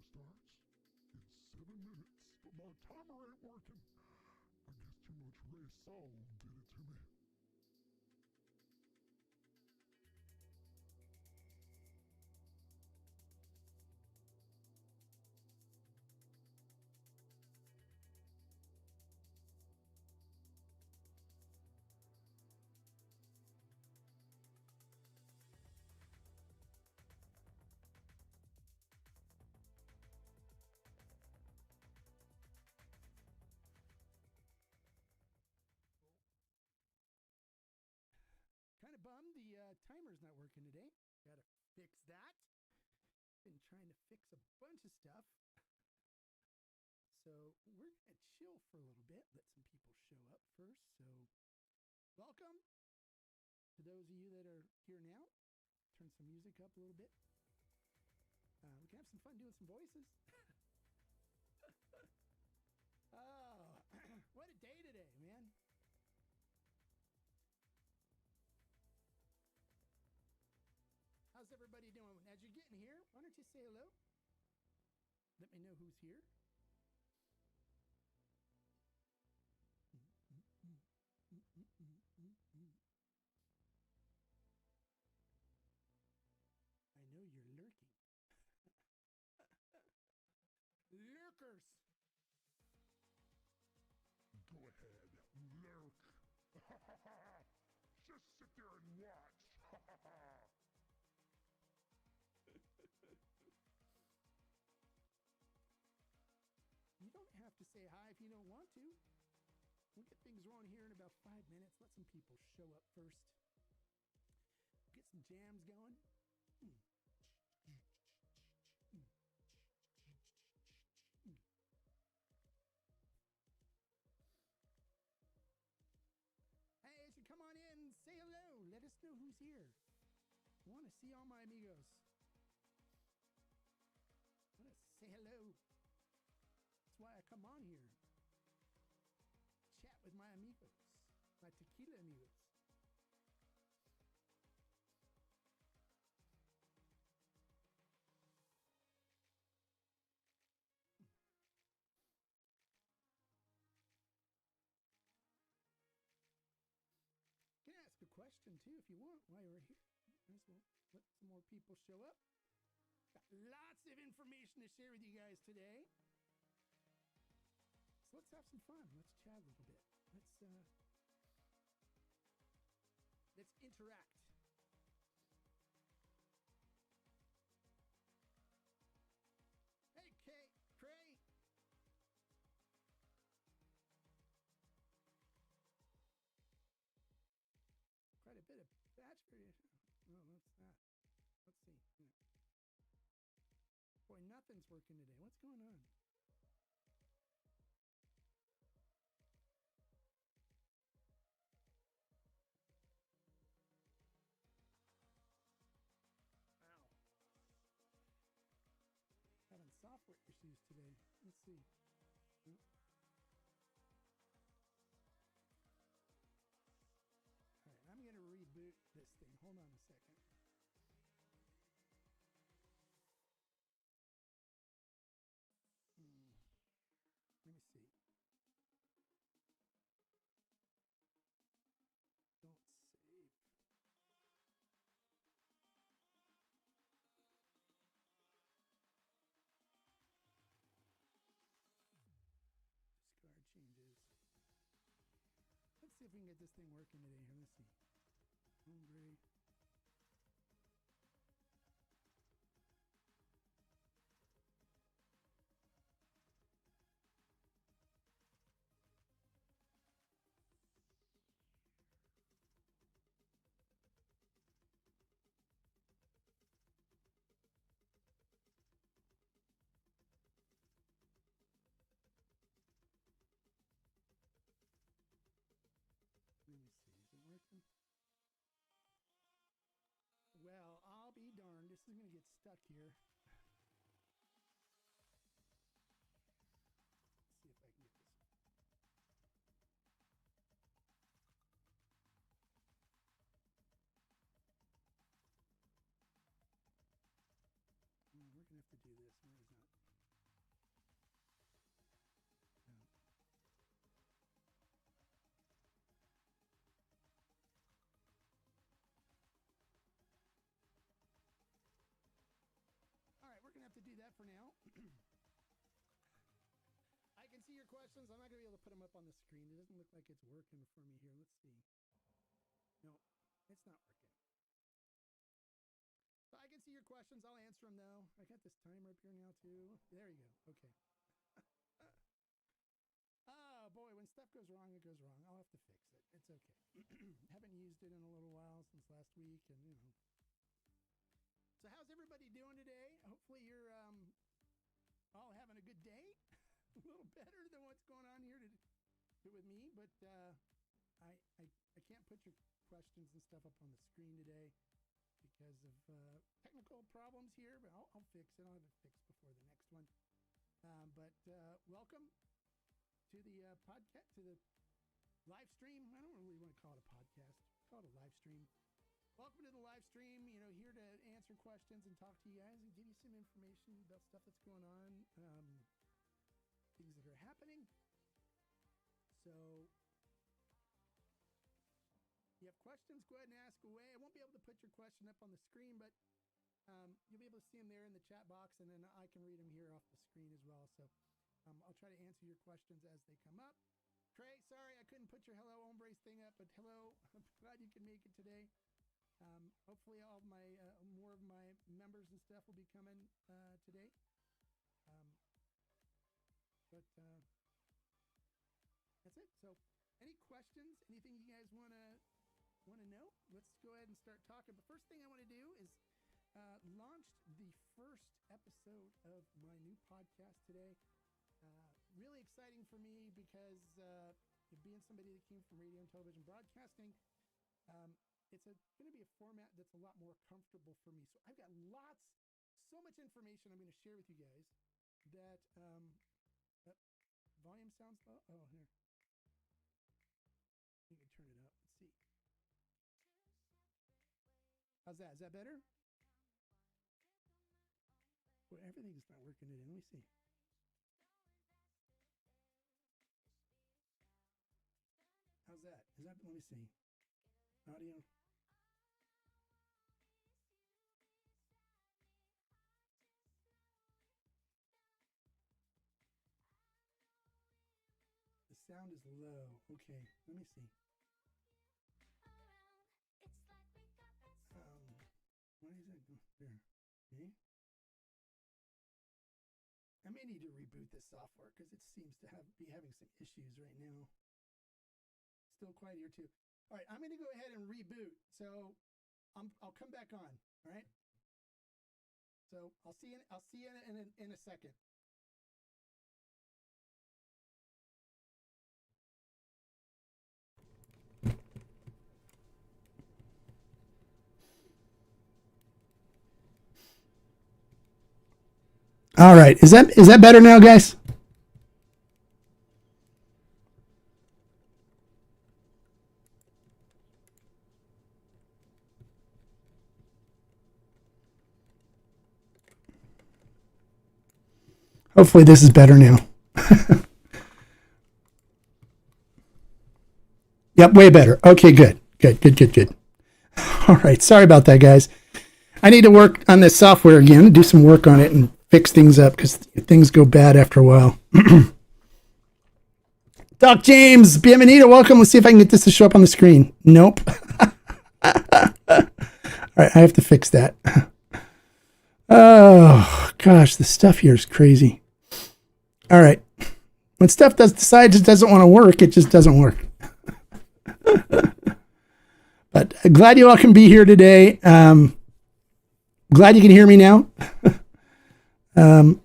show starts in 7 minutes, but my timer ain't working. I guess too much Ray Sol did it to me. Kind of bummed the timer's not working today. Gotta fix that. Been trying to fix a bunch of stuff. So we're gonna chill for a little bit, let some people show up first. So welcome to those of you that are here now. Turn some music up a little bit. We can have some fun doing some voices. Oh, what a day today, man. How's everybody doing? As you're getting here, why don't you say hello? Let me know who's here. I know you're lurking. Lurkers! Go ahead, lurk. Just sit there and watch. You don't have to say hi if you don't want to. We'll get things rolling here in about 5 minutes. Let some people show up first. Get some jams going. Hey, so come on in, say hello. Let us know who's here. I want to see all my amigos. I want to say hello. That's why I come on here. Chat with my amigos, my tequila amigos. Can ask a question too if you want while you're here. Might as well let some more people show up. Got lots of information to share with you guys today. So let's have some fun. Let's chat a little bit. Let's interact. Hey, Kay, Cray. Quite a bit of batch variation. Oh, what's that? Let's see. Boy, nothing's working today. What's going on? Having software issues today. Let's see. Nope. All right, I'm going to reboot this thing. Hold on a second. Let me see. Don't save. Discard changes. Let's see if we can get this thing working today. Here, let's see. Hombre. Let me see, is it working? Well, I'll be darned. This is going to get stuck here. Let's see if I can get this. We're going to have to do this. Where is that? do that for now. I can see your questions. I'm not going to be able to put them up on the screen. It doesn't look like it's working for me here. Let's see. No, it's not working. So I can see your questions. I'll answer them, though. I got this timer up here now, too. There you go. Okay. Oh, boy, when stuff goes wrong, it goes wrong. I'll have to fix it. It's okay. Haven't used it in a little while since last week, and, you know. So how's everybody doing today? Hopefully you're all having a good day. A little better than what's going on here with me, but I can't put your questions and stuff up on the screen today because of technical problems here, but I'll fix it. I'll have it fixed before the next one. But welcome to the podcast, to the live stream. I don't really want to call it a podcast. Call it a live stream. Welcome to the live stream. You know, here to answer questions and talk to you guys and give you some information about stuff that's going on, things that are happening. So, if you have questions, go ahead and ask away. I won't be able to put your question up on the screen, but you'll be able to see them there in the chat box, and then I can read them here off the screen as well. So, I'll try to answer your questions as they come up. Trey, sorry I couldn't put your Hello Hombres thing up, but hello. I'm glad you can make it today. Hopefully all of my more of my members and stuff will be coming today. But that's it. So any questions, anything you guys want to know? Let's go ahead and start talking. The first thing I want to do is launch the first episode of my new podcast today. Really exciting for me because being somebody that came from radio and television broadcasting, it's going to be a format that's a lot more comfortable for me. So I've got so much information I'm going to share with you guys that volume sounds low. Oh, here. You can turn it up. Let's see. How's that? Is that better? Well, everything's not working today. Let me see. How's that? Let me see. Audio. The sound is low. Okay, let me see. Why is that going there? Okay. I may need to reboot this software because it seems to be having some issues right now. Still quiet here too. All right, I'm going to go ahead and reboot. So I'll come back on. All right. So I'll see you in a second. All right. Is that better now, guys? Hopefully this is better now. Yep, way better. Okay, good. All right. Sorry about that, guys. I need to work on this software again, do some work on it and fix things up because things go bad after a while. Doc James, bienvenido, welcome. Let's see if I can get this to show up on the screen. Nope. All right, I have to fix that. Oh, gosh, the stuff here is crazy. All right. When stuff decides it doesn't want to work, it just doesn't work. But glad you all can be here today. Glad you can hear me now. I'm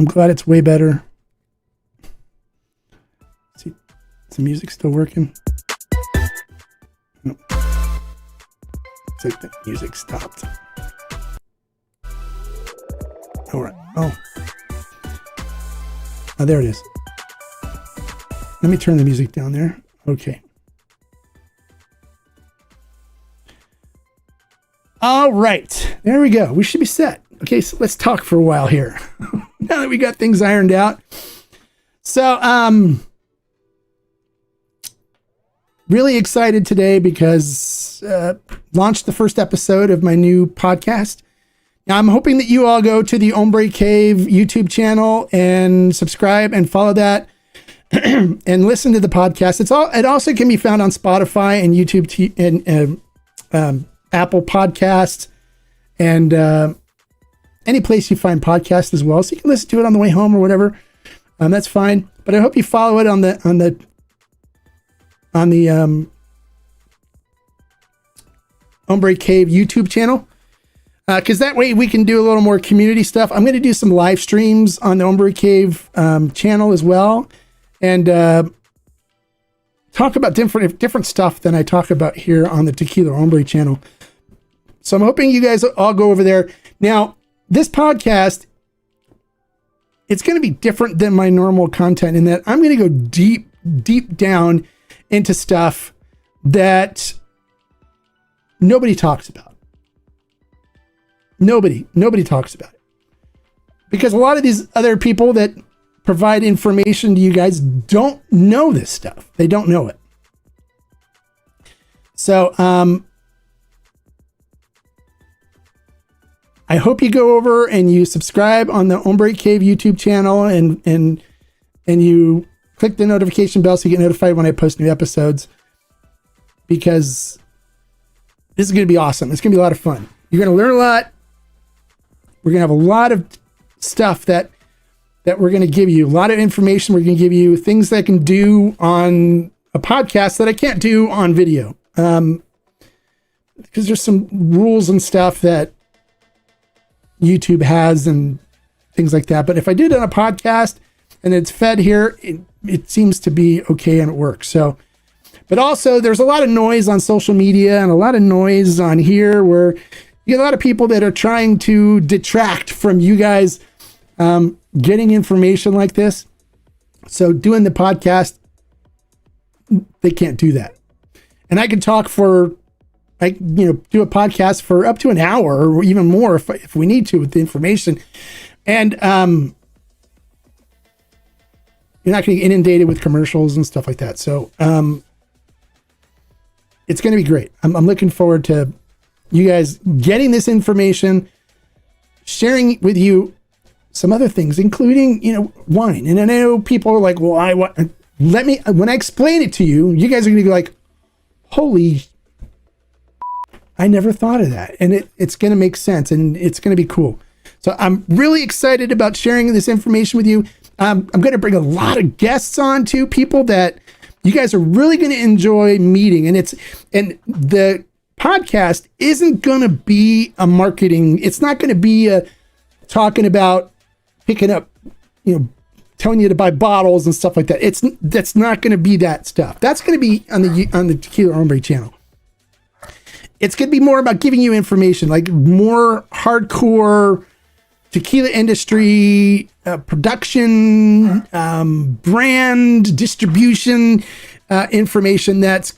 glad it's way better. Let's see, is the music still working? Nope. Looks like the music stopped. All right. Oh, there it is. Let me turn the music down there. Okay. All right. There we go. We should be set. Okay, so let's talk for a while here. Now that we got things ironed out. So, really excited today because launched the first episode of my new podcast, Now, I'm hoping that you all go to the Hombre Cave YouTube channel and subscribe and follow that and listen to the podcast. It also can be found on Spotify and YouTube and Apple Podcasts and any place you find podcasts as well. So you can listen to it on the way home or whatever. That's fine. But I hope you follow it on the Hombre Cave YouTube channel. Because that way we can do a little more community stuff. I'm going to do some live streams on the Hombre Cave channel as well, and talk about different stuff than I talk about here on the Tequila Hombre channel. So I'm hoping you guys all go over there. Now, this podcast, it's going to be different than my normal content in that I'm going to go deep down into stuff that nobody talks about. Nobody talks about it, because a lot of these other people that provide information to you guys don't know this stuff. They don't know it. So, I hope you go over and you subscribe on the Hombre Cave YouTube channel and you click the notification bell so you get notified when I post new episodes, because this is going to be awesome. It's going to be a lot of fun. You're going to learn a lot. We're going to have a lot of stuff that we're going to give you, a lot of information we're going to give you, things that I can do on a podcast that I can't do on video. Because there's some rules and stuff that YouTube has and things like that. But if I do it on a podcast and it's fed here, it seems to be okay and it works. So, but also there's a lot of noise on social media and a lot of noise on here where you get a lot of people that are trying to detract from you guys getting information like this. So doing the podcast, they can't do that. And I can talk do a podcast for up to an hour or even more if we need to with the information. And you're not going to get inundated with commercials and stuff like that. So it's going to be great. I'm looking forward to you guys getting this information, sharing with you some other things, including, wine. And I know people are like, well, when I explain it to you, you guys are going to be like, holy, I never thought of that. And it's going to make sense and it's going to be cool. So I'm really excited about sharing this information with you. I'm going to bring a lot of guests on too, people that you guys are really going to enjoy meeting. And the podcast isn't going to be a marketing. It's not going to be talking about picking up, telling you to buy bottles and stuff like that. That's not going to be that stuff. That's going to be on the Tequila Hombre channel. It's going to be more about giving you information, like more hardcore tequila industry, production, brand, distribution, information that's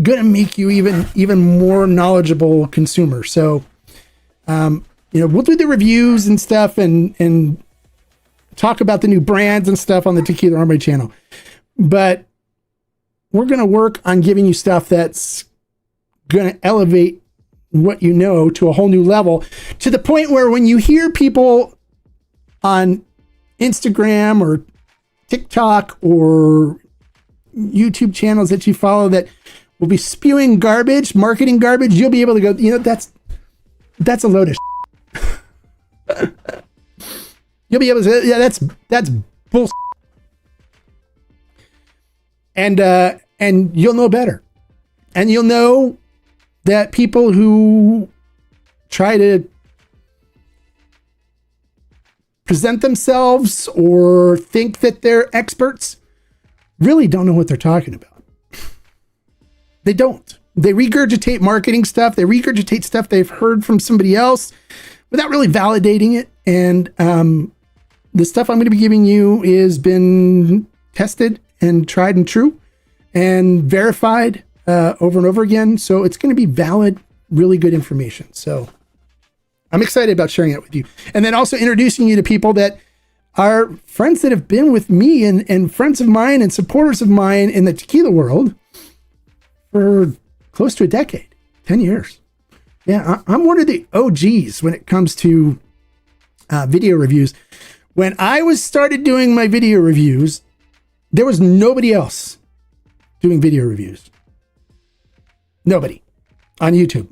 going to make you even more knowledgeable consumer. So, we'll do the reviews and stuff and talk about the new brands and stuff on the Tequila Hombre channel. But we're going to work on giving you stuff that's going to elevate what you know to a whole new level, to the point where when you hear people on Instagram or TikTok or YouTube channels that you follow that will be spewing marketing garbage, you'll be able to go, that's a load of shit. You'll be able to say, yeah, that's bullshit. And you'll know better. And you'll know that people who try to present themselves or think that they're experts really don't know what they're talking about. They don't. They regurgitate marketing stuff. They regurgitate stuff they've heard from somebody else without really validating it. And the stuff I'm going to be giving you has been tested and tried and true and verified over and over again. So it's going to be valid, really good information. So I'm excited about sharing it with you. And then also introducing you to people that are friends that have been with me and friends of mine and supporters of mine in the tequila world for close to a decade, 10 years. Yeah, I'm one of the OGs when it comes to video reviews. When I started doing my video reviews, there was nobody else doing video reviews. Nobody on YouTube.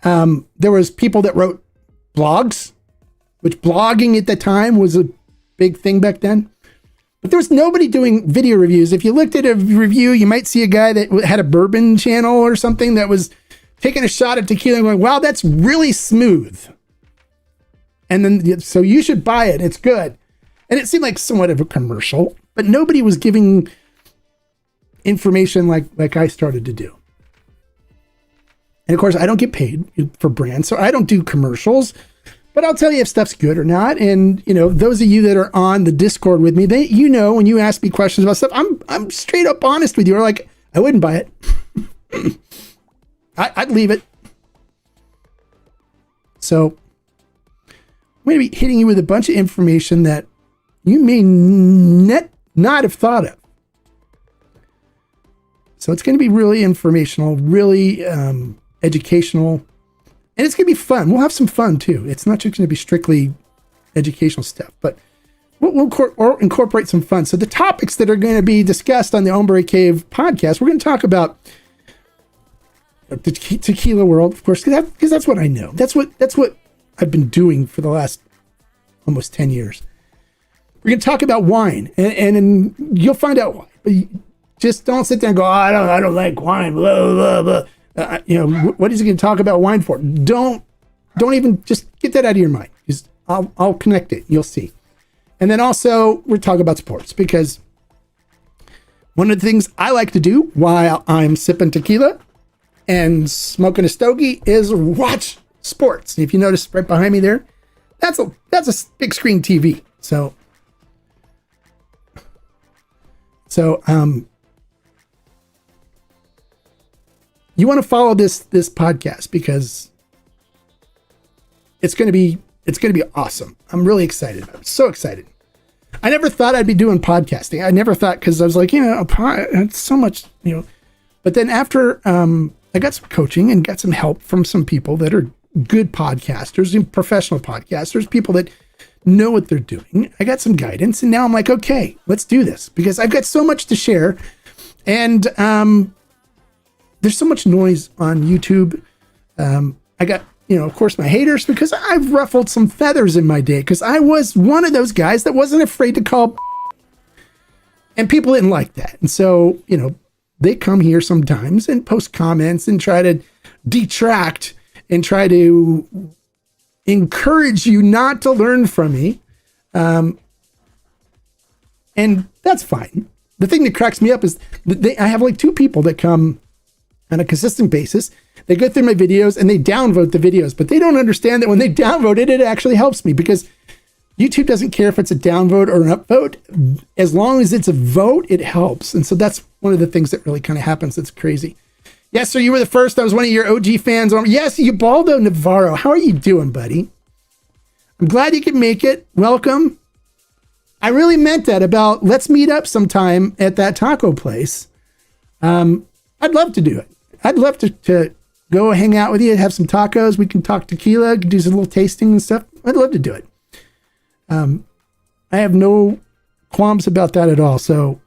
There was people that wrote blogs, which blogging at the time was a big thing back then. But there was nobody doing video reviews. If you looked at a review, you might see a guy that had a bourbon channel or something that was taking a shot at tequila and going, wow, that's really smooth. And then, so you should buy it. It's good. And it seemed like somewhat of a commercial, but nobody was giving information like I started to do. And of course, I don't get paid for brands, so I don't do commercials. But I'll tell you if stuff's good or not. And, you know, those of you that are on the Discord with me, when you ask me questions about stuff, I'm straight up honest with you. Or like, I wouldn't buy it. I'd leave it. So I'm going to be hitting you with a bunch of information that you may not have thought of. So it's going to be really informational, really educational. And it's going to be fun. We'll have some fun too. It's not just going to be strictly educational stuff, but we'll incorporate some fun. So the topics that are going to be discussed on the Hombre Cave podcast, we're going to talk about the tequila world, of course, because that's what I know. That's what I've been doing for the last almost 10 years. We're going to talk about wine, and you'll find out why. But just don't sit there and go, oh, I don't like wine, blah, blah, blah. What is he going to talk about wine for? Don't even, just get that out of your mind. Just, I'll connect it. You'll see. And then also we're talking about sports, because one of the things I like to do while I'm sipping tequila and smoking a stogie is watch sports. And if you notice right behind me there, that's a big screen TV. So you want to follow this podcast because it's going to be awesome. I'm really excited about it. So excited. I never thought I'd be doing podcasting. I never thought, because I was like, it's so much, but then after I got some coaching and got some help from some people that are good podcasters and professional podcasters, people that know what they're doing. I got some guidance, and now I'm like, okay, let's do this, because I've got so much to share. And there's so much noise on YouTube. I got, of course, my haters, because I've ruffled some feathers in my day, because I was one of those guys that wasn't afraid to call, and people didn't like that. And so, they come here sometimes and post comments and try to detract and try to encourage you not to learn from me. And that's fine. The thing that cracks me up is I have like two people that come on a consistent basis. They go through my videos and they downvote the videos, but they don't understand that when they downvote it, it actually helps me, because YouTube doesn't care if it's a downvote or an upvote. As long as it's a vote, it helps. And so that's one of the things that really kind of happens. That's crazy. Yes, sir, you were the first. I was one of your OG fans. Yes, Ubaldo Navarro. How are you doing, buddy? I'm glad you could make it. Welcome. I really meant that about let's meet up sometime at that taco place. I'd love to do it. I'd love to go hang out with you, have some tacos. We can talk tequila, do some little tasting and stuff. I'd love to do it. I have no qualms about that at all. So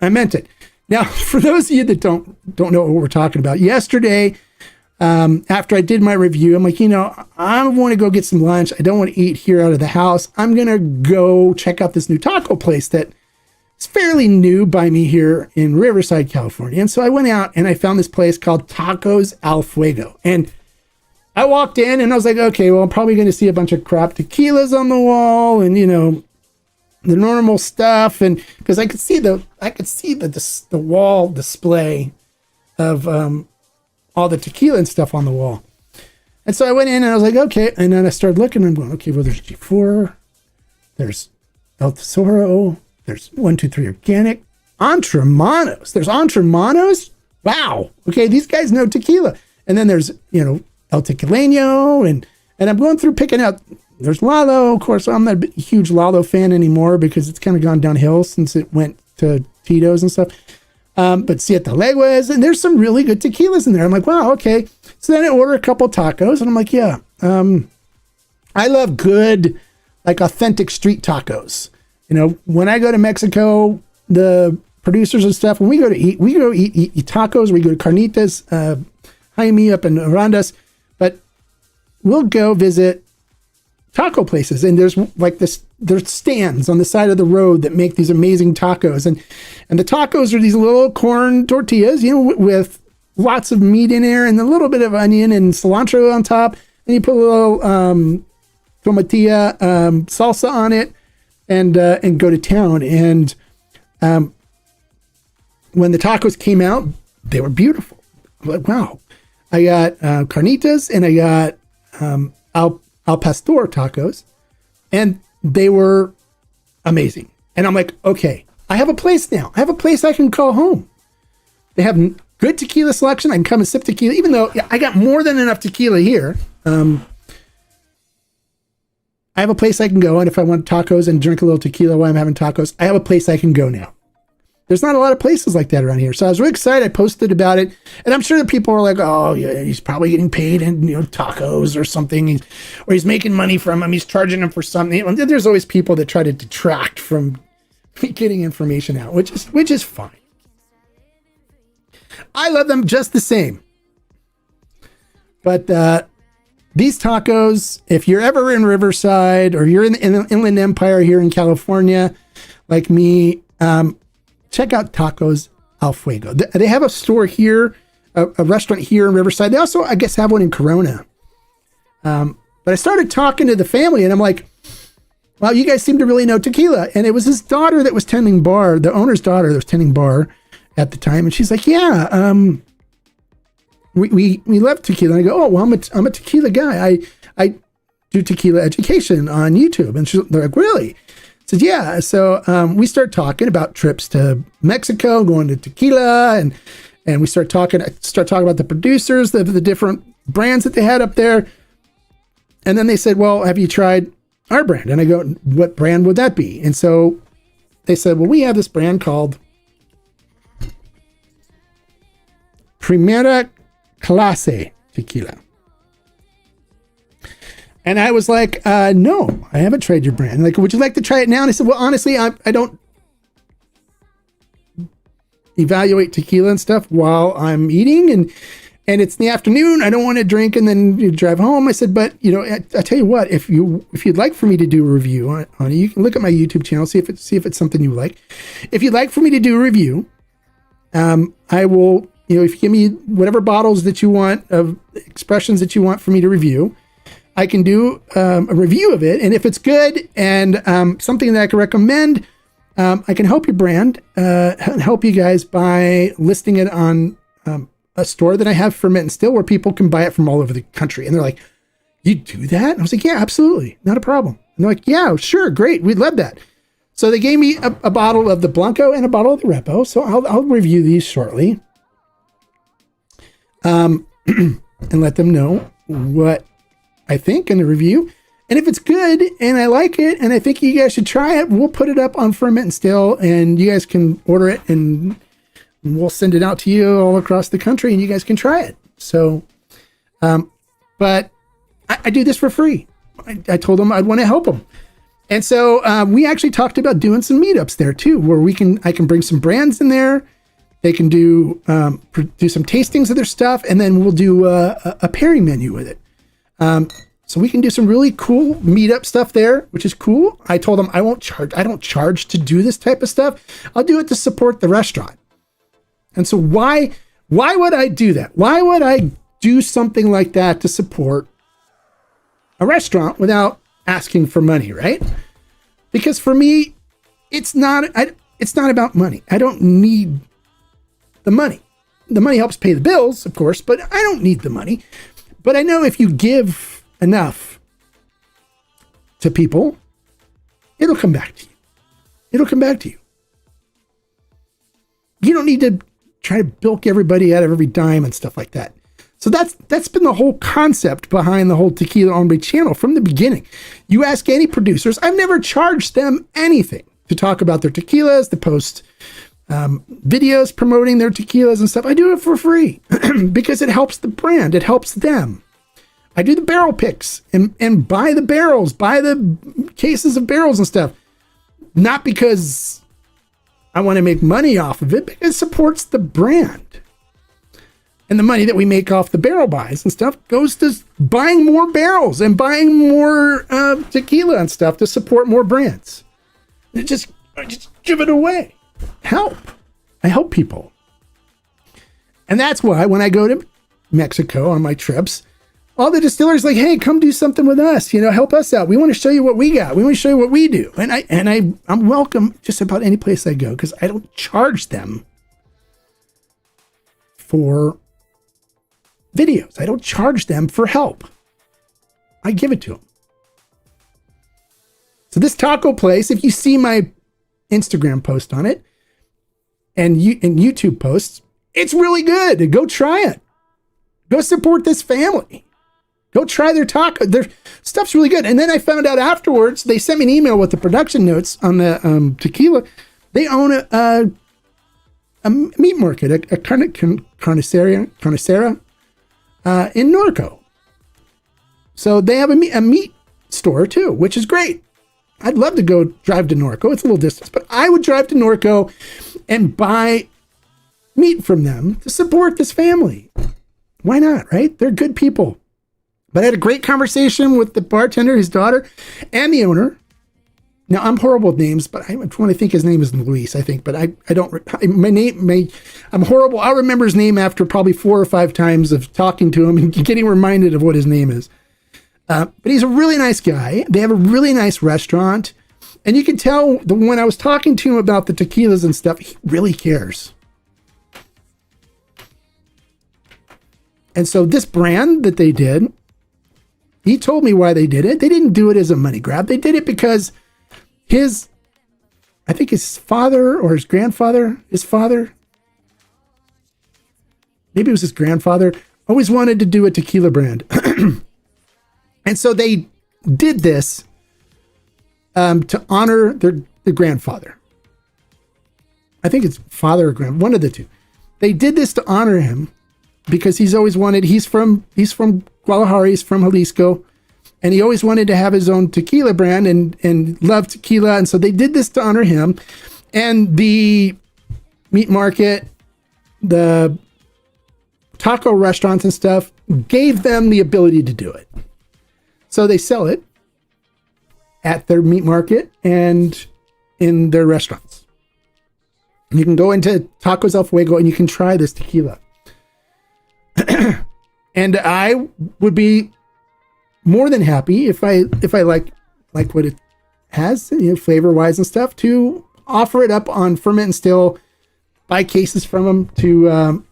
I meant it. Now, for those of you that don't know what we're talking about, yesterday, after I did my review, I'm like, I want to go get some lunch. I don't want to eat here out of the house. I'm going to go check out this new taco place that is fairly new by me here in Riverside, California. And so I went out and I found this place called Tacos Al Fuego. And I walked in and I was like, okay, well, I'm probably going to see a bunch of crap tequilas on the wall and, the normal stuff. And because I could see the wall display of all the tequila and stuff on the wall. And so I went in and I was like, okay. And then I started looking and I'm going, okay, well, there's G4, there's El Tesoro, there's 123 Organic, Entremanos. There's Entremanos. Wow. Okay. These guys know tequila. And then there's, El Tequileño, and I'm going through picking out. There's Lalo. Of course, I'm not a huge Lalo fan anymore because it's kind of gone downhill since it went to Tito's and stuff. But Siete Leguas, and there's some really good tequilas in there. I'm like, wow, okay. So then I order a couple tacos, and I'm like, yeah, I love good, like authentic street tacos. You know, when I go to Mexico, the producers and stuff, when we go eat tacos, we go to Carnitas, Jaime up in Arandas, but we'll go visit taco places, and there's stands on the side of the road that make these amazing tacos, and the tacos are these little corn tortillas, you know, with lots of meat in there and a little bit of onion and cilantro on top, and you put a little tomatilla salsa on it, and go to town. And when the tacos came out, they were beautiful. I'm like, wow. I got carnitas, and I got al pastor tacos, and they were amazing. And I'm like, okay, I have a place now. I have a place I can call home. They have good tequila selection. I can come and sip tequila, even though I got more than enough tequila here. I have a place I can go, and if I want tacos and drink a little tequila while I'm having tacos, I have a place I can go now. There's not a lot of places like that around here. So I was really excited. I posted about it, and I'm sure that people are like, oh, yeah, he's probably getting paid in, you know, tacos or something, or he's making money from them. He's charging them for something. And there's always people that try to detract from getting information out, which is fine. I love them just the same. But these tacos, if you're ever in Riverside or you're in the Inland Empire here in California, like me, check out Tacos Al Fuego. They have a store here, a restaurant here in Riverside. They also, I guess, have one in Corona. But I started talking to the family, and I'm like, wow, you guys seem to really know tequila. And it was his daughter that was tending bar, the owner's daughter that was tending bar at the time. And she's like, yeah, we love tequila. And I go, oh, well, I'm a tequila guy. I do tequila education on YouTube. And they're like, really? I said, yeah. So we start talking about trips to Mexico, going to tequila, and we start talking about the producers, the different brands that they had up there. And then they said, well, have you tried our brand? And I go, what brand would that be? And so they said, well, we have this brand called Primera Clase Tequila. And I was like, no, I haven't tried your brand. Like, would you like to try it now? And I said, well, honestly, I don't evaluate tequila and stuff while I'm eating, and it's in the afternoon. I don't want to drink and then you drive home. I said, but you know, I tell you what, if you'd like for me to do a review on it, you can look at my YouTube channel, see if it's something you like. If you'd like for me to do a review, I will, you know, if you give me whatever bottles that you want of expressions that you want for me to review, I can do a review of it. And if it's good and something that I can recommend, I can help your brand, help you guys by listing it on a store that I have, Ferment and Still, where people can buy it from all over the country. And they're like, you do that? And I was like, yeah, absolutely. Not a problem. And they're like, yeah, sure. Great. We'd love that. So they gave me a bottle of the Blanco and a bottle of the Repo. So I'll review these shortly. And let them know what I think in the review. And if it's good and I like it and I think you guys should try it, we'll put it up on Ferment and Still, and you guys can order it and we'll send it out to you all across the country and you guys can try it. So, but I do this for free. I told them I'd want to help them. And so we actually talked about doing some meetups there too, where I can bring some brands in there. They can do some tastings of their stuff, and then we'll do a pairing menu with it. So we can do some really cool meetup stuff there, which is cool. I told them I don't charge to do this type of stuff. I'll do it to support the restaurant. And so why would I do that? Why would I do something like that to support a restaurant without asking for money, right? Because for me, it's not about money. I don't need the money. The money helps pay the bills, of course, but I don't need the money. But I know if you give enough to people, it'll come back to you. It'll come back to you. You don't need to try to bilk everybody out of every dime and stuff like that. So that's been the whole concept behind the whole Tequila Hombre channel from the beginning. You ask any producers, I've never charged them anything to talk about their tequilas, to post videos promoting their tequilas and stuff. I do it for free because it helps the brand. It helps them. I do the barrel picks and buy the barrels, buy the cases of barrels and stuff. Not because I want to make money off of it, because it supports the brand. And the money that we make off the barrel buys and stuff goes to buying more barrels and buying more tequila and stuff to support more brands. I just give it away. Help. I help people. And that's why when I go to Mexico on my trips, all the distillers like, hey, come do something with us. Help us out. We want to show you what we got. We want to show you what we do. And I'm welcome just about any place I go because I don't charge them for videos. I don't charge them for help. I give it to them. So this taco place, if you see my Instagram post on it and YouTube posts, it's really good. Go try it. Go support this family. Go try their taco. Their stuff's really good. And then I found out afterwards, they sent me an email with the production notes on the tequila. They own a meat market, a carnicera in Norco. So they have a meat store too, which is great. I'd love to go drive to Norco. It's a little distance, but I would drive to Norco and buy meat from them to support this family. Why not, right? They're good people. But I had a great conversation with the bartender, his daughter, and the owner. Now, I'm horrible with names, but I want to think his name is Luis, I think. But I don't, I'm horrible. I'll remember his name after probably 4 or 5 times of talking to him and getting reminded of what his name is. But he's a really nice guy. They have a really nice restaurant. And you can tell when I was talking to him about the tequilas and stuff, he really cares. And so this brand that they did, he told me why they did it. They didn't do it as a money grab. They did it because I think his father or his father, maybe it was his grandfather, always wanted to do a tequila brand. And so they did this to honor their grandfather. I think it's father or grand, one of the two. They did this to honor him because he's always wanted, he's from Guadalajara, he's from Jalisco, and he always wanted to have his own tequila brand and loved tequila. And so they did this to honor him. And the meat market, the taco restaurants and stuff gave them the ability to do it. So they sell it at their meat market and in their restaurants. You can go into Tacos El Fuego and you can try this tequila. And I would be more than happy if I like what it has, flavor wise and stuff, to offer it up on Ferment and Still, buy cases from them to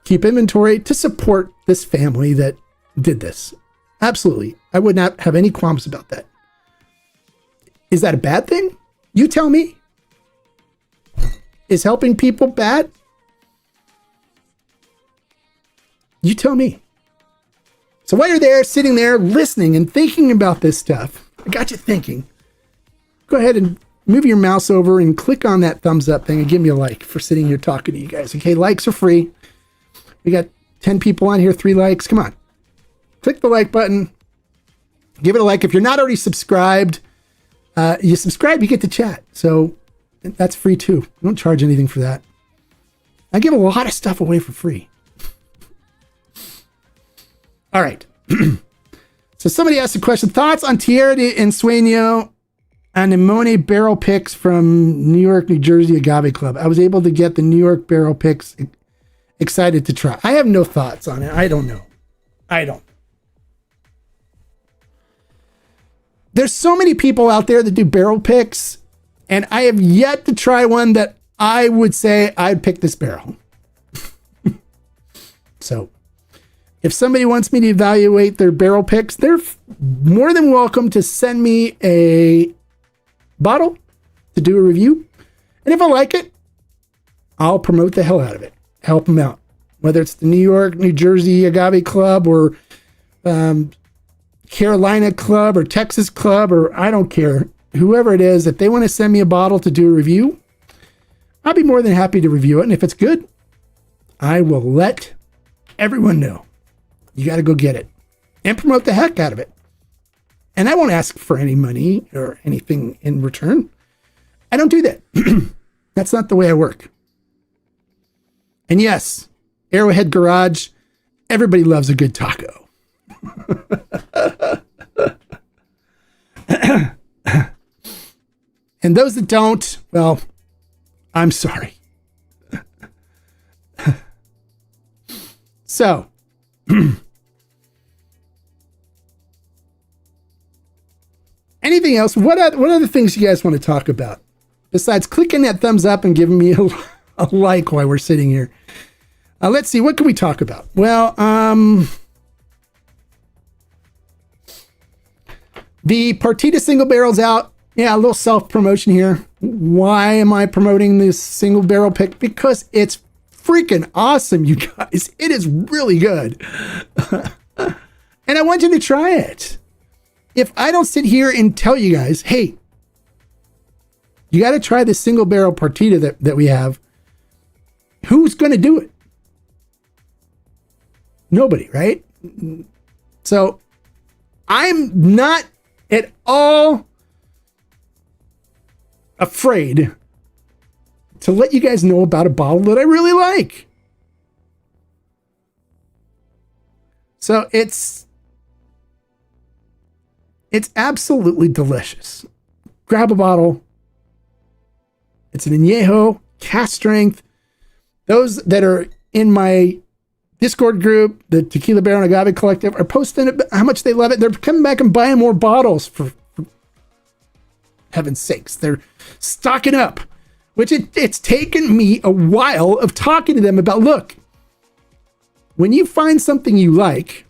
keep inventory to support this family that did this. Absolutely. I would not have any qualms about that. Is that a bad thing? You tell me. Is helping people bad? You tell me. So while you're there, sitting there, listening and thinking about this stuff, I got you thinking. Go ahead and move your mouse over and click on that thumbs up thing and give me a like for sitting here talking to you guys. Okay, likes are free. We got 10 people on here, 3 likes. Come on. Click the like button. Give it a like. If you're not already subscribed, you subscribe, you get to chat. So that's free too. I don't charge anything for that. I give a lot of stuff away for free. All right. So somebody asked a question. Thoughts on Tierra de Ensueño Anemone barrel picks from New York, New Jersey Agave Club. I was able to get the New York barrel picks. Excited to try. I have no thoughts on it. I don't know. There's so many people out there that do barrel picks, and I have yet to try one that I would say I'd pick this barrel. So if somebody wants me to evaluate their barrel picks, they're more than welcome to send me a bottle to do a review. And if I like it, I'll promote the hell out of it. Help them out. Whether it's the New York, New Jersey Agave Club or Carolina Club or Texas Club, or I don't care. Whoever it is, if they want to send me a bottle to do a review, I'll be more than happy to review it. And if it's good, I will let everyone know. You got to go get it and promote the heck out of it. And I won't ask for any money or anything in return. I don't do that. That's not the way I work. And yes, Arrowhead Garage, everybody loves a good taco. And those that don't, well, I'm sorry. So, anything else? What other things you guys want to talk about? Besides clicking that thumbs up and giving me a like while we're sitting here. Let's see, what can we talk about? Well, the Partita single barrel's out. Yeah, a little self-promotion here. Why am I promoting this single barrel pick? Because it's freaking awesome, you guys. It is really good. And I want you to try it. If I don't sit here and tell you guys, hey, you got to try this single barrel Partita that we have, who's going to do it? Nobody, right? So I'm not at all afraid to let you guys know about a bottle that I really like. So it's absolutely delicious. Grab a bottle. It's an añejo, cast strength. Those that are in my Discord group, the Tequila Barrel and Agave Collective, are posting how much they love it. They're coming back and buying more bottles for heaven's sakes. They're stocking up, which it's taken me a while of talking to them about, look, when you find something you like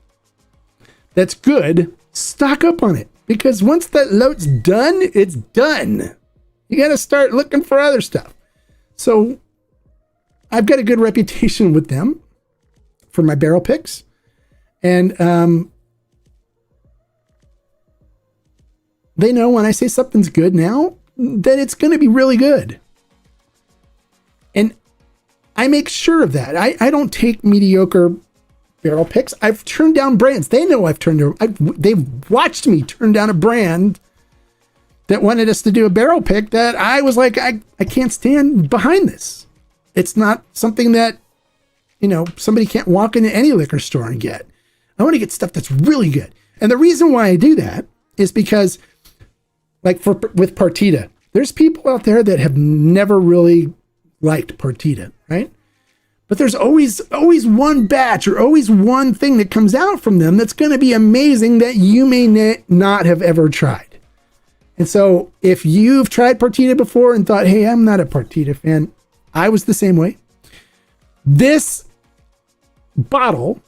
that's good, stock up on it. Because once that load's done, it's done. You got to start looking for other stuff. So I've got a good reputation with them for my barrel picks. And they know when I say something's good now, that it's going to be really good. And I make sure of that. I don't take mediocre barrel picks. I've turned down brands. They know they've watched me turn down a brand that wanted us to do a barrel pick that I was like, I can't stand behind this. It's not something that, somebody can't walk into any liquor store and get. I want to get stuff that's really good. And the reason why I do that is because, like with Partita, there's people out there that have never really liked Partita, right? But there's always one batch or always one thing that comes out from them that's going to be amazing that you may not have ever tried. And so if you've tried Partita before and thought, hey, I'm not a Partita fan, I was the same way. This bottle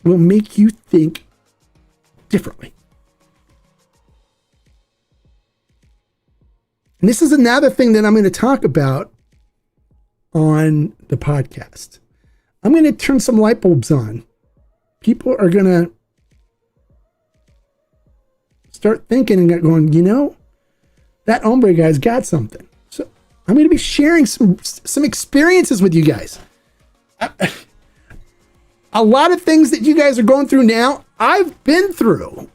will make you think differently. And this is another thing that I'm going to talk about on the podcast. I'm going to turn some light bulbs on. People are going to start thinking and going, that hombre guy's got something. So I'm going to be sharing some experiences with you guys. A lot of things that you guys are going through now, I've been through.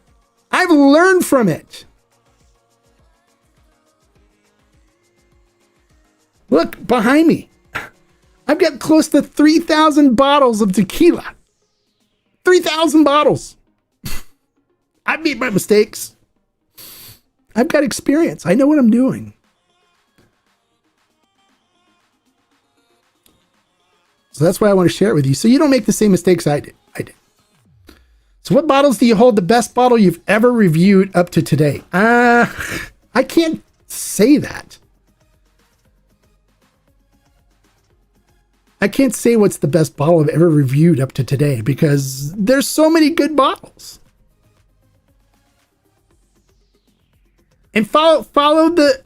I've learned from it. Look behind me. I've got close to 3,000 bottles of tequila. 3,000 bottles. I've made my mistakes. I've got experience. I know what I'm doing. So that's why I want to share it with you, so you don't make the same mistakes I did. So what bottles do you hold the best bottle you've ever reviewed up to today? I can't say that. I can't say what's the best bottle I've ever reviewed up to today because there's so many good bottles. And follow the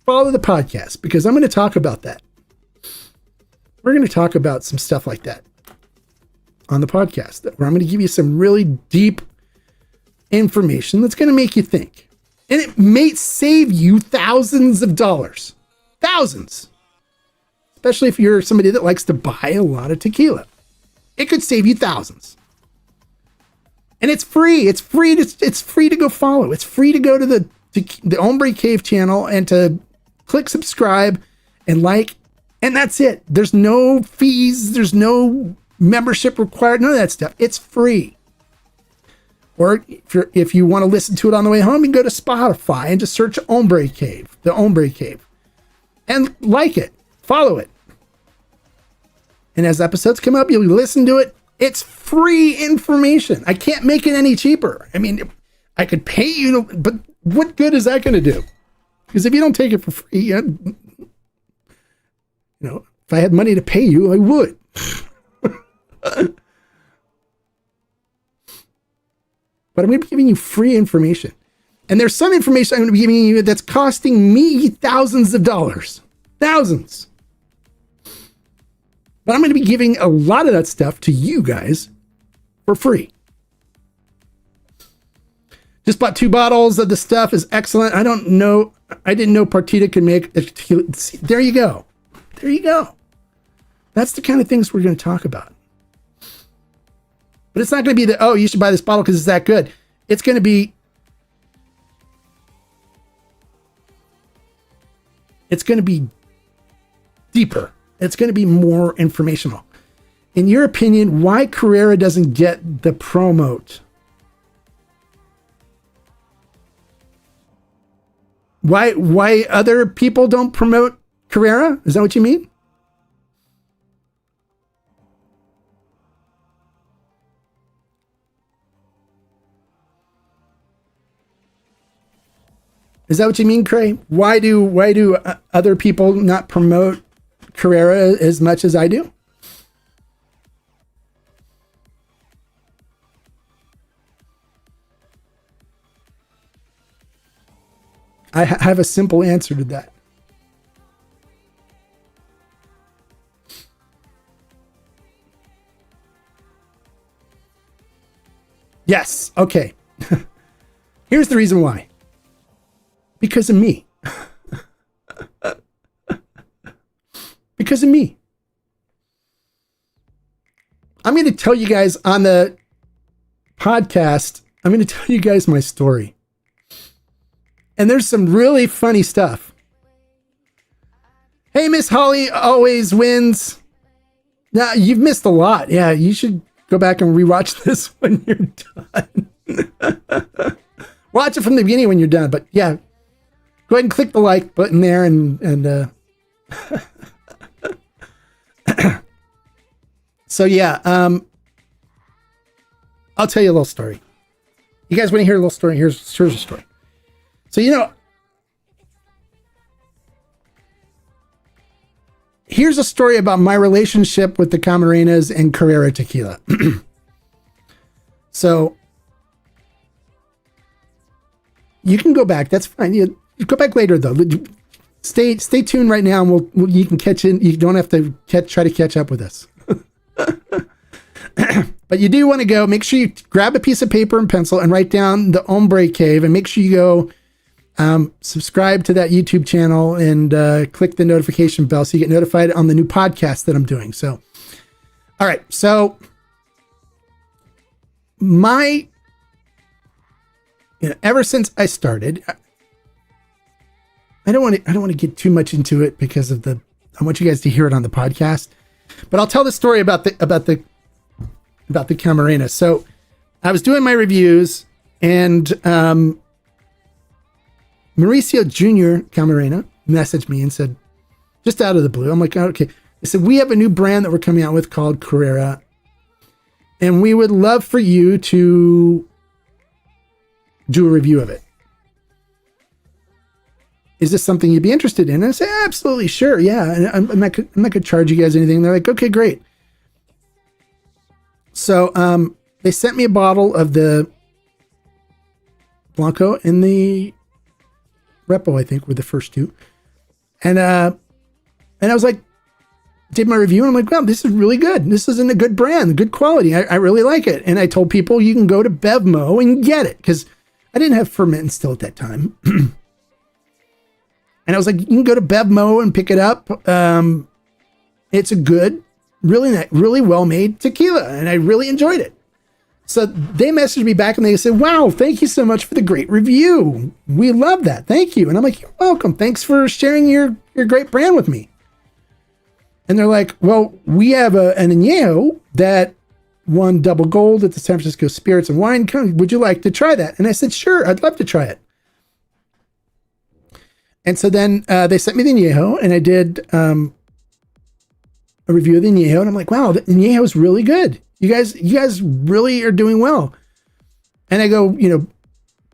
podcast because I'm going to talk about that. We're going to talk about some stuff like that on the podcast, where I'm going to give you some really deep information that's going to make you think. And it may save you thousands of dollars. Thousands. especially if you're somebody that likes to buy a lot of tequila. It could save you thousands. And it's free. It's free to go follow. It's free to go to the Hombre Cave channel and to click subscribe and like, and that's it. There's no fees. There's no membership required. None of that stuff. It's free. Or if you want to listen to it on the way home, you can go to Spotify and just search Hombre Cave, the Hombre Cave, and like it, follow it. And as episodes come up, you'll listen to it. It's free information. I can't make it any cheaper. I mean, I could pay you, but what good is that going to do? Because if you don't take it for free, if I had money to pay you, I would. But I'm going to be giving you free information. And there's some information I'm going to be giving you that's costing me thousands of dollars. Thousands. But I'm going to be giving a lot of that stuff to you guys for free. Just bought 2 bottles of the stuff. Is excellent. I didn't know Partita could make a tequila. There you go. There you go. That's the kind of things we're going to talk about. But it's not going to be that, oh, you should buy this bottle because it's that good. It's going to be deeper. It's going to be more informational. In your opinion, why Carrera doesn't get the promote? Why other people don't promote Carrera? Is that what you mean? Is that what you mean, Cray? Why do other people not promote Carrera as much as I do? I have a simple answer to that. Yes. Okay. Here's the reason why. Because of me. Because of me. I'm going to tell you guys on the podcast, I'm going to tell you guys my story. And there's some really funny stuff. Hey, Miss Holly always wins. Now, you've missed a lot. Yeah, you should go back and rewatch this when you're done. Watch it from the beginning when you're done. But yeah, go ahead and click the like button there and so yeah, I'll tell you a little story. You guys want to hear a little story? Here's a story. So, here's a story about my relationship with the Camarenas and Carrera Tequila. So, you can go back. That's fine. You go back later, though. Stay tuned right now, and you can catch in. You don't have to try to catch up with us. But you do want to go. Make sure you grab a piece of paper and pencil and write down the Hombre Cave, and make sure you go subscribe to that YouTube channel and click the notification bell so you get notified on the new podcast that I'm doing. So, all right. So, ever since I started, I don't want to get too much into it because of I want you guys to hear it on the podcast. But I'll tell the story about the Camarena. So, I was doing my reviews, and Mauricio Jr. Camarena messaged me and said, just out of the blue, I'm like, okay. They said, we have a new brand that we're coming out with called Carrera, and we would love for you to do a review of it. Is this something you'd be interested in? And I said, absolutely, sure, yeah. And I'm not going to charge you guys anything. They're like, okay, great. So they sent me a bottle of the Blanco in the Repo, I think, were the first two. And I was like, did my review, and I'm like, wow, this is really good. This isn't a good brand, good quality. I really like it. And I told people you can go to Bevmo and get it, because I didn't have ferment still at that time. And I was like, you can go to Bevmo and pick it up. It's a good, really well-made tequila, and I really enjoyed it. So they messaged me back and they said, wow, thank you so much for the great review. We love that. Thank you. And I'm like, you're welcome. Thanks for sharing your great brand with me. And they're like, well, we have an añejo that won double gold at the San Francisco Spirits and Wine. Would you like to try that? And I said, sure, I'd love to try it. And so then they sent me the añejo, and I did a review of the añejo, and I'm like, wow, the añejo is really good. You guys really are doing well. And I go,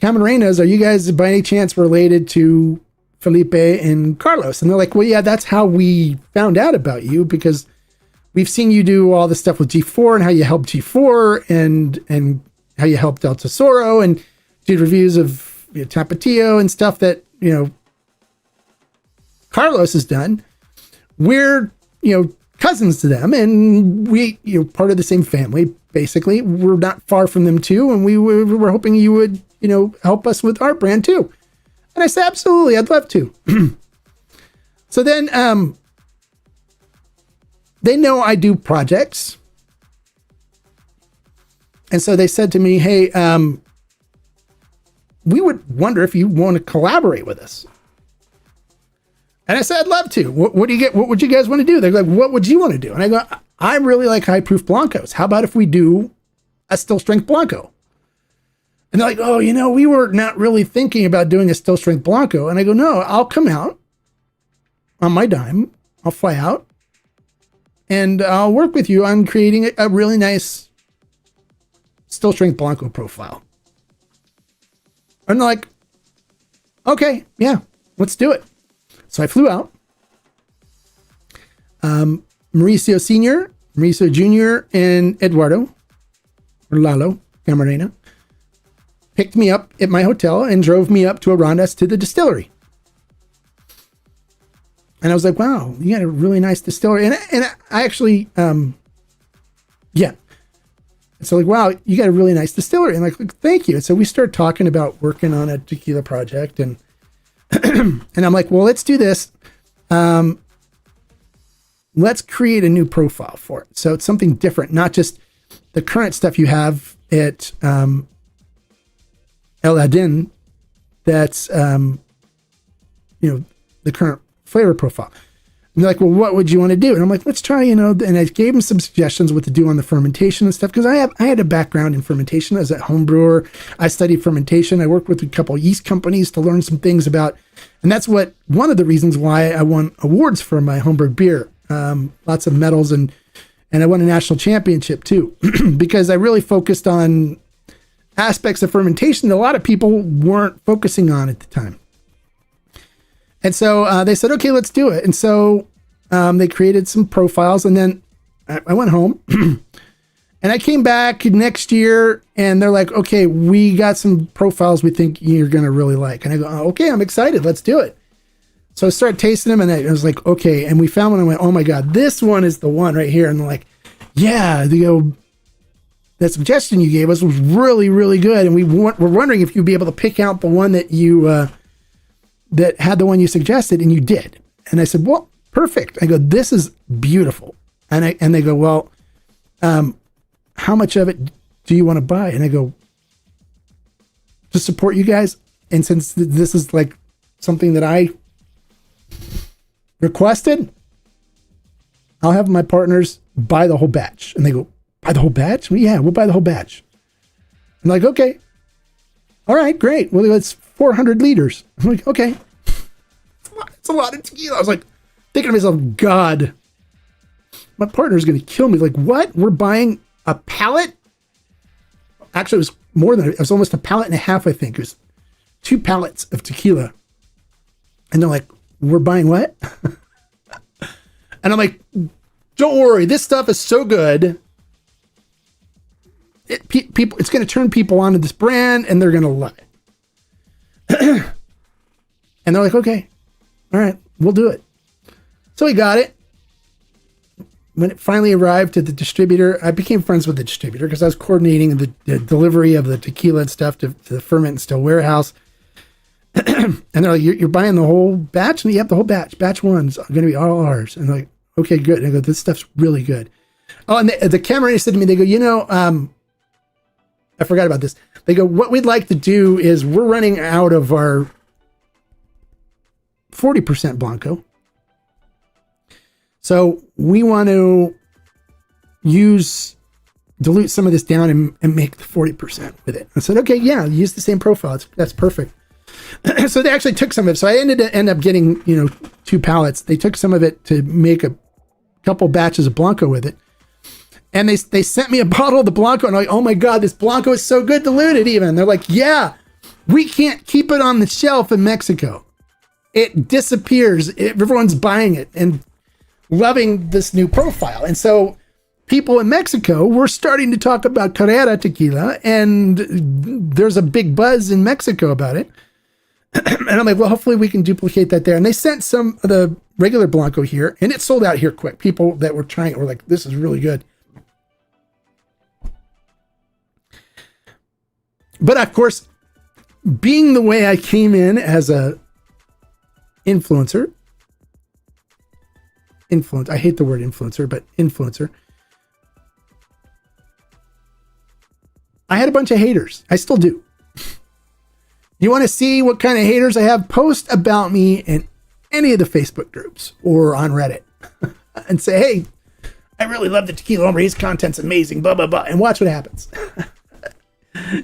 Camarenas, are you guys by any chance related to Felipe and Carlos? And they're like, well, yeah, that's how we found out about you, because we've seen you do all the stuff with G4 and how you helped G4 and how you helped El Tesoro and did reviews of Tapatio and stuff that, Carlos has done. We're, cousins to them, and we, part of the same family, basically. We're not far from them too, and we were hoping you would, help us with our brand too. And I said, absolutely, I'd love to. So then they know I do projects. And so they said to me, hey, we would wonder if you want to collaborate with us. And I said, I'd love to. What would you guys want to do? They're like, what would you want to do? And I go, I really like high proof Blancos. How about if we do a still strength Blanco? And they're like, oh, we were not really thinking about doing a still strength Blanco. And I go, no, I'll come out on my dime. I'll fly out and I'll work with you on creating a really nice still strength Blanco profile. And they're like, okay, yeah, let's do it. So I flew out. Mauricio Sr., Mauricio Jr., and Eduardo, or Lalo Camarena, picked me up at my hotel and drove me up to Arandas to the distillery. And I was like, wow, you got a really nice distillery. And I actually, yeah. So like, wow, you got a really nice distillery. And like, thank you. And so we started talking about working on a tequila project, and and I'm like, well, let's do this. Let's create a new profile for it. So it's something different, not just the current stuff you have at El Adin. That's, the current flavor profile. And they're like, well, what would you want to do? And I'm like, let's try, and I gave them some suggestions what to do on the fermentation and stuff. Cause I had a background in fermentation as a home brewer. I studied fermentation. I worked with a couple of yeast companies to learn some things about, and that's one of the reasons why I won awards for my homebrew beer. Lots of medals, and I won a national championship too, because I really focused on aspects of fermentation that a lot of people weren't focusing on at the time. And so they said, okay, let's do it. And so they created some profiles, and then I went home and I came back next year, and they're like, okay, we got some profiles we think you're going to really like. And I go, oh, okay, I'm excited. Let's do it. So I started tasting them, and I was like, okay. And we found one, and I went, oh my God, this one is the one right here. And they're like, yeah, that suggestion you gave us was really, really good. And we're wondering if you'd be able to pick out the one that you, that had the one you suggested, and you did. And I said, well, perfect. I go, this is beautiful. And they go, well, how much of it do you want to buy? And I go, to support you guys. And since this is like something that I requested, I'll have my partners buy the whole batch. And they go, buy the whole batch? Well, yeah, we'll buy the whole batch. I'm like, okay. All right, great. Well, it's 400 liters. I'm like, okay. It's a lot of tequila. I was like, thinking to myself, God, my partner's going to kill me. Like, what? We're buying a pallet? Actually, it was more than, it was almost a pallet and a half, I think. It was 2 pallets of tequila. And they're like, we're buying what? And I'm like, don't worry. This stuff is so good. It's going to turn people onto this brand, and they're going to love it. And they're like, okay, all right, we'll do it. So we got it. When it finally arrived at the distributor, I became friends with the distributor because I was coordinating the delivery of the tequila and stuff to the ferment and still warehouse. And they're like, you're buying the whole batch? And yep, the whole batch. Batch one's going to be all ours. And they're like, okay, good. And I go, this stuff's really good. Oh, and the Cameroonians said to me, they go, I forgot about this. They go, what we'd like to do is we're running out of our 40% Blanco. So we want to dilute some of this down and make the 40% with it. I said, okay, yeah, use the same profile. That's perfect. So they actually took some of it. So I end up getting, 2 pallets. They took some of it to make a couple batches of Blanco with it. And they sent me a bottle of the Blanco, and I'm like, oh my God, this Blanco is so good diluted even. And they're like, yeah, we can't keep it on the shelf in Mexico. It disappears. Everyone's buying it and loving this new profile. And so people in Mexico were starting to talk about Carrera tequila, and there's a big buzz in Mexico about it. And I'm like, well, hopefully we can duplicate that there. And they sent some of the regular Blanco here, and it sold out here quick. People that were trying it were like, this is really good. But of course, being the way I came in as a influencer, I hate the word influencer, but influencer. I had a bunch of haters. I still do. You want to see what kind of haters I have? Post about me in any of the Facebook groups or on Reddit and say, hey, I really love the Tequila Hombre. His content's amazing, blah, blah, blah. And watch what happens.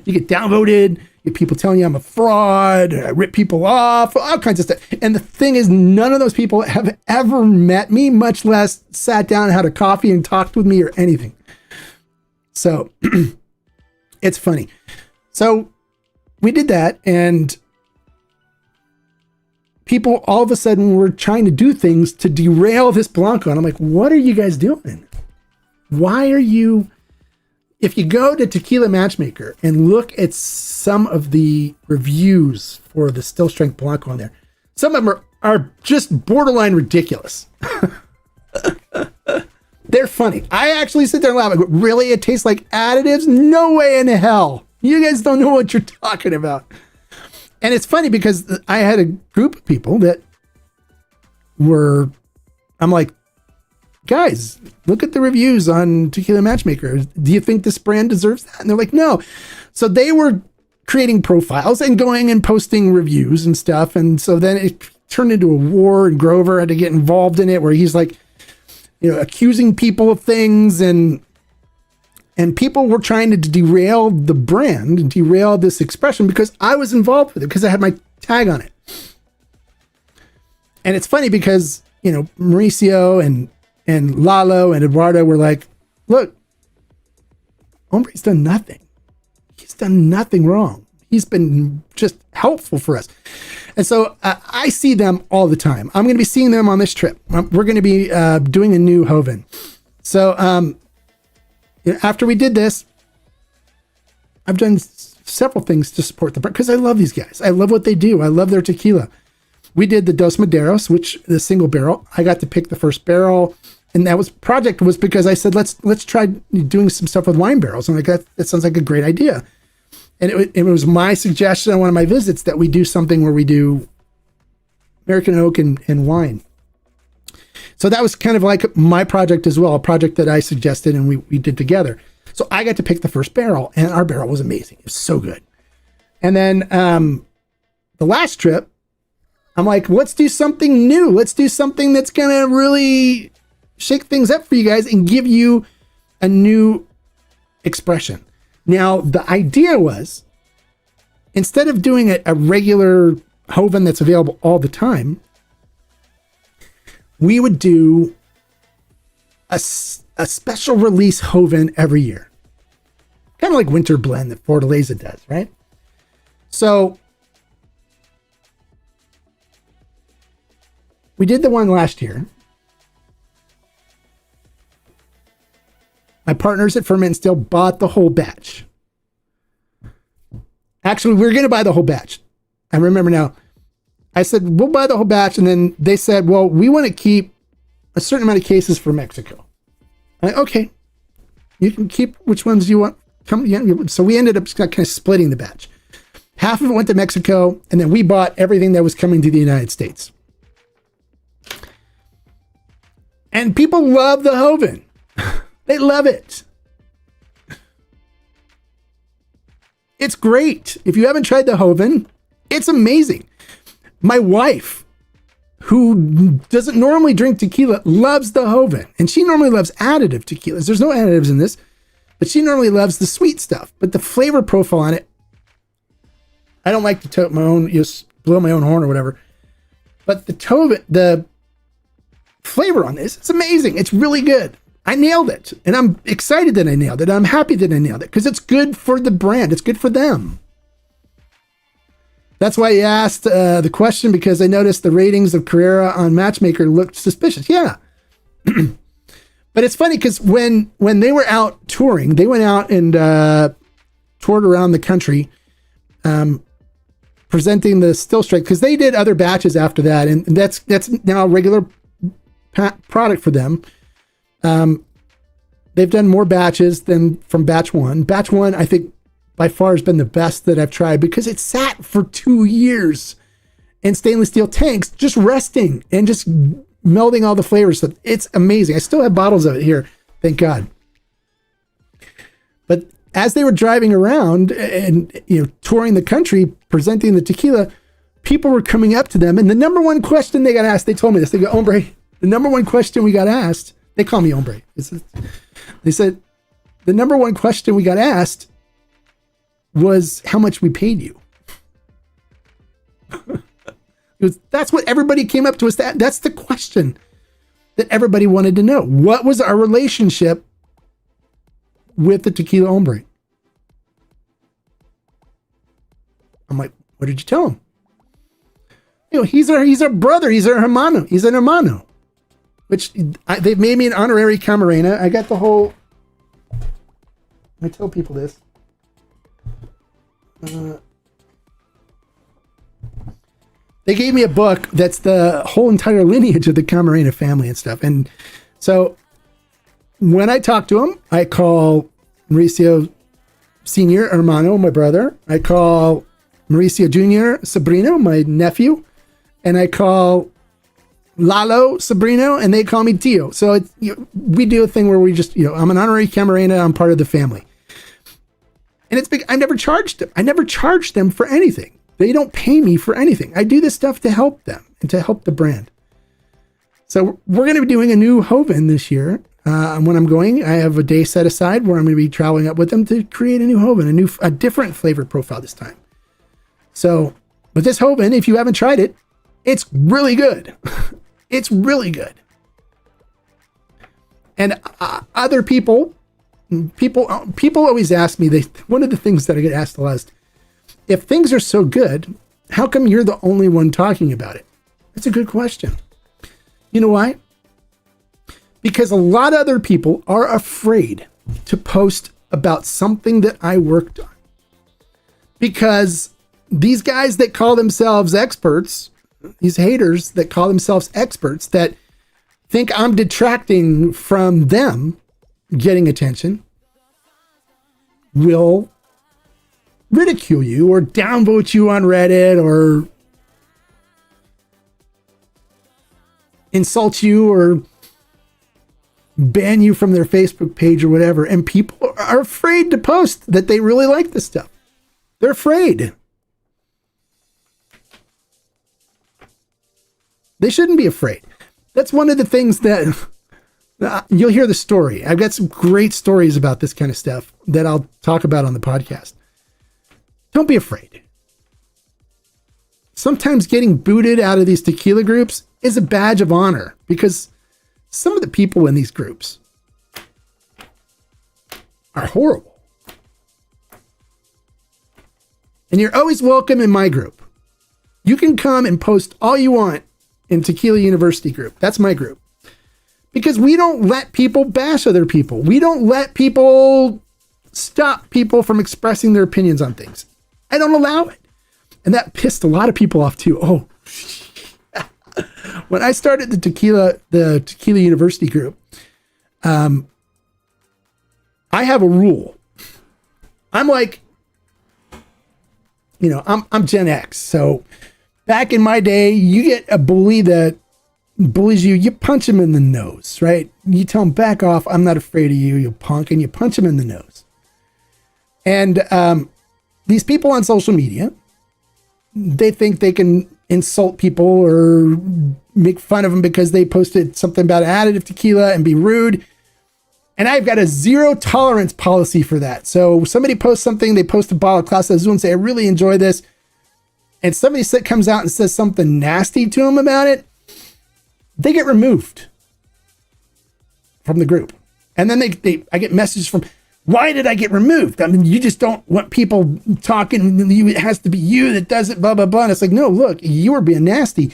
You get downvoted, you get people telling you I'm a fraud, I rip people off, all kinds of stuff. And the thing is, none of those people have ever met me, much less sat down and had a coffee and talked with me or anything. So it's funny. So we did that, and people all of a sudden were trying to do things to derail this Blanco. And I'm like, what are you guys doing? Why are you... If you go to Tequila Matchmaker and look at some of the reviews for the Still Strength Blanco on there, some of them are just borderline ridiculous. They're funny. I actually sit there and laugh. I go, really? It tastes like additives? No way in hell. You guys don't know what you're talking about. And it's funny because I had a group of people that I'm like, guys, look at the reviews on Tequila Matchmaker. Do you think this brand deserves that? And they're like, no. So they were creating profiles and going and posting reviews and stuff. And so then it turned into a war, and Grover had to get involved in it, where he's like, accusing people of things, and people were trying to derail the brand and derail this expression because I was involved with it, because I had my tag on it. And it's funny because, Mauricio and Lalo and Eduardo were like, look, Hombre's done nothing. He's done nothing wrong. He's been just helpful for us. And so I see them all the time. I'm going to be seeing them on this trip. We're going to be doing a new Joven. So after we did this, I've done several things to support the brand because I love these guys. I love what they do. I love their tequila. We did the Dos Maderos, which the single barrel. I got to pick the first barrel. And that project was because I said, let's try doing some stuff with wine barrels. And that sounds like a great idea. And it was my suggestion on one of my visits that we do something where we do American oak and wine. So that was kind of like my project as well, a project that I suggested and we did together. So I got to pick the first barrel, and our barrel was amazing. It was so good. And then the last trip, I'm like, let's do something new. Let's do something that's going to really shake things up for you guys and give you a new expression. Now, the idea was, instead of doing a regular Joven that's available all the time, we would do a special release Joven every year. Kind of like Winter Blend that Fortaleza does, right? So we did the one last year. My partners at Ferment Still bought the whole batch. Actually, we were going to buy the whole batch. I remember now. I said, we'll buy the whole batch. And then they said, well, we want to keep a certain amount of cases for Mexico. Okay, you can keep which ones you want. So we ended up kind of splitting the batch. Half of it went to Mexico, and then we bought everything that was coming to the United States. And people love the Joven. They love it. It's great. If you haven't tried the Joven, it's amazing. My wife, who doesn't normally drink tequila, loves the Joven. And she normally loves additive tequilas. There's no additives in this, but she normally loves the sweet stuff. But the flavor profile on it, I don't like to tote my own, just blow my own horn or whatever. But the flavor on this, it's amazing. It's really good. I nailed it. And I'm excited that I nailed it. I'm happy that I nailed it because it's good for the brand. It's good for them. That's why you asked the question, because I noticed the ratings of Carrera on Matchmaker looked suspicious. Yeah. But it's funny because when they were out touring, they went out and toured around the country presenting the Still Strike, because they did other batches after that. And that's now a regular product for them. They've done more batches than from batch one. Batch one, I think, by far has been the best that I've tried because it sat for 2 years in stainless steel tanks, just resting and just melding all the flavors. So it's amazing. I still have bottles of it here, thank God. But as they were driving around and touring the country, presenting the tequila, people were coming up to them, and the number one question they got asked, they told me this. They go, "Hombre, the number one question we got asked." They call me Hombre. They said the number one question we got asked was how much we paid you. That's what everybody came up to us. That's the question that everybody wanted to know. What was our relationship with the Tequila Hombre? I'm like, what did you tell him? He's our brother. He's our hermano. He's an hermano. Which they've made me an honorary camarena. I got the whole. I tell people this. They gave me a book that's the whole entire lineage of the Camarena family and stuff. And so when I talk to him, I call Mauricio Senior, hermano, my brother. I call Mauricio Junior, sobrino, my nephew. And I call Lalo, sobrino, and they call me Tio. So it's, we do a thing where we just, I'm an honorary Camarena. I'm part of the family. And it's big. I never charged them. I never charged them for anything. They don't pay me for anything. I do this stuff to help them and to help the brand. So we're going to be doing a new Joven this year. When I'm going, I have a day set aside where I'm going to be traveling up with them to create a new Joven, a different flavor profile this time. So, but this Joven, if you haven't tried it, it's really good. It's really good. And other people always ask me, one of the things that I get asked a lot is, if things are so good, how come you're the only one talking about it? That's a good question. You know why? Because a lot of other people are afraid to post about something that I worked on. Because these guys that call themselves experts, these haters that call themselves experts, that think I'm detracting from them getting attention, will ridicule you or downvote you on Reddit or insult you or ban you from their Facebook page or whatever. And people are afraid to post that they really like this stuff. They're afraid. They shouldn't be afraid. That's one of the things that you'll hear the story. I've got some great stories about this kind of stuff that I'll talk about on the podcast. Don't be afraid. Sometimes getting booted out of these tequila groups is a badge of honor because some of the people in these groups are horrible. And you're always welcome in my group. You can come and post all you want in Tequila University group. That's my group. Because we don't let people bash other people. We don't let people stop people from expressing their opinions on things. I don't allow it. And that pissed a lot of people off too. Oh, when I started the Tequila University group, I have a rule. I'm like, I'm Gen X. So back in my day, you get a bully that bullies you, you punch him in the nose, right? You tell him, back off, I'm not afraid of you, you punk, and you punch him in the nose. And these people on social media, they think they can insult people or make fun of them because they posted something about additive tequila and be rude. And I've got a zero tolerance policy for that. So somebody posts something, they post a bottle of Clase Azul and say, I really enjoy this. And somebody comes out and says something nasty to them about it, they get removed from the group. And then I get messages from, why did I get removed? I mean, you just don't want people talking. It has to be you that does it, blah, blah, blah. And it's like, no, look, you were being nasty.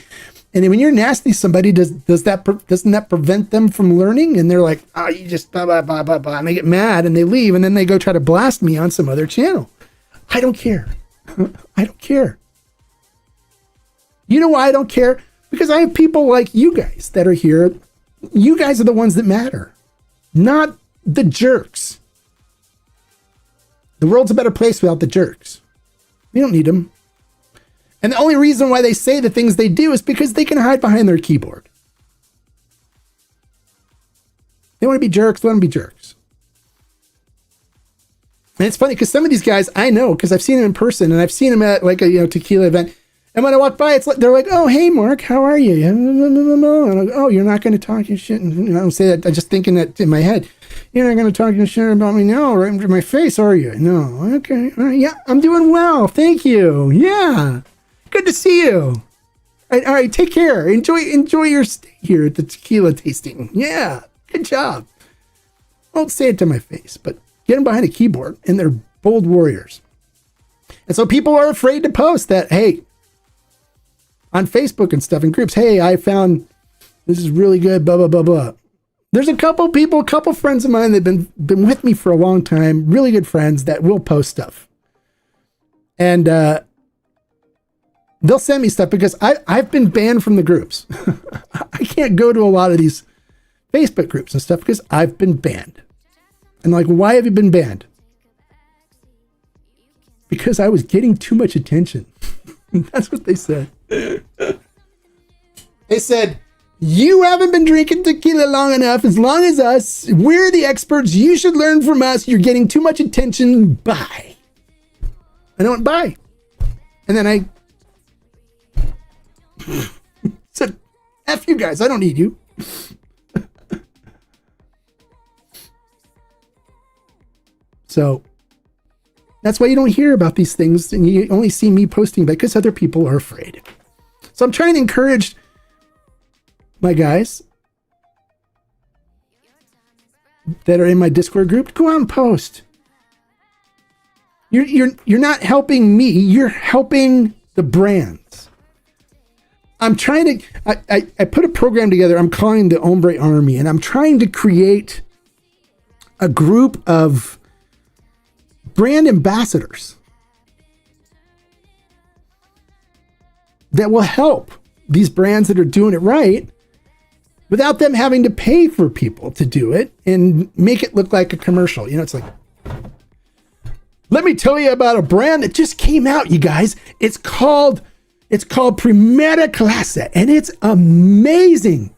And when you're nasty to somebody, doesn't that prevent them from learning? And they're like, oh, you just blah, blah, blah, blah, blah. And they get mad and they leave. And then they go try to blast me on some other channel. I don't care. I don't care. You know why I don't care? Because I have people like you guys that are here. You guys are the ones that matter, not the jerks. The world's a better place without the jerks. We don't need them. And the only reason why they say the things they do is because they can hide behind their keyboard. They want to be jerks. They want to be jerks. And it's funny because some of these guys I know because I've seen them in person and I've seen them at like a tequila event. And when I walk by, it's like they're like, "Oh, hey, Mark, how are you?" And I go, "Oh, you're not going to talk your shit." And I don't say that. I'm just thinking that in my head. You're not going to talk your shit about me now, right into my face, are you? No. Okay. All right. Yeah, I'm doing well. Thank you. Yeah. Good to see you. All right. Take care. Enjoy your stay here at the tequila tasting. Yeah. Good job. I won't say it to my face, but get them behind a keyboard and they're bold warriors. And so people are afraid to post that, hey, on Facebook and stuff in groups, hey, I found this is really good, blah, blah, blah, blah. There's a couple friends of mine that have been with me for a long time, really good friends that will post stuff. And they'll send me stuff because I've been banned from the groups. I can't go to a lot of these Facebook groups and stuff because I've been banned. And like, why have you been banned? Because I was getting too much attention. That's what they said. They said, you haven't been drinking tequila long enough. As long as us, we're the experts. You should learn from us. You're getting too much attention. Bye. And I went, bye. And then I said, F you guys. I don't need you. So that's why you don't hear about these things and you only see me posting because other people are afraid. So I'm trying to encourage my guys that are in my Discord group to go out and post. You're not helping me, you're helping the brands. I'm trying to I put a program together I'm calling the Hombre Army, and I'm trying to create a group of brand ambassadors that will help these brands that are doing it right without them having to pay for people to do it and make it look like a commercial. You know, it's like, let me tell you about a brand that just came out, you guys. It's called Primera Clase, and it's amazing.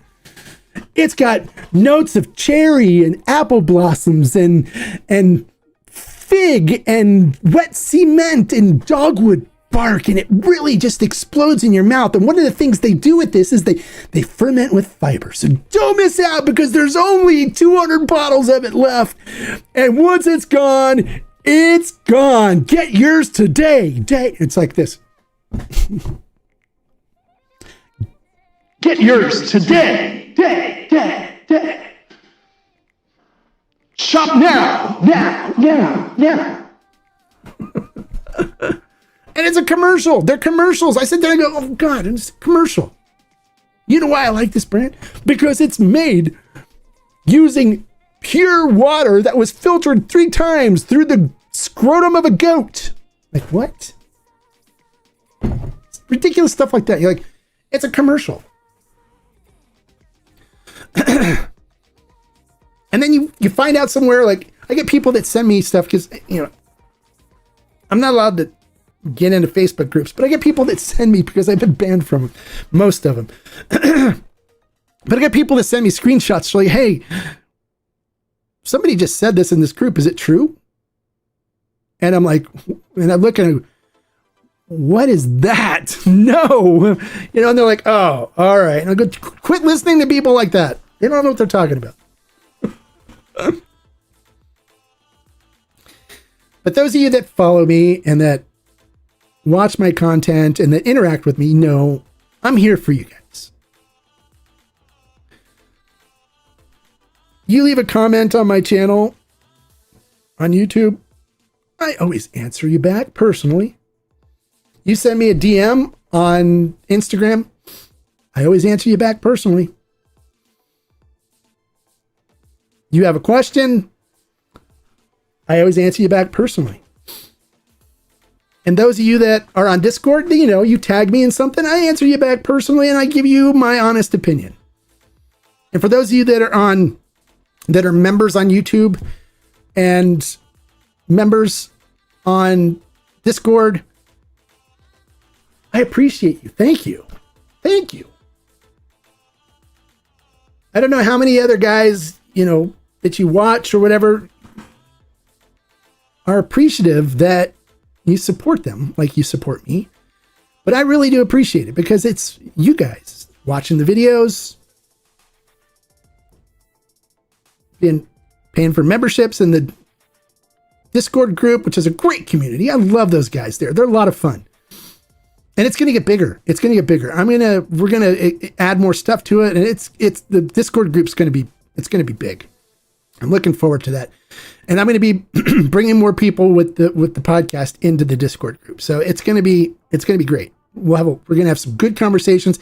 It's got notes of cherry and apple blossoms and fig and wet cement and dogwood bark, and it really just explodes in your mouth. And one of the things they do with this is they ferment with fiber. So don't miss out because there's only 200 bottles of it left. And once it's gone, it's gone. Get yours today. It's like this. Get yours today. Day. Shop now. And it's a commercial. They're commercials. I sit there and go, oh God, it's a commercial. You know why I like this brand? Because it's made using pure water that was filtered 3 times through the scrotum of a goat. Like what? It's ridiculous stuff like that. You're like, it's a commercial. And then you find out somewhere, like I get people that send me stuff because, you know, I'm not allowed to get into Facebook groups, but I get people that send me because I've been banned from most of them. But I got people that send me screenshots like, hey, somebody just said this in this group. Is it true? And I'm like, and I'm looking, what is that? No. You know, and they're like, oh, all right. And I go, quit listening to people like that. They don't know what they're talking about. But those of you that follow me and that watch my content and that interact with me know I'm here for you guys. You leave a comment on my channel on YouTube, I always answer you back personally. You send me a DM on Instagram, I always answer you back personally. You have a question, I always answer you back personally. And those of you that are on Discord, you know, you tag me in something, I answer you back personally and I give you my honest opinion. And for those of you that are members on YouTube and members on Discord, I appreciate you. Thank you. Thank you. I don't know how many other guys, you know, that you watch or whatever are appreciative that you support them like you support me. But I really do appreciate it because it's you guys watching the videos, paying for memberships in the Discord group, which is a great community. I love those guys there. They're a lot of fun. And it's going to get bigger. It's going to get bigger. We're going to add more stuff to it. And it's the Discord group's going to be big. I'm looking forward to that. And I'm going to be bringing more people with the podcast into the Discord group. So it's going to be great. We're going to have some good conversations.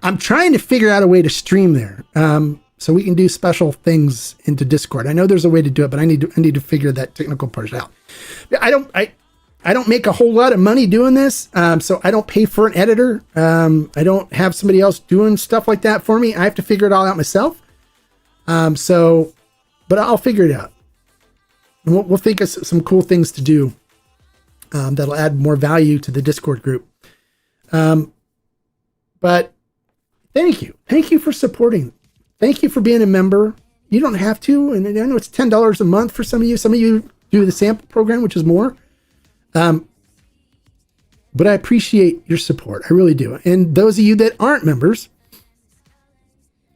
I'm trying to figure out a way to stream there. So we can do special things into Discord. I know there's a way to do it, but I need to figure that technical part out. I don't make a whole lot of money doing this. So I don't pay for an editor. I don't have somebody else doing stuff like that for me. I have to figure it all out myself. But I'll figure it out. And we'll think of some cool things to do that'll add more value to the Discord group. But thank you. Thank you for supporting. Thank you for being a member. You don't have to. And I know it's $10 a month for some of you. Some of you do the sample program, which is more. But I appreciate your support. I really do. And those of you that aren't members,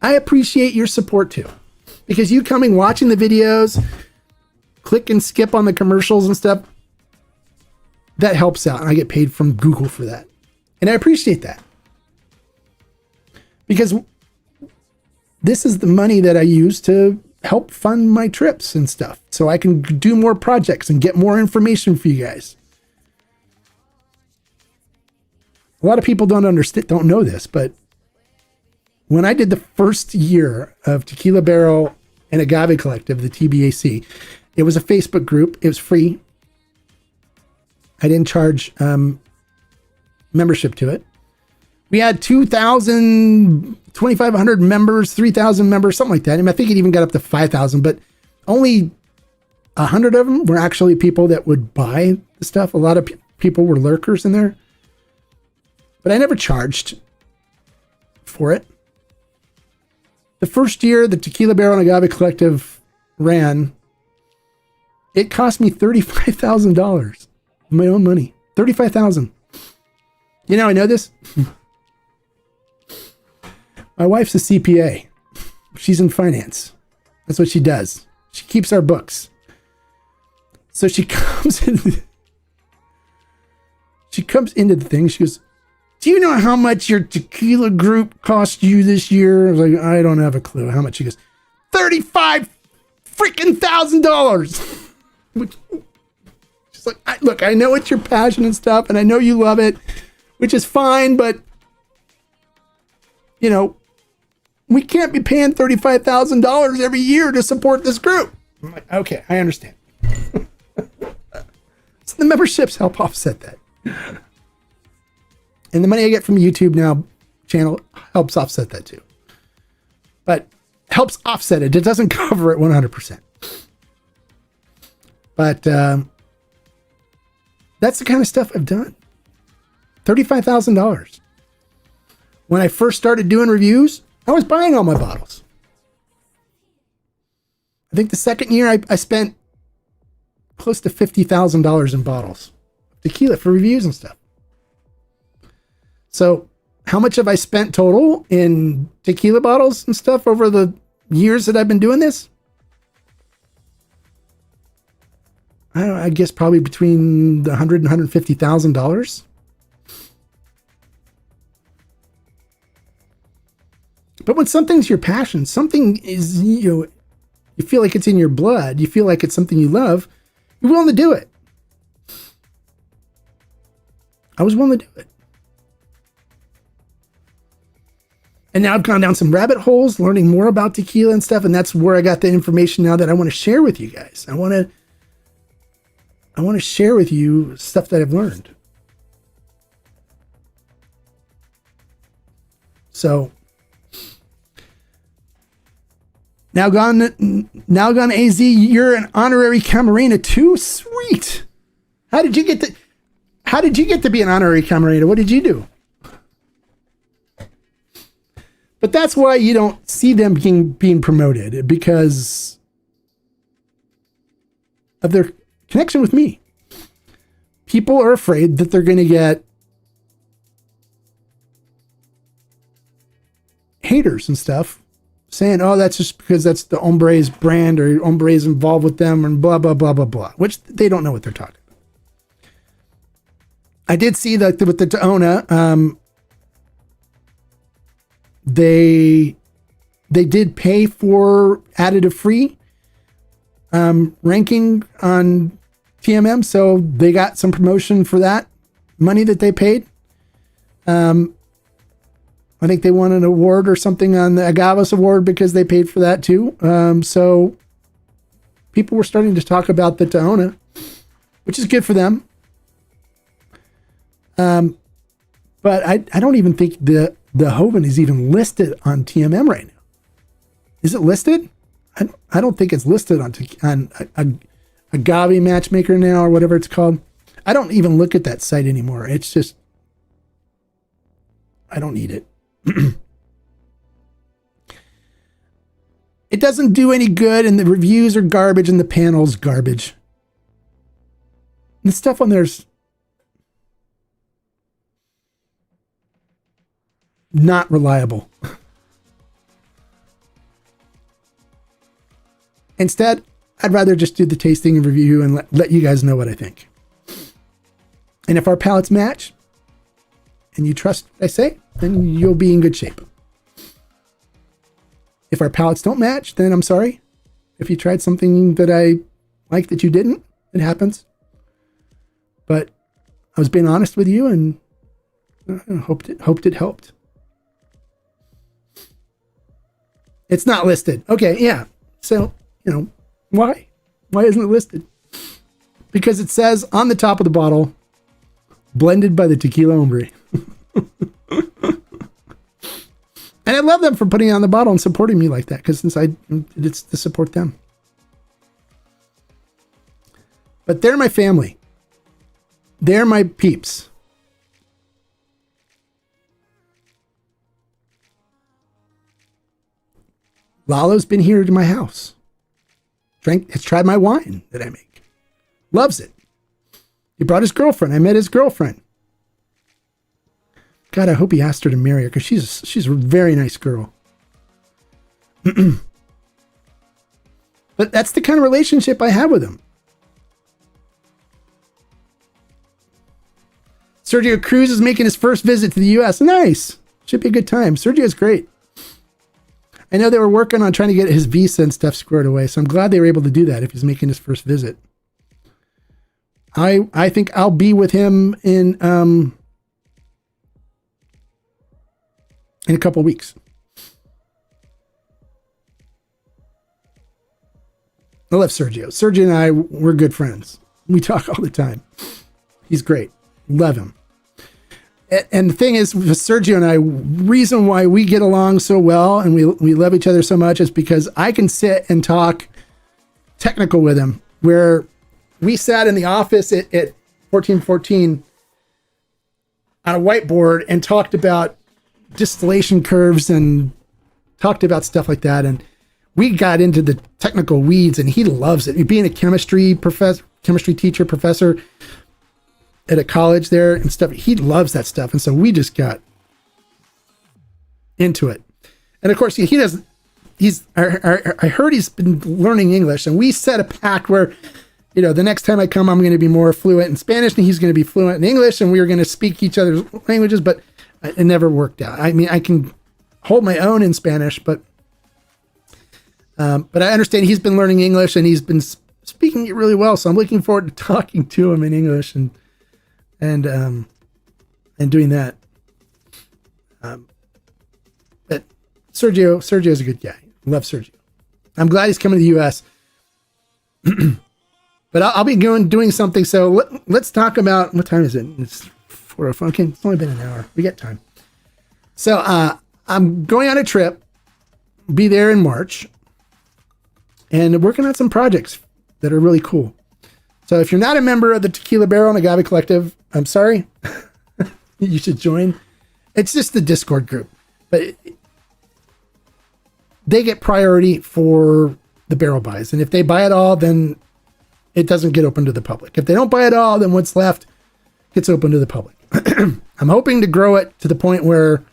I appreciate your support too. Because you coming, watching the videos, click and skip on the commercials and stuff, that helps out. And I get paid from Google for that. And I appreciate that. Because this is the money that I use to help fund my trips and stuff. So I can do more projects and get more information for you guys. A lot of people don't know this, but when I did the first year of Tequila Barrel and Agave Collective, the TBAC, it was a Facebook group. It was free. I didn't charge membership to it. We had 2,000, 2,500 members, 3,000 members, something like that. And I think it even got up to 5,000, but only 100 of them were actually people that would buy the stuff. A lot of people were lurkers in there. But I never charged for it. The first year the Tequila Barrel and Agave Collective ran, it cost me $35,000 of my own money. $35,000. You know, I know this. My wife's a CPA. She's in finance. That's what she does. She keeps our books. So she comes into the thing. She goes, do you know how much your tequila group cost you this year? I was like, I don't have a clue how much. She goes, $35,000. She's like, look, I know it's your passion and stuff, and I know you love it, which is fine, but you know, we can't be paying $35,000 every year to support this group. I'm like, okay, I understand. So the memberships help offset that. And the money I get from YouTube now channel helps offset that too. But helps offset it. It doesn't cover it 100%. But that's the kind of stuff I've done. $35,000. When I first started doing reviews, I was buying all my bottles. I think the second year I spent close to $50,000 in bottles of tequila for reviews and stuff. So how much have I spent total in tequila bottles and stuff over the years that I've been doing this? I don't know, I guess probably between the $100,000 and $150,000. But when something's your passion, something is, you feel like it's in your blood, you feel like it's something you love, you're willing to do it. I was willing to do it. And now I've gone down some rabbit holes, learning more about tequila and stuff, and that's where I got the information now that I want to share with you guys. I want to share with you stuff that I've learned. So Now gone AZ, you're an honorary Camarena too? Sweet. How did you get to be an honorary Camarena? What did you do? But that's why you don't see them being promoted, because of their connection with me. People are afraid that they're going to get haters and stuff saying, oh, that's just because that's the Hombre's brand, or Hombre's involved with them, and blah, blah, blah, blah, blah, which they don't know what they're talking about. I did see that with the Taona, they did pay for additive free ranking on TMM, so they got some promotion for that money that they paid. I think they won an award or something on the Agaves award because they paid for that too. So people were starting to talk about the Taona, which is good for them. But I don't even think the Hoven is even listed on TMM right now. Is it listed? I don't think it's listed on Agave Matchmaker now, or whatever it's called. I don't even look at that site anymore. It's just, I don't need it. It doesn't do any good, and the reviews are garbage, and the panel's garbage. And the stuff on there's not reliable. Instead, I'd rather just do the tasting and review and let you guys know what I think. And if our palates match, and you trust what I say, then you'll be in good shape. If our palates don't match, then I'm sorry. If you tried something that I like that you didn't, it happens. But I was being honest with you, and hoped it helped. It's not listed. Okay, yeah. So, why? Why isn't it listed? Because it says on the top of the bottle, blended by the Tequila Hombre. And I love them for putting it on the bottle and supporting me like that, because it's to support them. But they're my family. They're my peeps. Lalo's been here to my house. Has tried my wine that I make. Loves it. He brought his girlfriend. I met his girlfriend. God, I hope he asked her to marry her, because she's a very nice girl. But that's the kind of relationship I have with him. Sergio Cruz is making his first visit to the U.S. Nice. Should be a good time. Sergio's great. I know they were working on trying to get his visa and stuff squared away, so I'm glad they were able to do that if he's making his first visit. I think I'll be with him in a couple weeks. I love Sergio. Sergio and I, we're good friends. We talk all the time. He's great. Love him. And the thing is, with Sergio and I, reason why we get along so well and we love each other so much is because I can sit and talk technical with him, where we sat in the office at 1414 on a whiteboard and talked about distillation curves and talked about stuff like that. And we got into the technical weeds, and he loves it. Being a chemistry teacher, professor at a college there and stuff, he loves that stuff. And so we just got into it. And of course, I heard he's been learning English, and we set a pact where, the next time I come, I'm going to be more fluent in Spanish and he's going to be fluent in English, and we were going to speak each other's languages, but it never worked out. I mean, I can hold my own in Spanish, but I understand he's been learning English and he's been speaking it really well. So I'm looking forward to talking to him in English and doing that. But Sergio's a good guy. I love Sergio. I'm glad he's coming to the U.S. But I'll be doing something. So let's talk about, what time is it? It's 4:05. Okay, it's only been an hour. We got time. So I'm going on a trip. Be there in March, and working on some projects that are really cool. So if you're not a member of the Tequila Barrel and Agave Collective, I'm sorry. You should join. It's just the Discord group, but they get priority for the barrel buys. And if they buy it all, then it doesn't get open to the public. If they don't buy it all, then what's left gets open to the public. I'm hoping to grow it to the point where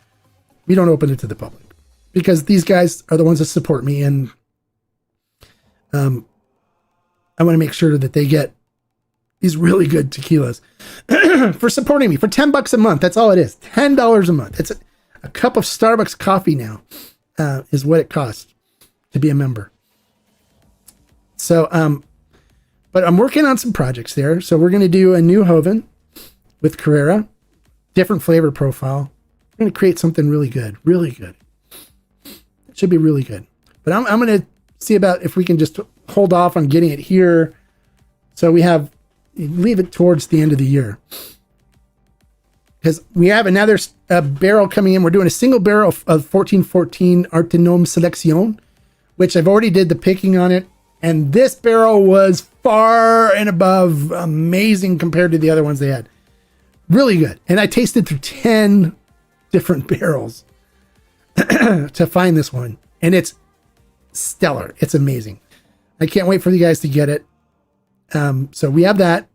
we don't open it to the public, because these guys are the ones that support me, and I want to make sure that they get these really good tequilas for supporting me for $10 a month. That's all it is. $10 a month. It's a cup of Starbucks coffee now is what it costs to be a member. So, but I'm working on some projects there. So we're going to do a new Joven with Carrera, different flavor profile. We're going to create something really good, really good. It should be really good. But I'm going to see about if we can just hold off on getting it here, so we leave it towards the end of the year, because we have another barrel coming in. We're doing a single barrel of 1414 Artenome Selection, which I've already did the picking on it, and this barrel was far and above amazing compared to the other ones they had. Really good. And I tasted through 10 different barrels to find this one, and it's stellar. It's amazing. I can't wait for you guys to get it. So we have that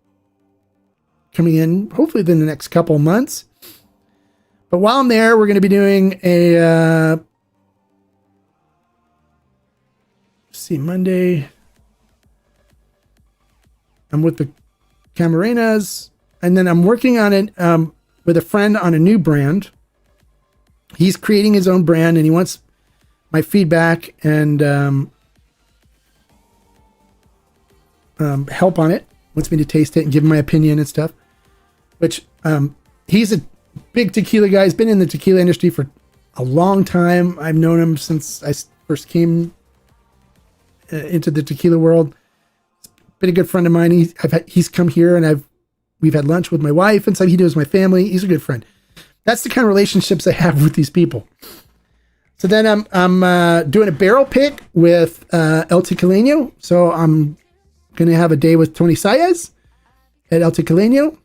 coming in hopefully within the next couple of months. But while I'm there, we're going to be doing a Monday. I'm with the Camarenas, and then I'm working on it with a friend on a new brand. He's creating his own brand, and he wants my feedback and help on it. Wants me to taste it and give him my opinion and stuff. Which he's a big tequila guy. He's been in the tequila industry for a long time. I've known him since I first came into the tequila world. He's been a good friend of mine. He's come here, and we've had lunch with my wife and stuff. He knows my family. He's a good friend. That's the kind of relationships I have with these people. So then I'm doing a barrel pick with El Tequileño. So I'm going to have a day with Tony Saez at El Tequileño.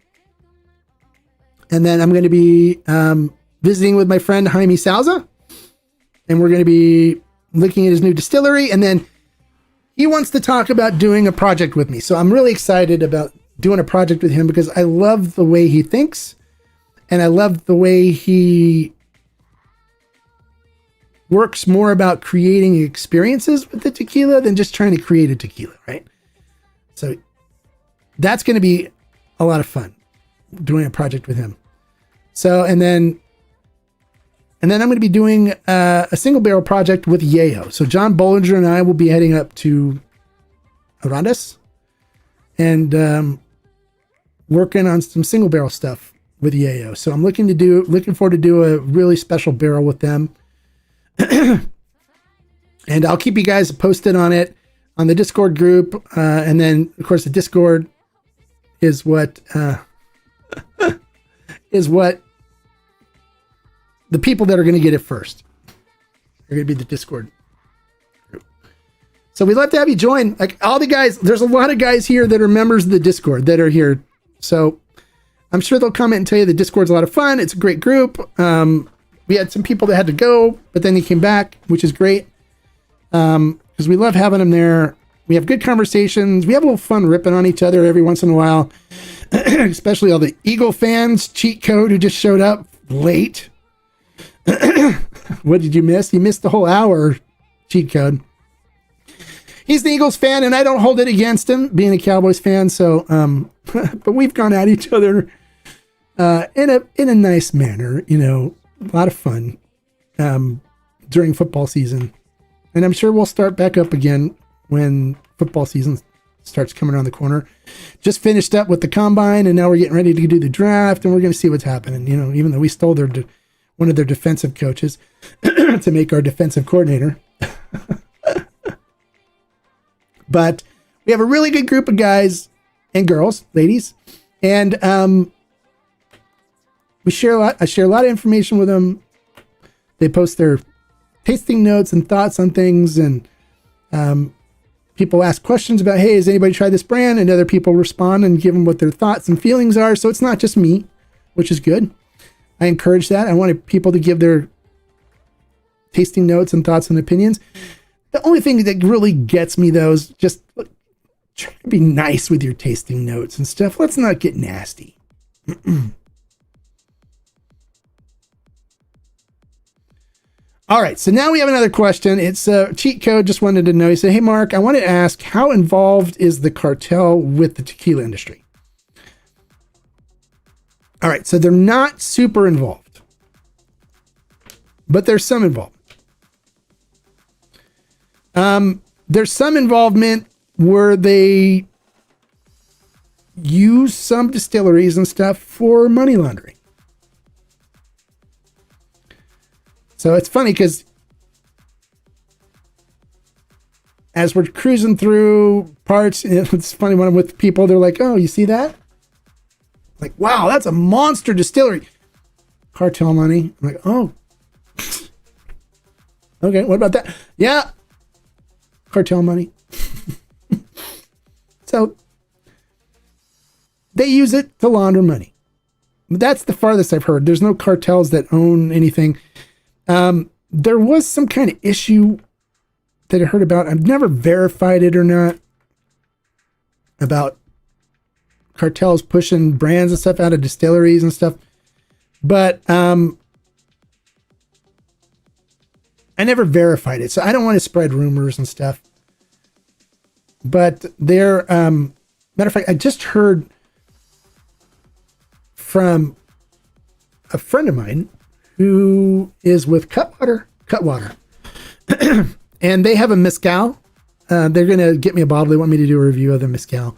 And then I'm going to be visiting with my friend Jaime Salza. And we're going to be looking at his new distillery. And then he wants to talk about doing a project with me. So I'm really excited about doing a project with him, because I love the way he thinks. And I love the way he works more about creating experiences with the tequila than just trying to create a tequila, right? So that's going to be a lot of fun doing a project with him. So, and then I'm going to be doing a single barrel project with Yayo. So John Bollinger and I will be heading up to Arandas and working on some single barrel stuff with Yayo. So I'm looking forward to do a really special barrel with them. And I'll keep you guys posted on it on the Discord group. And then of course the Discord is what the people that are going to get it first are going to be the Discord group. So we'd love to have you join. Like all the guys, there's a lot of guys here that are members of the Discord that are here. So I'm sure they'll comment and tell you the Discord's a lot of fun. It's a great group. we had some people that had to go, but then they came back, which is great. Because we love having them there. We have good conversations. We have a little fun ripping on each other every once in a while, especially all the Eagle fans, cheat code, who just showed up late. What did you miss? You missed the whole hour, cheat code. He's the Eagles fan, and I don't hold it against him being a Cowboys fan. So, but we've gone at each other in a nice manner, you know, a lot of fun during football season. And I'm sure we'll start back up again when football season starts coming around the corner. Just finished up with the combine, and now we're getting ready to do the draft, and we're going to see what's happening. You know, even though we stole one of their defensive coaches to make our defensive coordinator. But we have a really good group of guys and girls, ladies, and we share a lot. I share a lot of information with them. They post their tasting notes and thoughts on things, and people ask questions about, hey, has anybody tried this brand? And other people respond and give them what their thoughts and feelings are. So it's not just me, which is good. I encourage that. I wanted people to give their tasting notes and thoughts and opinions. The only thing that really gets me, though, is just try to be nice with your tasting notes and stuff. Let's not get nasty. All right, so now we have another question. It's Cheat Code just wanted to know. He said, hey, Mark, I wanted to ask, how involved is the cartel with the tequila industry? All right, so they're not super involved, but there's some involvement. There's some involvement where they use some distilleries and stuff for money laundering. So it's funny because as we're cruising through parts, it's funny when I'm with people, they're like, oh, you see that? Like, wow, that's a monster distillery. Cartel money. I'm like, oh. Okay, what about that? Yeah. Cartel money. So they use it to launder money. That's the farthest I've heard. There's no cartels that own anything. There was some kind of issue that I heard about. I've never verified it or not, about cartels pushing brands and stuff out of distilleries and stuff. But I never verified it, so I don't want to spread rumors and stuff. But there, matter of fact, I just heard from a friend of mine who is with Cutwater, and they have a mezcal. They're going to get me a bottle. They want me to do a review of the mezcal.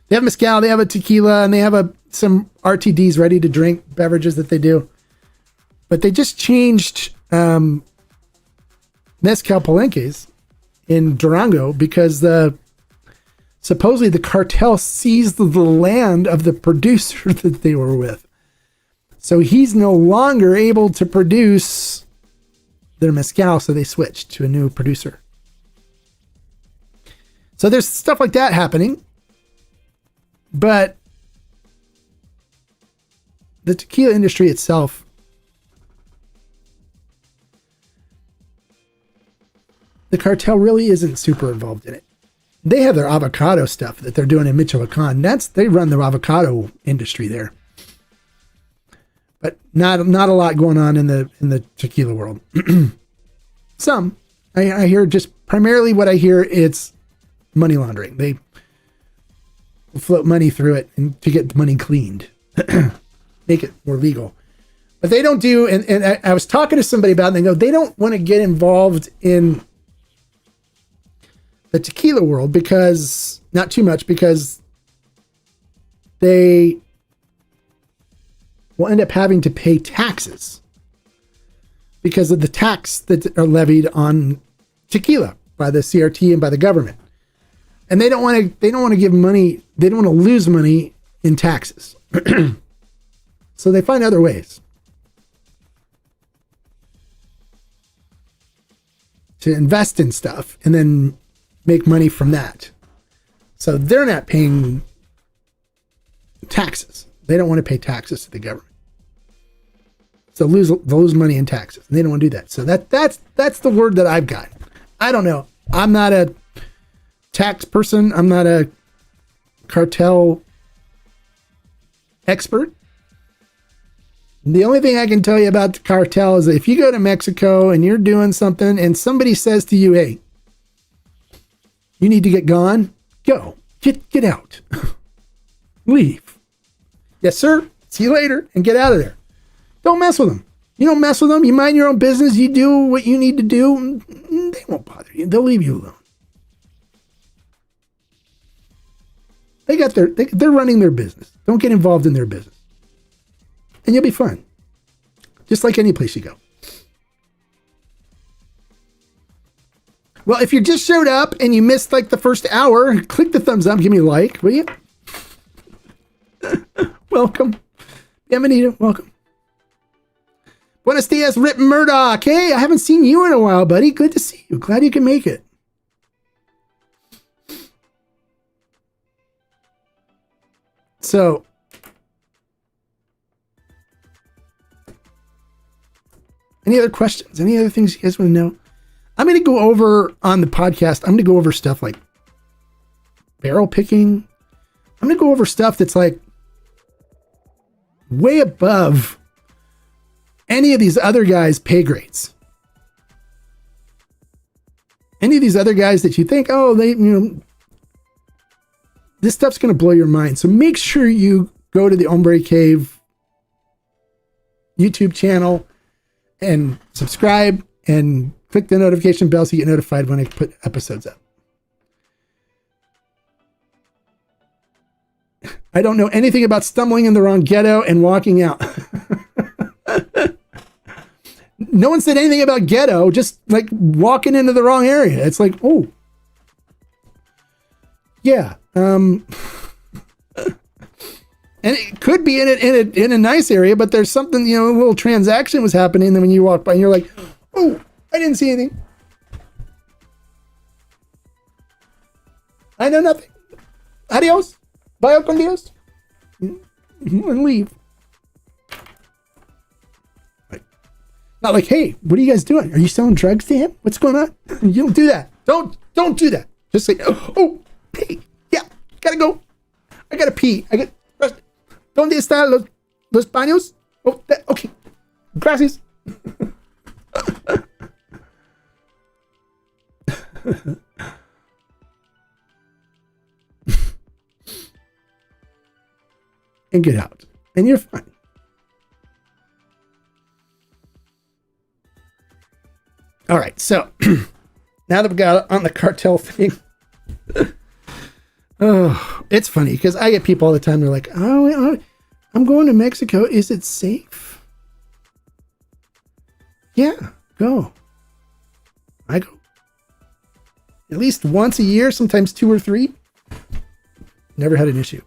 They have mezcal, they have a tequila, and they have some RTDs, ready to drink beverages that they do. But they just changed mezcal palenques in Durango because supposedly the cartel seized the land of the producer that they were with. So he's no longer able to produce their mezcal, so they switched to a new producer. So there's stuff like that happening. But the tequila industry itself, the cartel really isn't super involved in it. They have their avocado stuff that they're doing in Michoacan. They run the avocado industry there. But not a lot going on in the tequila world. Some. I hear just primarily what I hear, it's money laundering. They float money through it and to get the money cleaned, make it more legal. But they don't do, and I was talking to somebody about it, and they go, they don't want to get involved in the tequila world because, not too much, because they will end up having to pay taxes because of the tax that are levied on tequila by the CRT and by the government. And they don't want to give money. They don't want to lose money in taxes. So they find other ways to invest in stuff and then make money from that. So they're not paying taxes. They don't want to pay taxes to the government. they'll lose money in taxes. And they don't want to do that. So that's the word that I've got. I don't know. I'm not a tax person. I'm not a cartel expert. The only thing I can tell you about the cartel is that if you go to Mexico and you're doing something and somebody says to you, hey, you need to get gone, go. Get out. Leave. Yes, sir. See you later and get out of there. Don't mess with them. You don't mess with them. You mind your own business. You do what you need to do. They won't bother you. They'll leave you alone. They're running their business. Don't get involved in their business. And you'll be fine. Just like any place you go. Well, if you just showed up and you missed like the first hour, click the thumbs up, give me a like, will you? Welcome. Bienvenido. Welcome. Buenos dias, Rip Murdoch. Hey, I haven't seen you in a while, buddy. Good to see you. Glad you can make it. So, any other questions? Any other things you guys want to know? I'm going to go over on the podcast. I'm going to go over stuff like barrel picking. I'm going to go over stuff that's like way above any of these other guys' pay grades. Any of these other guys that you think, oh, this stuff's going to blow your mind. So make sure you go to the Hombre Cave YouTube channel and subscribe and click the notification bell so you get notified when I put episodes up. I don't know anything about stumbling in the wrong ghetto and walking out. No one said anything about ghetto, just like walking into the wrong area. It's like, oh, yeah. And it could be in a nice area, but there's something, a little transaction was happening. And when you walk by and you're like, oh, I didn't see anything. I know nothing. Adios. Bye con Dios. And leave. Not like, hey, what are you guys doing? Are you selling drugs to him? What's going on? You don't do that. Don't do that. Just say, oh, hey, yeah, gotta go. I gotta pee. ¿Dónde están los baños? Oh, okay. Gracias. And get out. And you're fine. All right, so now that we got on the cartel thing, oh, it's funny because I get people all the time. They're like, oh, I'm going to Mexico. Is it safe? Yeah, go. I go at least once a year, sometimes 2 or 3. Never had an issue.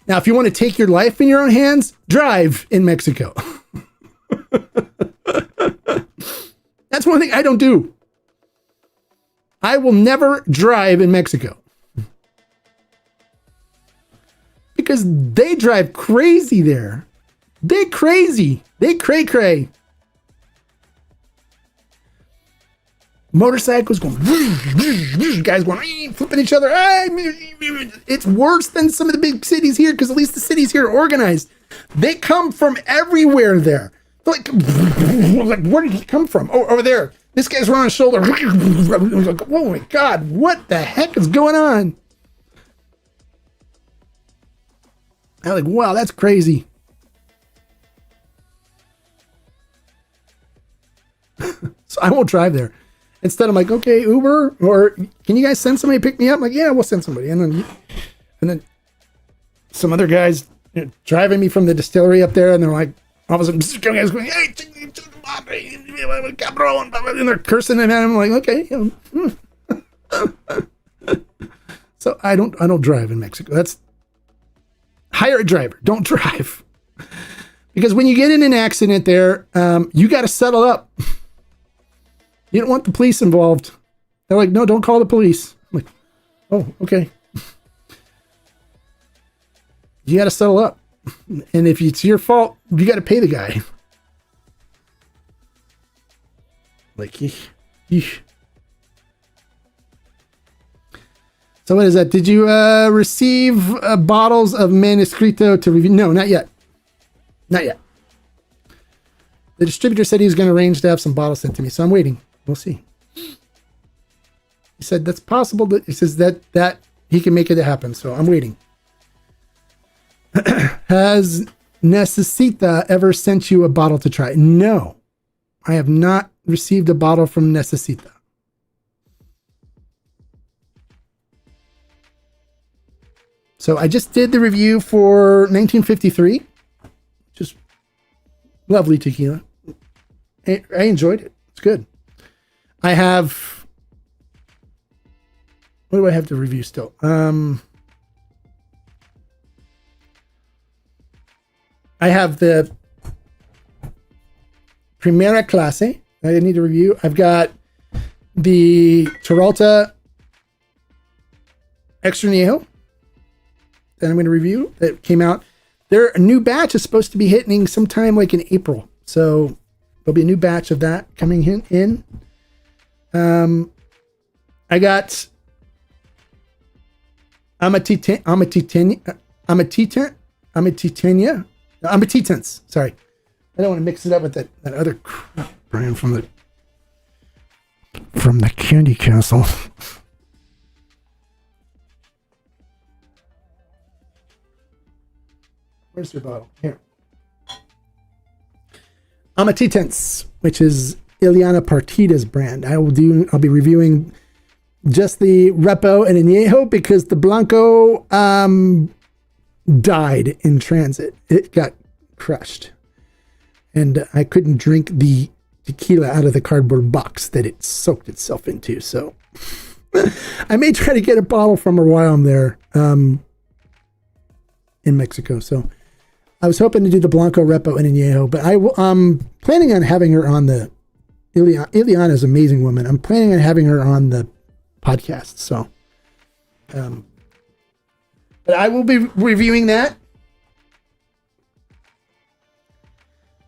Now, if you want to take your life in your own hands, drive in Mexico. That's one thing I don't do. I will never drive in Mexico. Because they drive crazy there. They crazy. They cray. Motorcycles going, guys going, flipping each other. It's worse than some of the big cities here because at least the cities here are organized. They come from everywhere there. Like, where did he come from? Oh, over there. This guy's on his shoulder. Like, oh my God, what the heck is going on? I'm like, wow, that's crazy. So I won't drive there. Instead, I'm like, okay, Uber, or can you guys send somebody to pick me up? I'm like, yeah, we'll send somebody. And then some other guys driving me from the distillery up there, and they're like, all of a sudden, guys going, hey, cabron, and they're cursing, and I'm like, okay, So I don't drive in Mexico. That's hire a driver. Don't drive, because when you get in an accident there, you got to settle up. You don't want the police involved. They're like, no, don't call the police. I'm like, oh, okay. You got to settle up. And if it's your fault, you got to pay the guy. Like, eesh. So what is that? Did you receive bottles of Manuscrito to review? No, not yet. Not yet. The distributor said he was going to arrange to have some bottles sent to me, so I'm waiting. We'll see. He said that's possible. That he says that he can make it happen, so I'm waiting. Has Necesita ever sent you a bottle to try? No, I have not received a bottle from Necesita. So I just did the review for 1953. Just lovely tequila. I enjoyed it. It's good. I have... What do I have to review still? I have the Primera Clase. I need to review. I've got the Peralta Extra Niejo that I'm going to review that came out. A new batch is supposed to be hitting sometime like in April. So there'll be a new batch of that coming in. I got Amatitans. Sorry. I don't want to mix it up with that other crap brand from the Candy Castle. Where's your bottle? Here. Amatitans, which is Ileana Partida's brand. I'll be reviewing just the Repo and Añejo because the Blanco died in transit. It got crushed. And I couldn't drink the tequila out of the cardboard box that it soaked itself into. So I may try to get a bottle from her while I'm there in Mexico. So I was hoping to do the Blanco, Repo, and Añejo, but I'm planning on having her on the... Ileana is an amazing woman. I'm planning on having her on the podcast. So, but I will be reviewing that.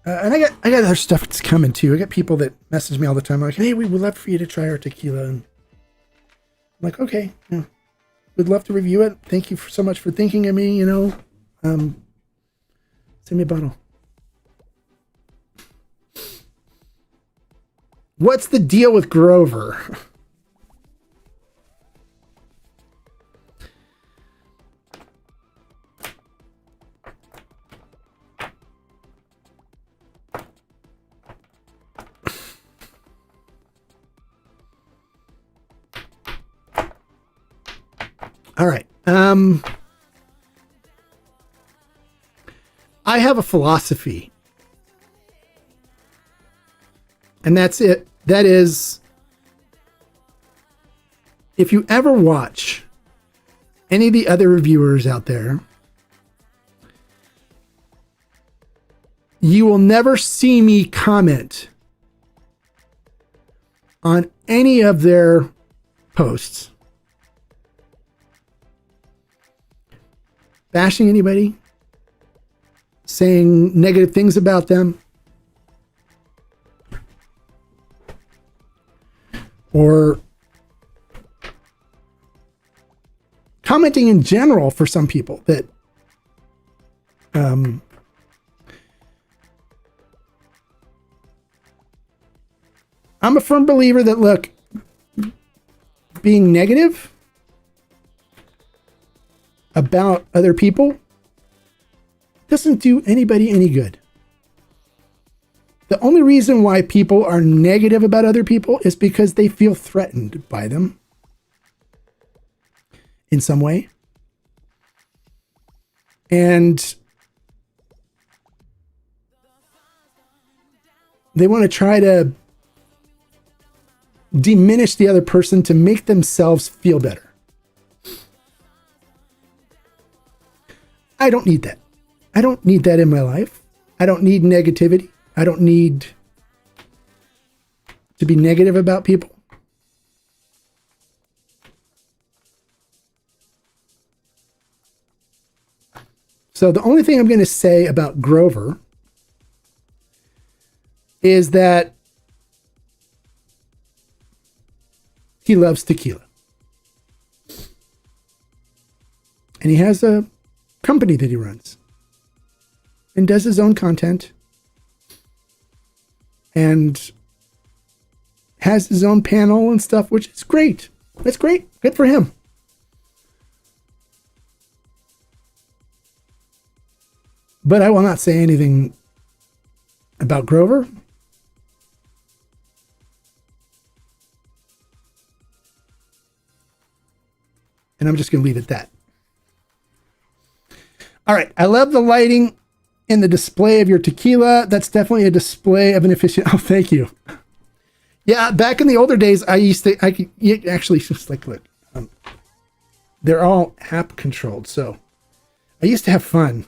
And I got other stuff that's coming too. I got people that message me all the time like, hey, we would love for you to try our tequila. And I'm like, okay, yeah, we'd love to review it. Thank you so much for thinking of me, send me a bottle. What's the deal with Grover? All right. I have a philosophy. And that's it. That is, if you ever watch any of the other reviewers out there, you will never see me comment on any of their posts bashing anybody, saying negative things about them, or commenting in general for some people that I'm a firm believer that, look, being negative about other people doesn't do anybody any good. The only reason why people are negative about other people is because they feel threatened by them in some way. And they want to try to diminish the other person to make themselves feel better. I don't need that. I don't need that in my life. I don't need negativity. I don't need to be negative about people. So the only thing I'm going to say about Grover is that he loves tequila. And he has a company that he runs and does his own content and has his own panel and stuff, which is great. That's great. Good for him. But I will not say anything about Grover. And I'm just going to leave it at that. All right. I love the lighting in the display of your tequila. That's definitely a display of an efficient. Oh, thank you. Yeah. Back in the older days, actually just like, look, they're all app controlled. So I used to have fun.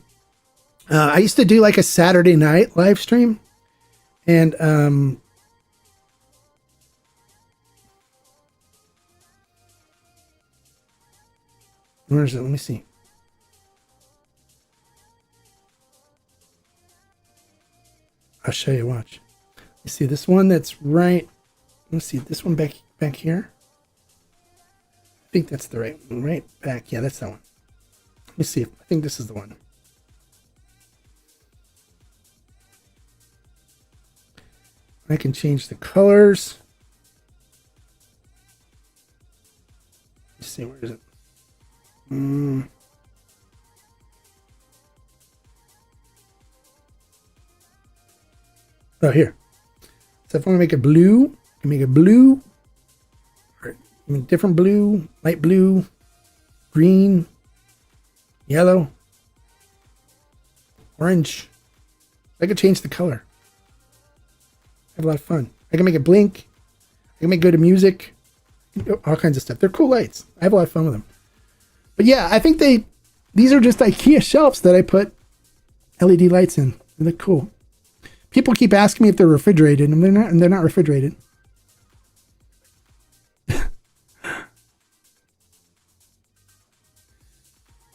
I used to do like a Saturday night live stream, and where is it? Let me see. I'll show you. Watch. You see this one that's right. Let's see this one back here. I think that's the right one. Right back. Yeah, that's that one. Let me see. I think this is the one. I can change the colors. Let's see, where is it? Oh, here. So if I want to make it blue, I can make it blue. Or different blue, light blue, green, yellow, orange. I can change the color. I have a lot of fun. I can make it blink. I can make it go to music. All kinds of stuff. They're cool lights. I have a lot of fun with them. But yeah, I think these are just IKEA shelves that I put LED lights in. They look cool. People keep asking me if they're refrigerated, and they're not refrigerated.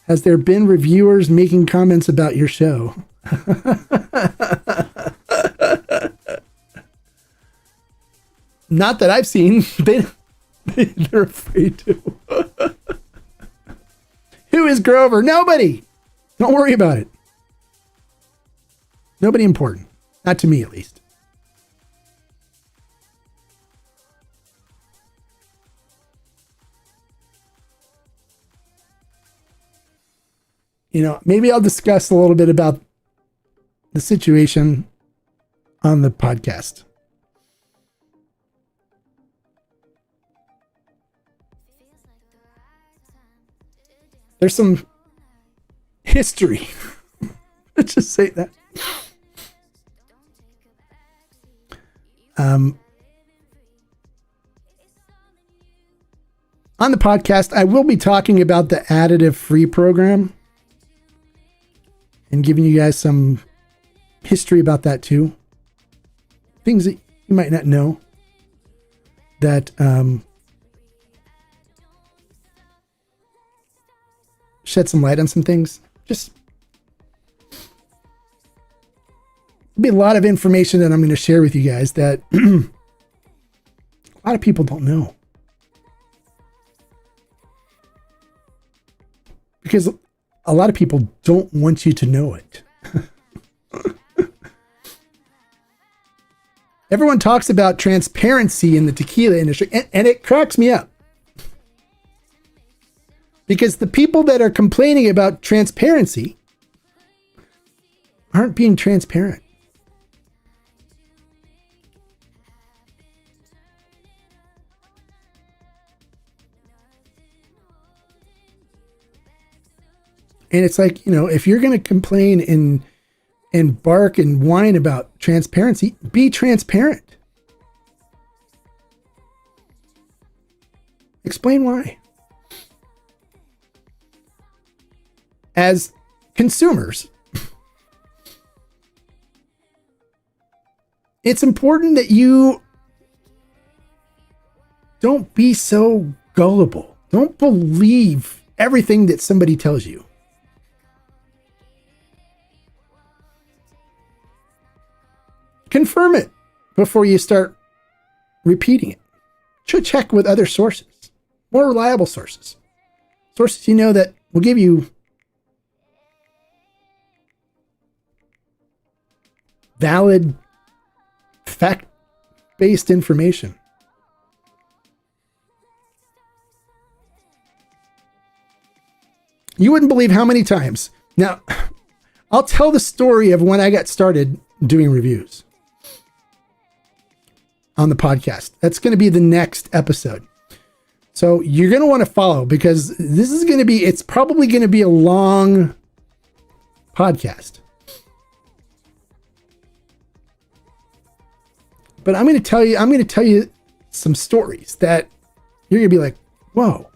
Has there been reviewers making comments about your show? Not that I've seen. They're afraid to. Who is Grover? Nobody. Don't worry about it. Nobody important. Not to me, at least. You know, maybe I'll discuss a little bit about the situation on the podcast. There's some history. Let's just say that. On the podcast, I will be talking about the additive free program and giving you guys some history about that too. Things that you might not know that shed some light on some things. Just be a lot of information that I'm going to share with you guys that a lot of people don't know. Because a lot of people don't want you to know it. Everyone talks about transparency in the tequila industry, and it cracks me up. Because the people that are complaining about transparency aren't being transparent. And it's like, you know, if you're going to complain and bark and whine about transparency, be transparent. Explain why. As consumers, it's important that you don't be so gullible. Don't believe everything that somebody tells you. confirm it before you start repeating it. Should check with other sources, more reliable sources, sources you know that will give you valid, fact-based information. You wouldn't believe how many times. Now, I'll tell the story of when I got started doing reviews on the podcast. That's going to be the next episode. So you're going to want to follow, because this is going to be, it's probably going to be a long podcast. But I'm going to tell you some stories that you're going to be like, whoa.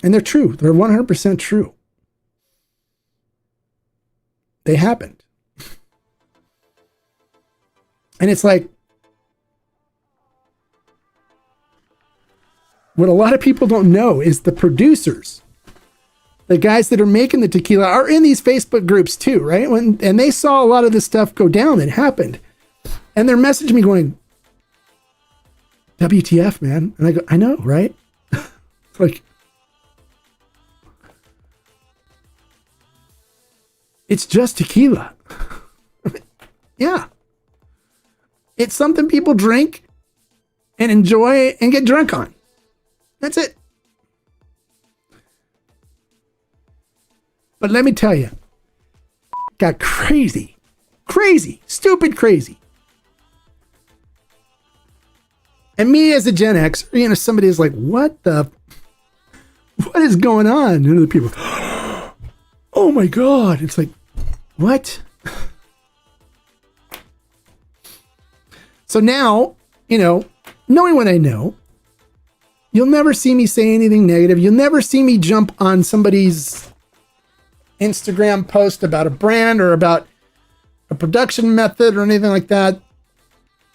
And they're true. They're 100% true. They happened. And it's like, what a lot of people don't know is the producers, the guys that are making the tequila, are in these Facebook groups too, right? And they saw a lot of this stuff go down that happened. And they're messaging me going, WTF, man. And I go, I know, right? It's like, it's just tequila. Yeah. It's something people drink and enjoy and get drunk on. That's it. But let me tell you, got crazy, stupid crazy. And me as a Gen X, somebody is like, what is going on? And other people, oh my God. It's like, what? So now, knowing what I know, you'll never see me say anything negative. You'll never see me jump on somebody's Instagram post about a brand or about a production method or anything like that,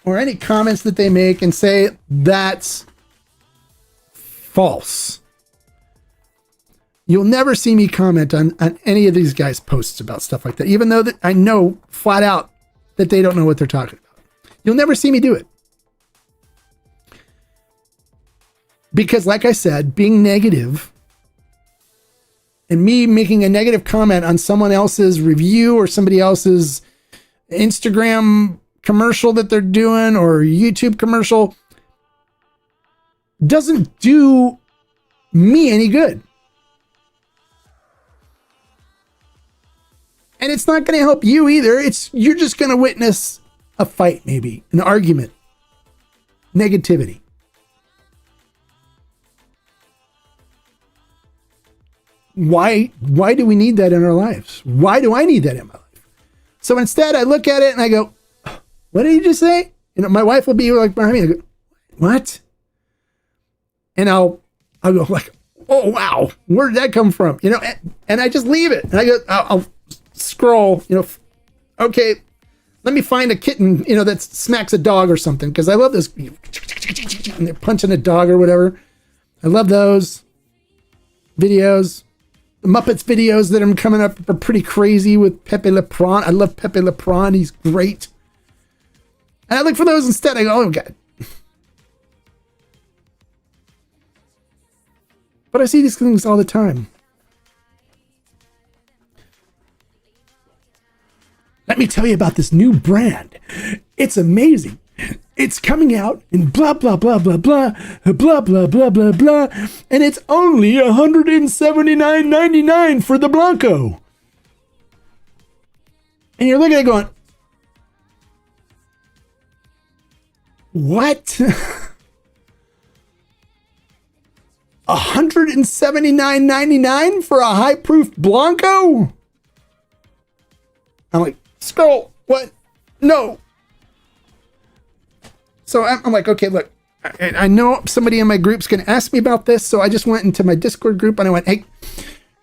or any comments that they make and say that's false. You'll never see me comment on any of these guys' posts about stuff like that, even though that I know flat out that they don't know what they're talking about. You'll never see me do it. Because like I said, being negative and me making a negative comment on someone else's review or somebody else's Instagram commercial that they're doing or YouTube commercial doesn't do me any good. And it's not going to help you either. You're just going to witness a fight, maybe an argument, negativity. Why do we need that in our lives? Why do I need that in my life? So instead I look at it and I go, what did you just say? My wife will be like behind me. I go, what? And I'll go like, oh, wow. Where did that come from? And I just leave it. And I go, I'll scroll, okay, let me find a kitten, that smacks a dog or something. Cause I love this. And they're punching a dog or whatever. I love those videos. The Muppets videos that are coming up are pretty crazy with Pepe Le Pew. I love Pepe Le Pew. He's great. And I look for those instead. I go, oh God. But I see these things all the time. Let me tell you about this new brand. It's amazing. It's coming out in blah, blah, blah, blah, blah, blah, blah, blah, blah, blah. And it's only $179.99 for the Blanco. And you're looking at it going, what? $179.99 for a high proof Blanco? I'm like, scroll, what? No. So I'm like, okay, look, I know somebody in my group's going to ask me about this. So I just went into my Discord group and I went, hey,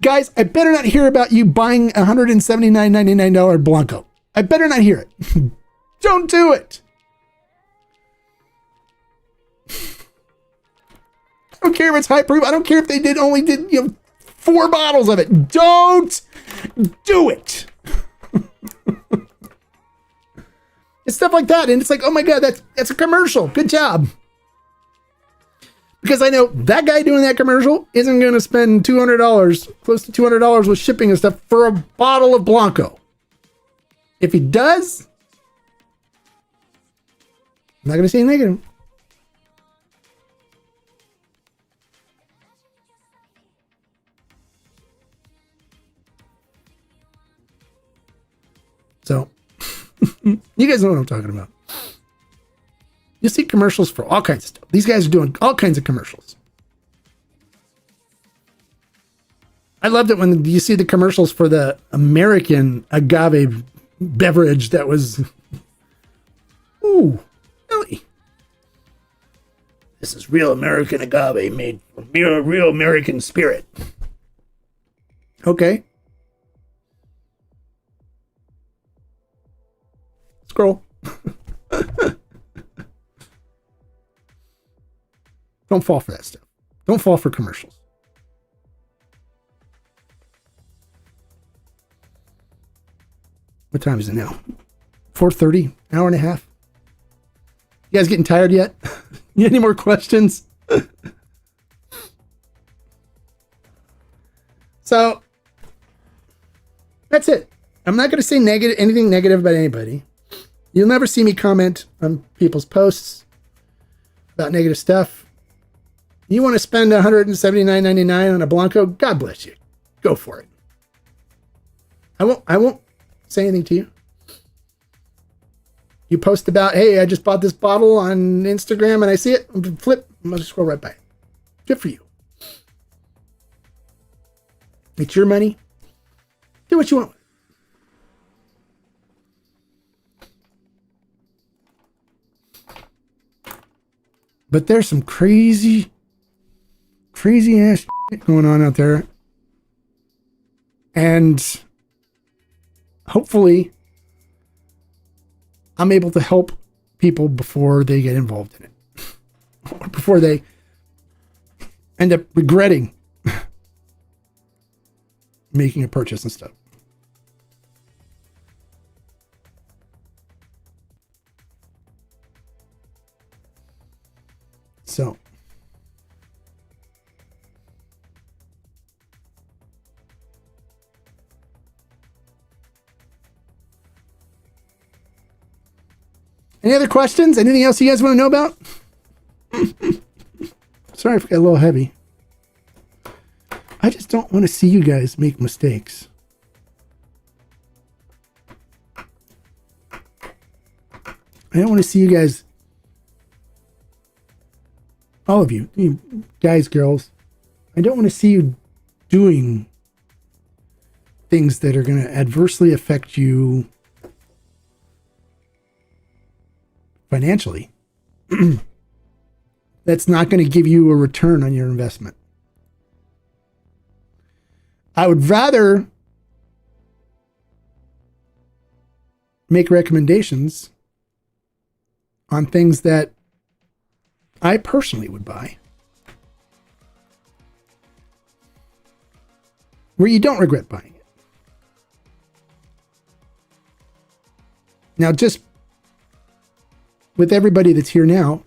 guys, I better not hear about you buying a $179.99 Blanco. I better not hear it. Don't do it. I don't care if it's high proof. I don't care if they only did 4 bottles of it. Don't do it. It's stuff like that. And it's like, oh my God, that's a commercial. Good job. Because I know that guy doing that commercial isn't going to spend $200, close to $200 with shipping and stuff for a bottle of Blanco. If he does, I'm not going to say negative. So, you guys know what I'm talking about. You see commercials for all kinds of stuff. These guys are doing all kinds of commercials. I loved it when you see the commercials for the American agave beverage that was, ooh, really? This is real American agave made from real American spirit. Okay. Scroll. Don't fall for that stuff. Don't fall for commercials. What time is it now? 4:30, hour and a half. You guys getting tired yet? You any more questions? So that's it. I'm not going to say anything negative about anybody. You'll never see me comment on people's posts about negative stuff. You want to spend $179.99 on a Blanco? God bless you. Go for it. I won't say anything to you. You post about, hey, I just bought this bottle on Instagram and I see it, flip, I'm going to scroll right by it. Good for you. It's your money. Do what you want. But there's some crazy ass going on out there. And hopefully I'm able to help people before they get involved in it. Or before they end up regretting making a purchase and stuff. So, any other questions? Anything else you guys want to know about? Sorry if I got a little heavy. I just don't want to see you guys make mistakes. I don't want to see you guys, all of you guys, girls, I don't want to see you doing things that are going to adversely affect you financially. That's not going to give you a return on your investment. I would rather make recommendations on things that I personally would buy, where you don't regret buying it. Now, just with everybody that's here now,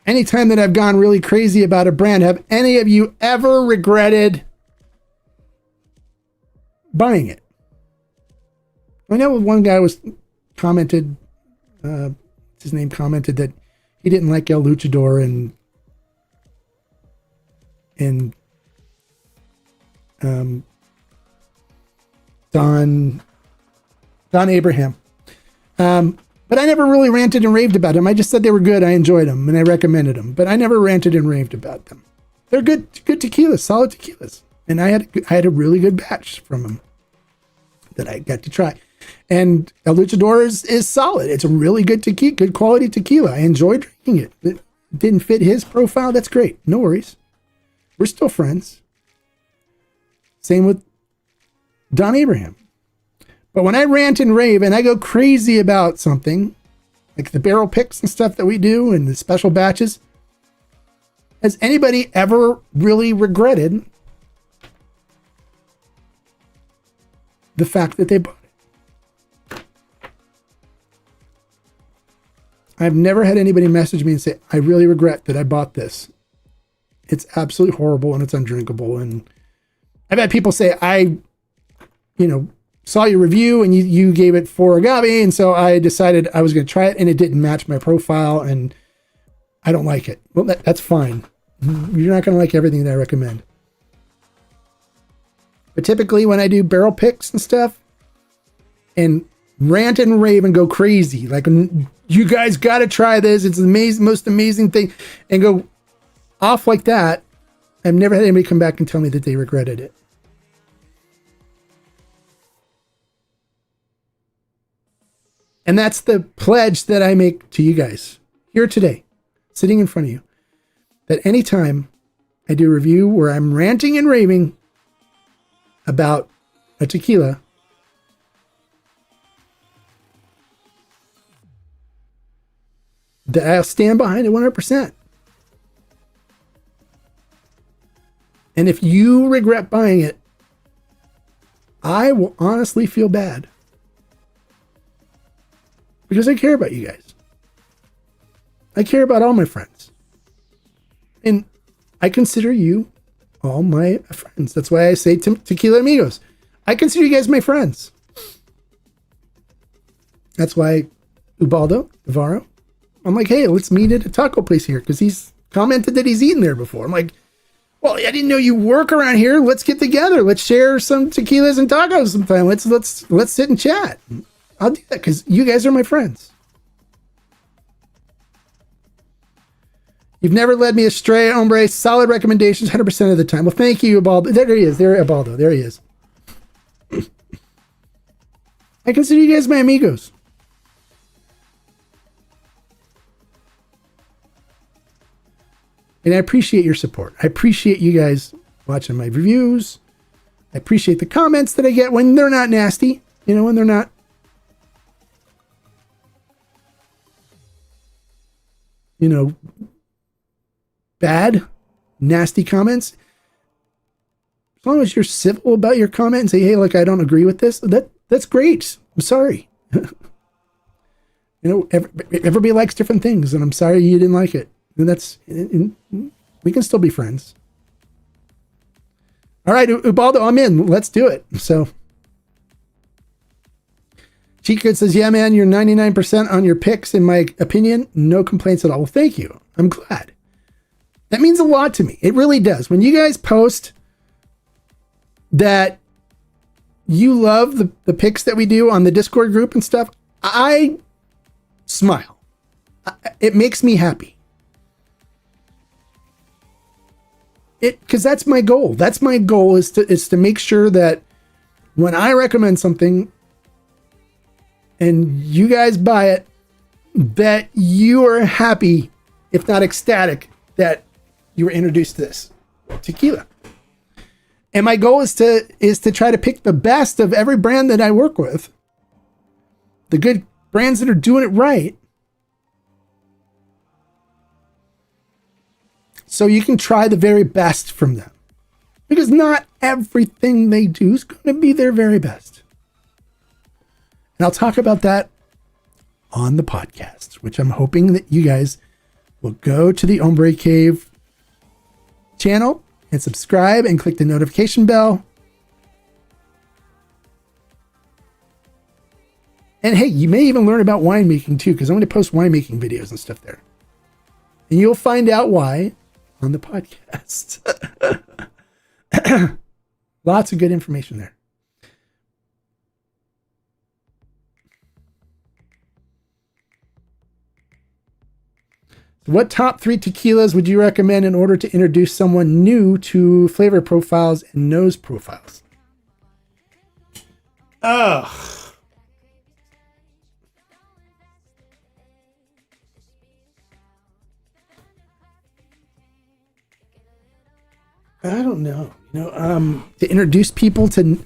anytime that I've gone really crazy about a brand, have any of you ever regretted buying it? I know one guy commented, his name commented that he didn't like El Luchador and Don Abraham. But I never really ranted and raved about them. I just said they were good. I enjoyed them and I recommended them, but I never ranted and raved about them. They're good tequilas, solid tequilas. And I had a really good batch from them that I got to try. And El Luchador is solid. It's a really good tequila, good quality tequila. I enjoyed drinking it. It didn't fit his profile. That's great. No worries. We're still friends. Same with Don Abraham. But when I rant and rave and I go crazy about something, like the barrel picks and stuff that we do and the special batches, has anybody ever really regretted the fact that they bought it. I've never had anybody message me and say, I really regret that I bought this. It's absolutely horrible and it's undrinkable. And I've had people say, I saw your review and you gave it 4 agave. And so I decided I was going to try it and it didn't match my profile and I don't like it. Well, that's fine. You're not going to like everything that I recommend. But typically when I do barrel picks and stuff and rant and rave and go crazy, like, you guys got to try this. It's the most amazing thing, and go off like that, I've never had anybody come back and tell me that they regretted it. And that's the pledge that I make to you guys here today, sitting in front of you, that anytime I do a review where I'm ranting and raving about a tequila, that I'll stand behind it 100%. And if you regret buying it, I will honestly feel bad. Because I care about you guys. I care about all my friends. And I consider you all my friends. That's why I say Tequila Amigos. I consider you guys my friends. That's why Ubaldo, Navarro, I'm like, hey, let's meet at a taco place here, because he's commented that he's eaten there before. I'm like, well, I didn't know you work around here. Let's get together. Let's share some tequilas and tacos sometime. Let's sit and chat. I'll do that because you guys are my friends. You've never led me astray, hombre. Solid recommendations 100% of the time. Well, thank you, Ubaldo. There he is. There, Ubaldo. There he is. I consider you guys my amigos. And I appreciate your support. I appreciate you guys watching my reviews. I appreciate the comments that I get when they're not nasty. When they're not, bad, nasty comments. As long as you're civil about your comment and say, hey, look, I don't agree with this. That's great. I'm sorry. Everybody likes different things, and I'm sorry you didn't like it. And we can still be friends. All right, Ubaldo, I'm in. Let's do it. So, Cheat says, yeah, man, you're 99% on your picks, in my opinion. No complaints at all. Well, thank you. I'm glad. That means a lot to me. It really does. When you guys post that you love the picks that we do on the Discord group and stuff, I smile. It makes me happy. Because that's my goal. That's my goal is to make sure that when I recommend something and you guys buy it, that you are happy, if not ecstatic, that you were introduced to this tequila. And my goal is to try to pick the best of every brand that I work with, the good brands that are doing it right, so you can try the very best from them. Because not everything they do is going to be their very best. And I'll talk about that on the podcast, which I'm hoping that you guys will go to the Hombre Cave channel and subscribe and click the notification bell. And hey, you may even learn about winemaking too, because I'm going to post winemaking videos and stuff there. And you'll find out why on the podcast. Lots of good information there. What top 3 tequilas would you recommend in order to introduce someone new to flavor profiles and nose profiles? Ugh. I don't know. To introduce people to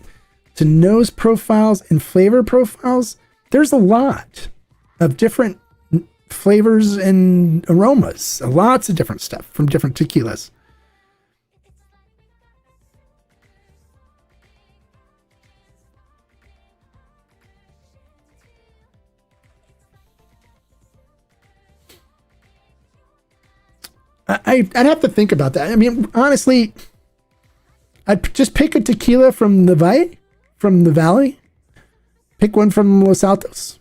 nose profiles and flavor profiles, there's a lot of different flavors and aromas. Lots of different stuff from different tequilas. I'd have to think about that. I mean, honestly, I'd just pick a tequila from the valley. Pick one from Los Altos.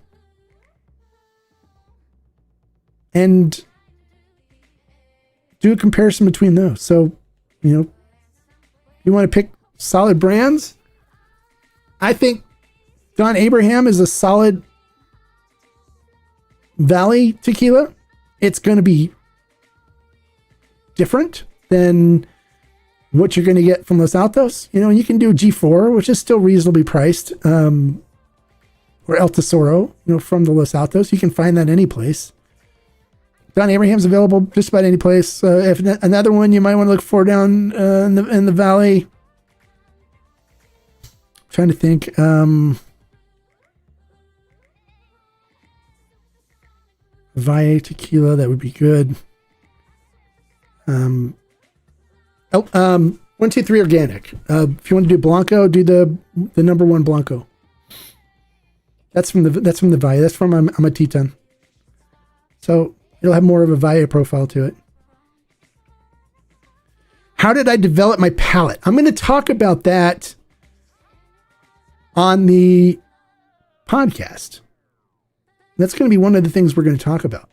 And do a comparison between those. So, you want to pick solid brands. I think Don Abraham is a solid valley tequila. It's going to be different than what you're going to get from Los Altos. You can do G4, which is still reasonably priced, or El Tesoro, from the Los Altos. You can find that any place. Don Abraham's available just about any place. If another one you might want to look for down in the valley. Trying to think. Valle tequila, that would be good. 123 organic. If you want to do Blanco, do the number one Blanco. That's from the Valle. That's from Amatitan. So it'll have more of a Valle profile to it. How did I develop my palate? I'm going to talk about that on the podcast. That's going to be one of the things we're going to talk about.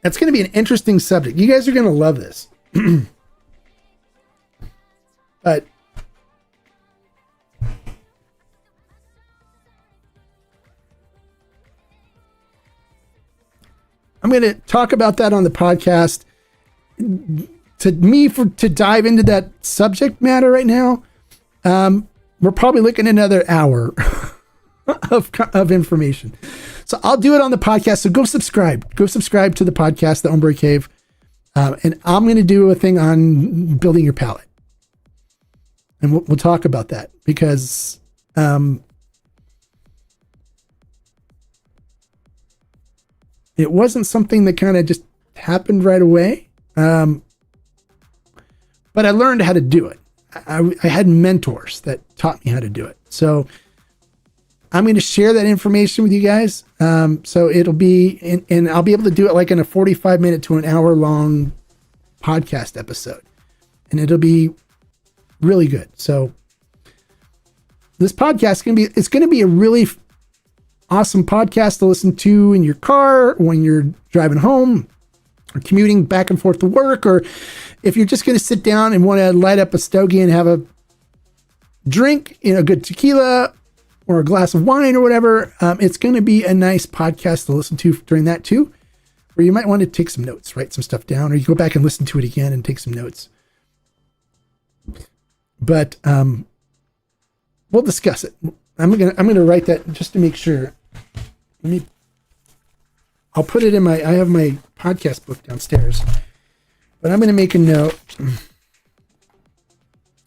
That's going to be an interesting subject. You guys are going to love this. But I'm going to talk about that on the podcast. To dive into that subject matter right now, we're probably looking at another hour of information. So I'll do it on the podcast. So go subscribe. Go subscribe to the podcast, The Hombre Cave. And I'm going to do a thing on building your palate. And we'll talk about that because it wasn't something that kind of just happened right away. But I learned how to do it. I had mentors that taught me how to do it. So I'm going to share that information with you guys. So it'll be, and I'll be able to do it like in a 45 minute to an hour long podcast episode. And it'll be really good. So this podcast it's going to be a really awesome podcast to listen to in your car when you're driving home or commuting back and forth to work, or if you're just going to sit down and want to light up a stogie and have a drink, a good tequila or a glass of wine or whatever. It's going to be a nice podcast to listen to during that too, where you might want to take some notes, write some stuff down, or you go back and listen to it again and take some notes. But we'll discuss it. I'm gonna write that just to make sure. I'll put it in I have my podcast book downstairs, but I'm going to make a note.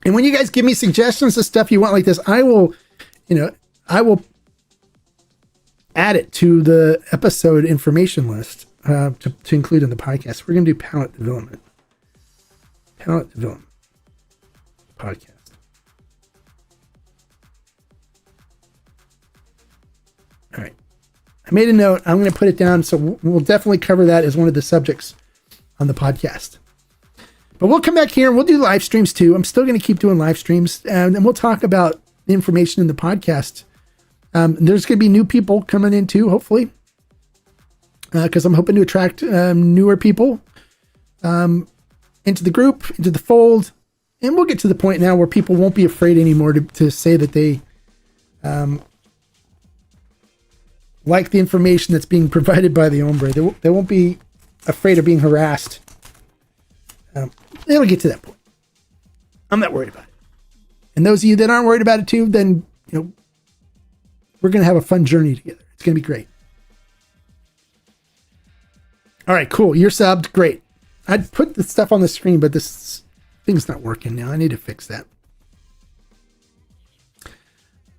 And when you guys give me suggestions of stuff you want like this, I will add it to the episode information list to include in the podcast. We're going to do palate development podcast. All right. I made a note. I'm going to put it down. So we'll definitely cover that as one of the subjects on the podcast. But we'll come back here and we'll do live streams too. I'm still going to keep doing live streams, and then we'll talk about the information in the podcast. There's going to be new people coming in too, hopefully, because I'm hoping to attract newer people into the group, into the fold. And we'll get to the point now where people won't be afraid anymore to say that they like the information that's being provided by the Hombre. They won't be afraid of being harassed. It'll get to that point. I'm not worried about it. And those of you that aren't worried about it too, then we're going to have a fun journey together. It's going to be great. All right, cool. You're subbed. Great. I'd put the stuff on the screen, but this thing's not working now. I need to fix that.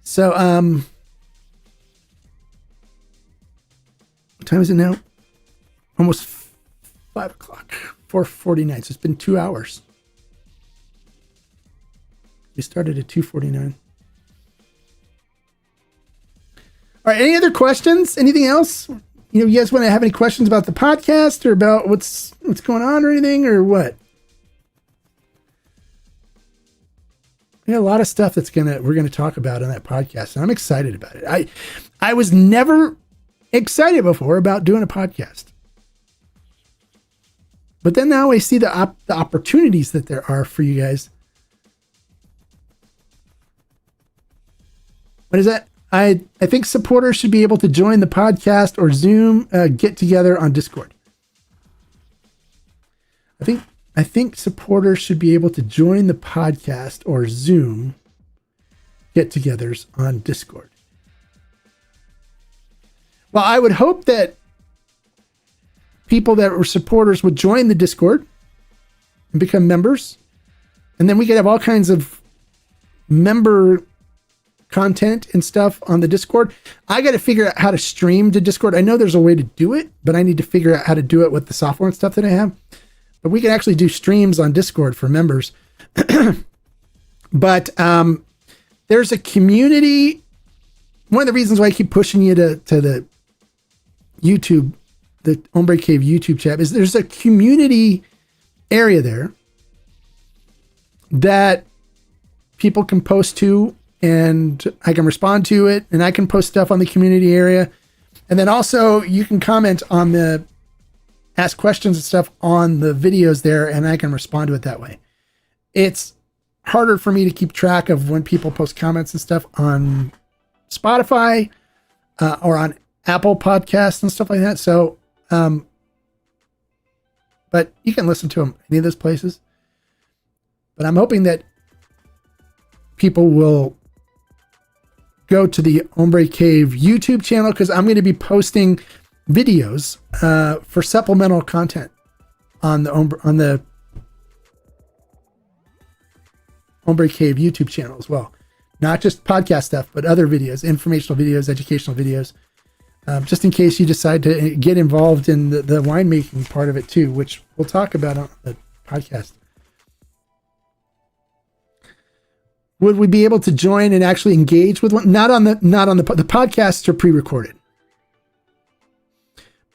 So, what time is it now? Almost 5 o'clock. 4:49. So it's been 2 hours. We started at 2:49. All right. Any other questions? Anything else? you guys want to have any questions about the podcast or about what's going on or anything or what? We got a lot of stuff we're gonna talk about on that podcast, and I'm excited about it. I was never excited before about doing a podcast, but then now I see the opportunities that there are for you guys. What is that? I think supporters should be able to join the podcast or Zoom get together on Discord. I think supporters should be able to join the podcast or Zoom get-togethers on Discord. Well, I would hope that people that were supporters would join the Discord and become members, and then we could have all kinds of member content and stuff on the Discord. I got to figure out how to stream to Discord. I know there's a way to do it, but I need to figure out how to do it with the software and stuff that I have. But we can actually do streams on Discord for members. But there's a community. One of the reasons why I keep pushing you to the YouTube, the Hombre Cave YouTube chat, is there's a community area there that people can post to, and I can respond to it, and I can post stuff on the community area. And then also you can comment on ask questions and stuff on the videos there, and I can respond to it that way. It's harder for me to keep track of when people post comments and stuff on Spotify or on Apple Podcasts and stuff like that. So, but you can listen to them any of those places. But I'm hoping that people will go to the Hombre Cave YouTube channel, because I'm going to be posting videos for supplemental content on the Hombre Cave YouTube channel as well. Not just podcast stuff, but other videos, informational videos, educational videos, just in case you decide to get involved in the winemaking part of it too, which we'll talk about on the podcast. Would we be able to join and actually engage with one? Not on the podcasts are pre-recorded.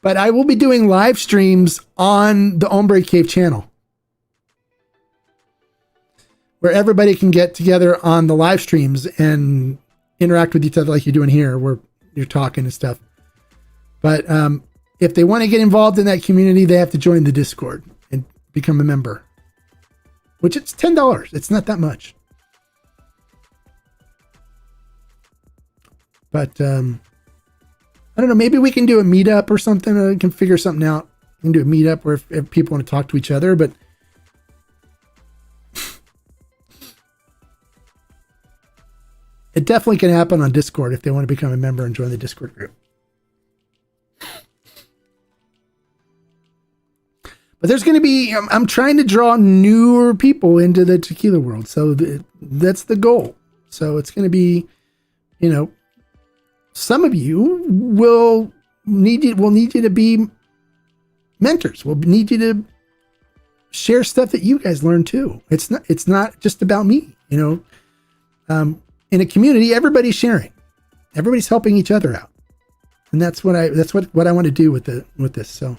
But I will be doing live streams on the Hombre Cave channel, where everybody can get together on the live streams and interact with each other like you're doing here, where you're talking and stuff. But if they want to get involved in that community, they have to join the Discord and become a member, which it's $10. It's not that much. But I don't know, maybe we can do a meetup or something. I can figure something out. We can do a meetup where if people want to talk to each other, but it definitely can happen on Discord if they want to become a member and join the Discord group. But there's going to be, I'm trying to draw newer people into the tequila world. So that's the goal. So it's going to be, some of you will need you to be mentors. We'll need you to share stuff that you guys learn too. It's not just about me, in a community, everybody's sharing, everybody's helping each other out. And that's what I want to do with this. So,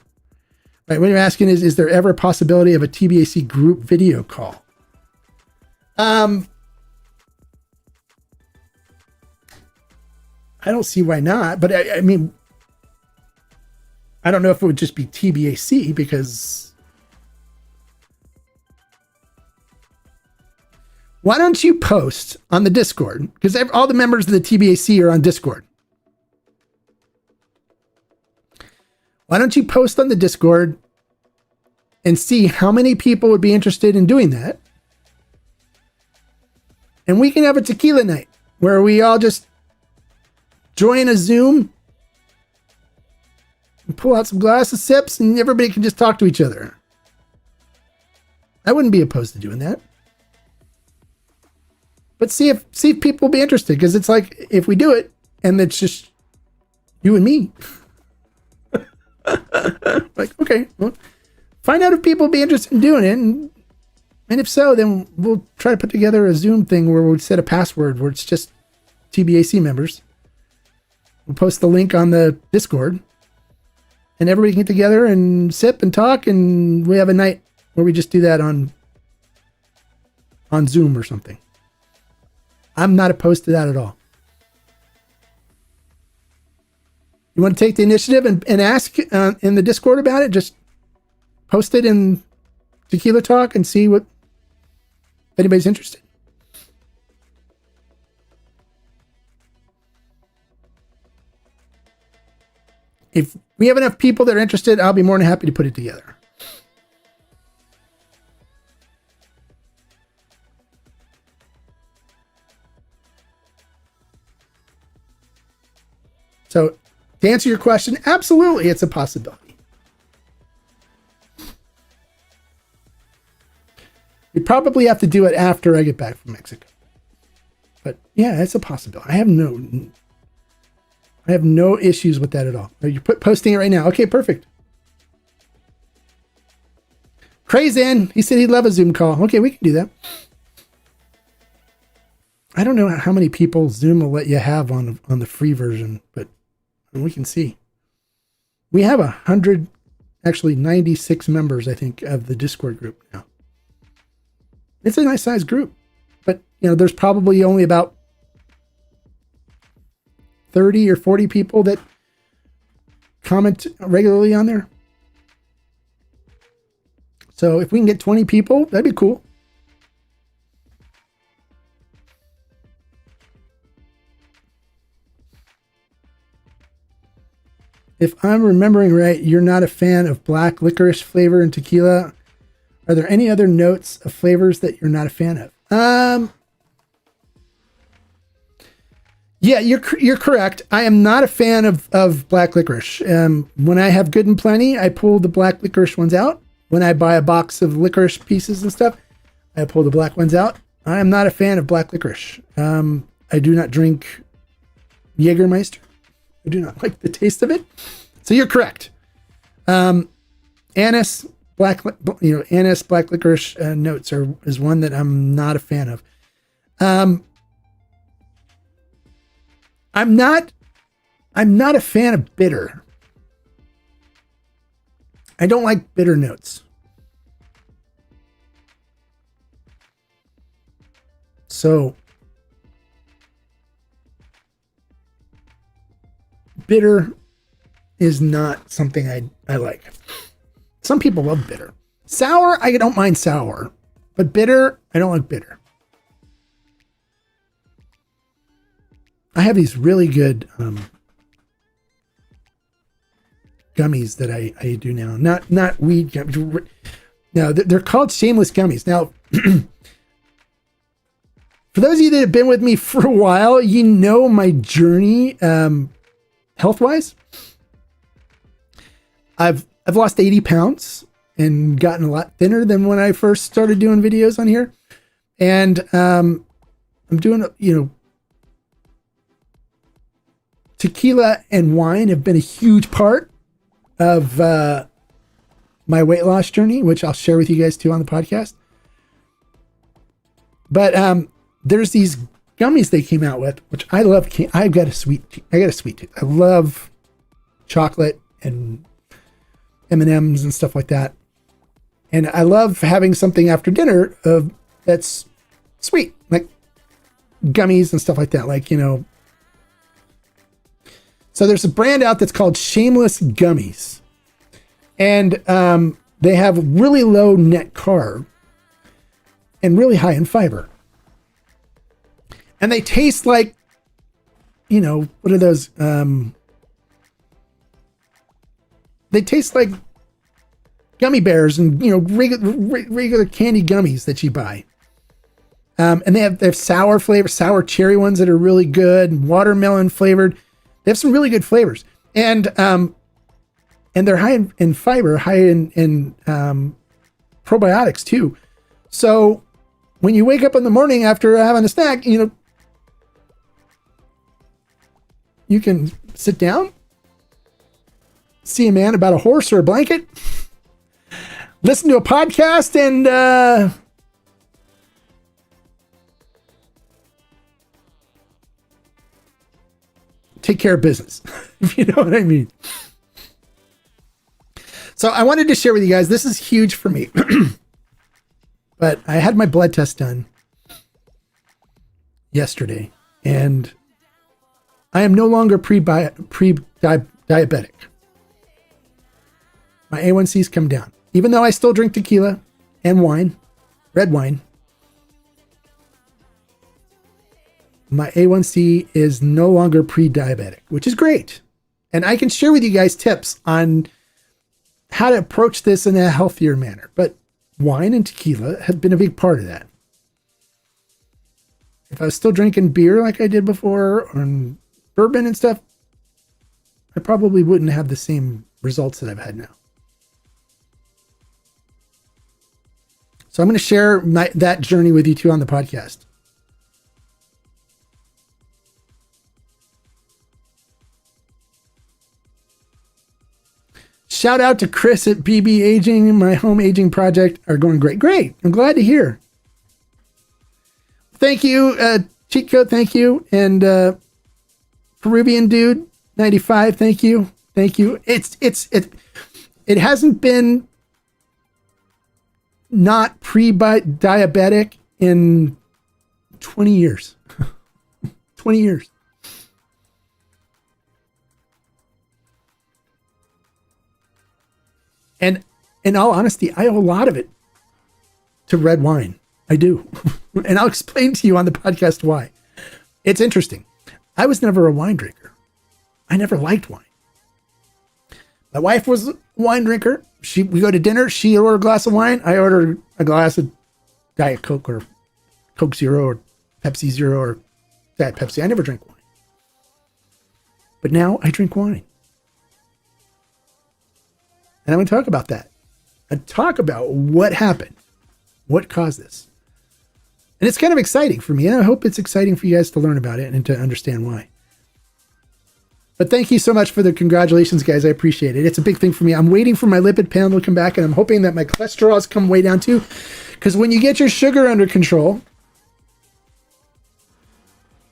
right. What you're asking is there ever a possibility of a TBAC group video call? I don't see why not, but I mean, I don't know if it would just be TBAC, because why don't you post on the Discord? Because all the members of the TBAC are on Discord. Why don't you post on the Discord and see how many people would be interested in doing that? And we can have a tequila night where we all just join a Zoom and pull out some glasses, sips, and everybody can just talk to each other. I wouldn't be opposed to doing that. But see if people will be interested, because it's like, if we do it and it's just you and me, like, okay, well, find out if people will be interested in doing it, and if so, then we'll try to put together a Zoom thing where we'll set a password where it's just TBAC members. We'll post the link on the Discord, and everybody can get together and sip and talk, and we have a night where we just do that on Zoom or something. I'm not opposed to that at all. You want to take the initiative and ask in the Discord about it? Just post it in Tequila Talk and see if anybody's interested. If we have enough people that are interested, I'll be more than happy to put it together. So, to answer your question, absolutely, it's a possibility. We probably have to do it after I get back from Mexico. But yeah, it's a possibility. I have no issues with that at all. You're posting it right now. Okay, perfect. Cray's in. He said he'd love a Zoom call. Okay, we can do that. I don't know how many people Zoom will let you have on the free version, but we can see. We have 96 members, I think, of the Discord group now. It's a nice sized group, but there's probably only about 30 or 40 people that comment regularly on there. So if we can get 20 people, that'd be cool. If I'm remembering right, you're not a fan of black licorice flavor in tequila. Are there any other notes of flavors that you're not a fan of? Yeah, you're correct. I am not a fan of black licorice. When I have Good and Plenty, I pull the black licorice ones out. When I buy a box of licorice pieces and stuff, I pull the black ones out. I am not a fan of black licorice. I do not drink Jägermeister. I do not like the taste of it. So you're correct. Anise, black licorice notes is one that I'm not a fan of. I'm not a fan of bitter. I don't like bitter notes. So bitter is not something I like. Some people love bitter. Sour, I don't mind sour, but bitter, I don't like bitter. I have these really good gummies that I do now. Not weed gummies. No, they're called Shameless Gummies. Now, for those of you that have been with me for a while, you know my journey health-wise. I've lost 80 pounds and gotten a lot thinner than when I first started doing videos on here. And I'm doing, tequila and wine have been a huge part of my weight loss journey, which I'll share with you guys too on the podcast. But there's these gummies they came out with, which I love. I got a sweet tooth. I love chocolate and M&Ms and stuff like that. And I love having something after dinner that's sweet, like gummies and stuff like that. So there's a brand out that's called Shameless Gummies. And they have really low net carb and really high in fiber. And they taste like, what are those? They taste like gummy bears and, regular candy gummies that you buy. And they have sour flavor, sour cherry ones that are really good, and watermelon flavored. They have some really good flavors. And they're high in fiber, high in probiotics too. So when you wake up in the morning after having a snack, you can sit down, see a man about a horse or a blanket, listen to a podcast, and take care of business, if you know what I mean. So I wanted to share with you guys, this is huge for me. But I had my blood test done yesterday, and I am no longer pre-diabetic. My A1C's come down. Even though I still drink tequila and wine, red wine, my A1C is no longer pre-diabetic, which is great. And I can share with you guys tips on how to approach this in a healthier manner. But wine and tequila have been a big part of that. If I was still drinking beer like I did before, or bourbon and stuff, I probably wouldn't have the same results that I've had now. So I'm going to share that journey with you too on the podcast. Shout out to Chris at BB Aging. My home aging project are going great. Great. I'm glad to hear. Thank you, Cheat Code. Thank you. And Peruvian Dude 95. Thank you. Thank you. It hasn't been not pre-diabetic in 20 years. 20 years. And in all honesty, I owe a lot of it to red wine. I do. And I'll explain to you on the podcast why. It's interesting. I was never a wine drinker. I never liked wine. My wife was a wine drinker. We go to dinner. She ordered a glass of wine. I ordered a glass of Diet Coke or Coke Zero or Pepsi Zero or Diet Pepsi. I never drank wine. But now I drink wine. And I'm going to talk about that. And talk about what happened. What caused this. And it's kind of exciting for me. And I hope it's exciting for you guys to learn about it and to understand why. But thank you so much for the congratulations, guys. I appreciate it. It's a big thing for me. I'm waiting for my lipid panel to come back, and I'm hoping that my cholesterols come way down too. Because when you get your sugar under control,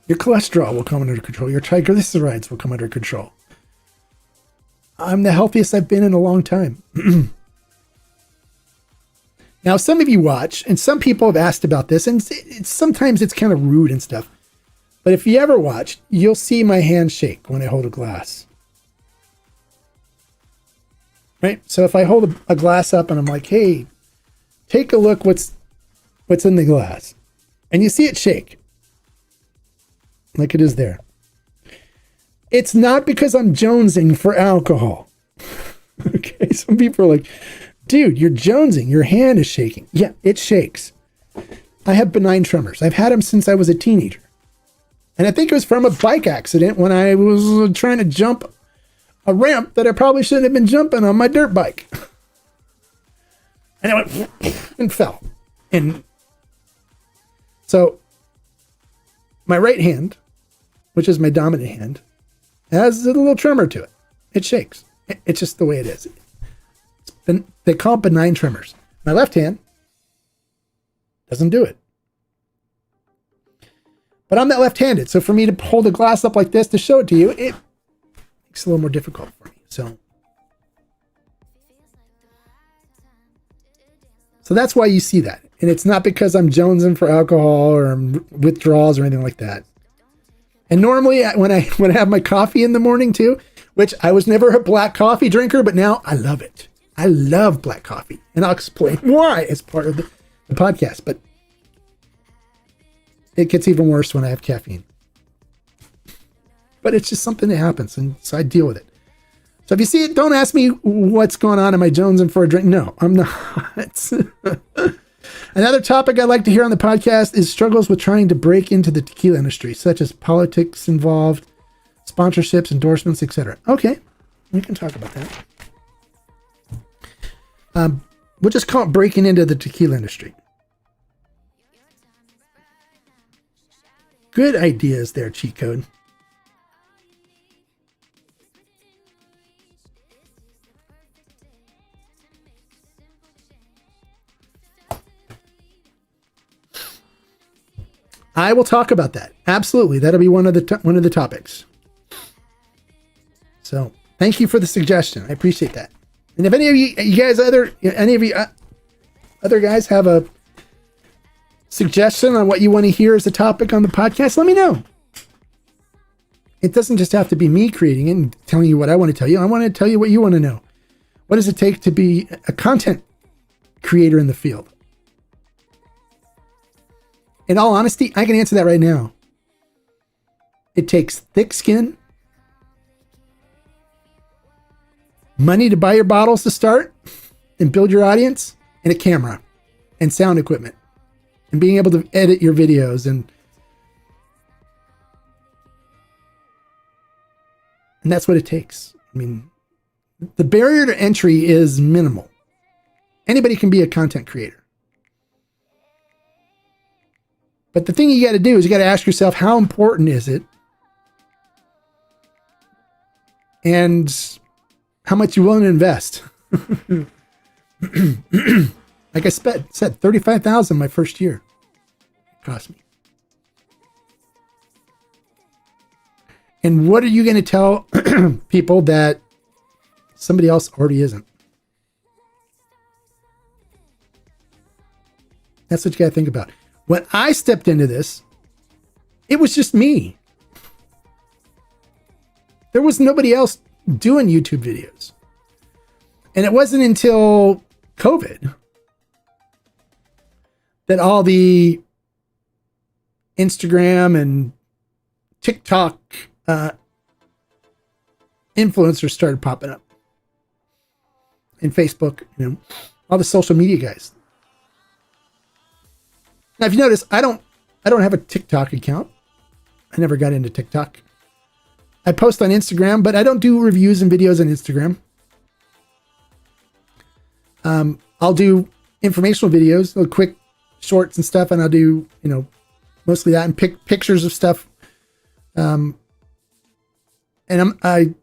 your cholesterol will come under control. Your triglycerides will come under control. I'm the healthiest I've been in a long time. Now, some of you watch, and some people have asked about this, and sometimes it's kind of rude and stuff. But if you ever watch, you'll see my hand shake when I hold a glass. Right? So if I hold a glass up and I'm like, hey, take a look what's in the glass. And you see it shake. Like it is there. It's not because I'm jonesing for alcohol. Okay, some people are like, dude, you're jonesing. Your hand is shaking. Yeah, it shakes. I have benign tremors. I've had them since I was a teenager. And I think it was from a bike accident when I was trying to jump a ramp that I probably shouldn't have been jumping on my dirt bike. And I went and fell. And so my right hand, which is my dominant hand, has a little tremor to it. It shakes. It's just the way it is. They call it benign tremors. My left hand doesn't do it. But I'm that left-handed, so for me to hold a glass up like this to show it to you, it makes it a little more difficult for me. So that's why you see that. And it's not because I'm jonesing for alcohol or withdrawals or anything like that. And normally when I have my coffee in the morning too, which I was never a black coffee drinker, but now I love it. I love black coffee. And I'll explain why as part of the podcast. But it gets even worse when I have caffeine. But it's just something that happens, and so I deal with it. So if you see it, don't ask me what's going on. Am I jonesing for a drink? No, I'm not. Another topic I'd like to hear on the podcast is struggles with trying to break into the tequila industry, such as politics involved, sponsorships, endorsements, etc. Okay, we can talk about that. We'll just call it breaking into the tequila industry. Good ideas there, cheat code. I will talk about that. Absolutely. That'll be one of the topics. So thank you for the suggestion. I appreciate that. And if any of you other guys have a suggestion on what you want to hear as a topic on the podcast, let me know. It doesn't just have to be me creating it and telling you what I want to tell you. I want to tell you what you want to know. What does it take to be a content creator in the field? In all honesty, I can answer that right now. It takes thick skin, money to buy your bottles to start and build your audience, and a camera and sound equipment and being able to edit your videos. And that's what it takes. I mean, the barrier to entry is minimal. Anybody can be a content creator. But the thing you got to do is you got to ask yourself, how important is it? And how much you willing to invest? Like I said, $35,000 my first year. It cost me. And what are you going to tell people that somebody else already isn't? That's what you got to think about. When I stepped into this, it was just me. There was nobody else doing YouTube videos. And it wasn't until COVID that all the Instagram and TikTok influencers started popping up. And Facebook, all the social media guys. Now, if you notice, I don't have a TikTok account. I never got into TikTok. I post on Instagram, but I don't do reviews and videos on Instagram. I'll do informational videos, little quick shorts and stuff, and I'll do, mostly that and pick pictures of stuff. And I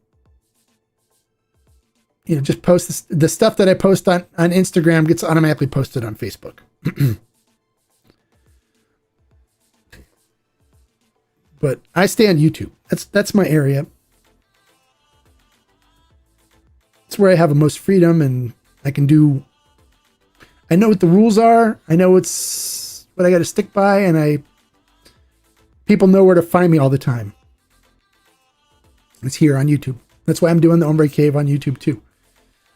just post the stuff that I post on Instagram gets automatically posted on Facebook. But I stay on YouTube. That's my area. It's where I have the most freedom, and I know what the rules are. I know what I got to stick by, and people know where to find me all the time. It's here on YouTube. That's why I'm doing the Hombre Cave on YouTube too.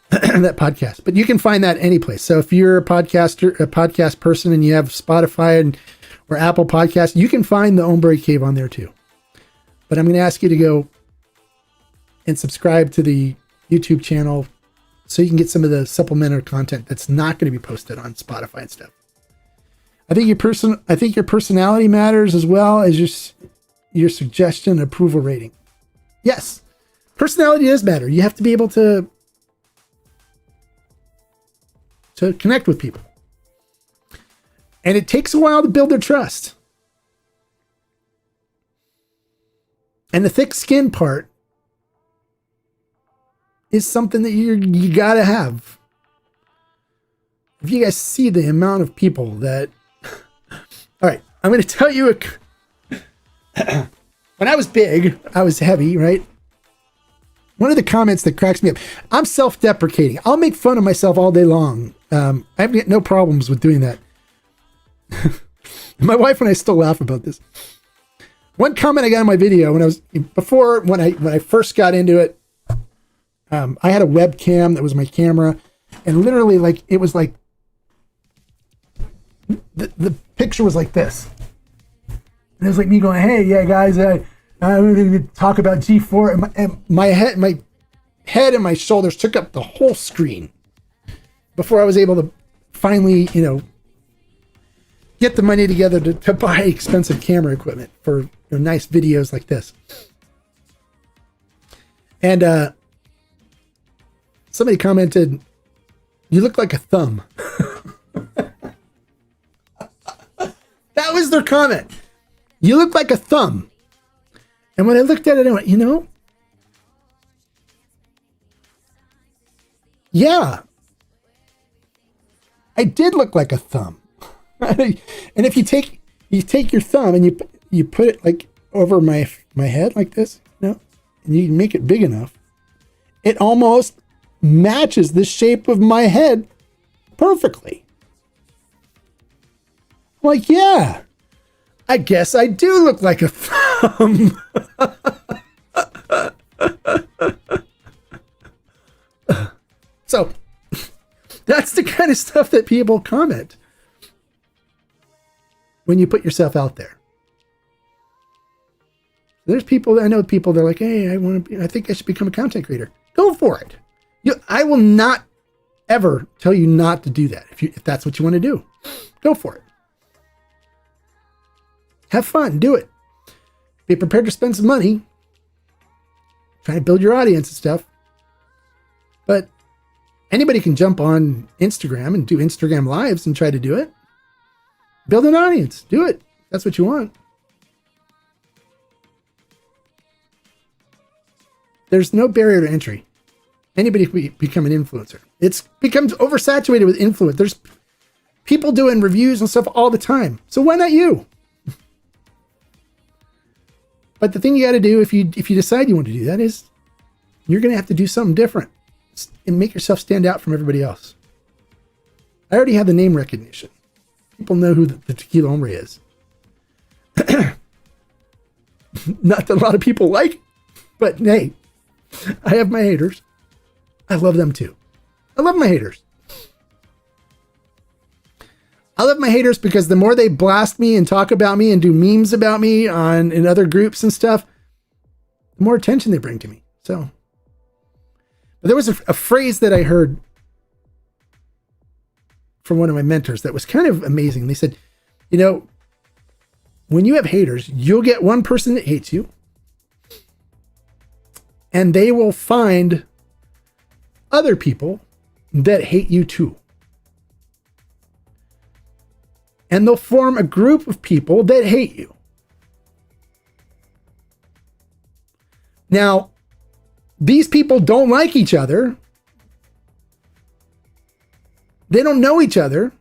That podcast. But you can find that any place. So if you're a podcast person, and you have Spotify or Apple Podcasts, you can find the Hombre Cave on there too. But I'm going to ask you to go and subscribe to the YouTube channel so you can get some of the supplementary content that's not going to be posted on Spotify and stuff. I think your personality matters as well as your suggestion and approval rating. Yes, personality does matter. You have to be able to connect with people. And it takes a while to build their trust. And the thick skin part is something that you got to have. If you guys see the amount of people that... All right, I'm going to tell you when I was big, I was heavy, right? One of the comments that cracks me up, I'm self-deprecating. I'll make fun of myself all day long. I have no problems with doing that. My wife and I still laugh about this. One comment I got on my video when I first got into it, I had a webcam that was my camera, and literally it was like the picture was like this. And it was like me going, "Hey, yeah, guys, I'm going to talk about G4," and my head and my shoulders took up the whole screen before I was able to finally, get the money together to buy expensive camera equipment for nice videos like this. And somebody commented, "You look like a thumb." That was their comment. "You look like a thumb." And when I looked at it, I went, yeah, I did look like a thumb. And if you take your thumb and you put it like over my head like this, and you make it big enough, it almost matches the shape of my head perfectly. I'm like, yeah, I guess I do look like a thumb. So that's the kind of stuff that people comment when you put yourself out there. There's people, I know people, they're like, hey, I think I should become a content creator. Go for it. I will not ever tell you not to do that. If that's what you want to do, go for it. Have fun, do it. Be prepared to spend some money. Try to build your audience and stuff. But anybody can jump on Instagram and do Instagram lives and try to do it. Build an audience. Do it. That's what you want. There's no barrier to entry. Anybody can become an influencer. It becomes oversaturated with influence. There's people doing reviews and stuff all the time. So why not you? But the thing you got to do if you decide you want to do that is you're going to have to do something different and make yourself stand out from everybody else. I already have the name recognition. People know who the Tequila Hombre is. Not that a lot of people like, but hey, I have my haters. I love them too. I love my haters. I love my haters because the more they blast me and talk about me and do memes about me in other groups and stuff, the more attention they bring to me. So, but there was a phrase that I heard from one of my mentors that was kind of amazing. They said, when you have haters, you'll get one person that hates you, and they will find other people that hate you too. And they'll form a group of people that hate you. Now, these people don't like each other. They don't know each other.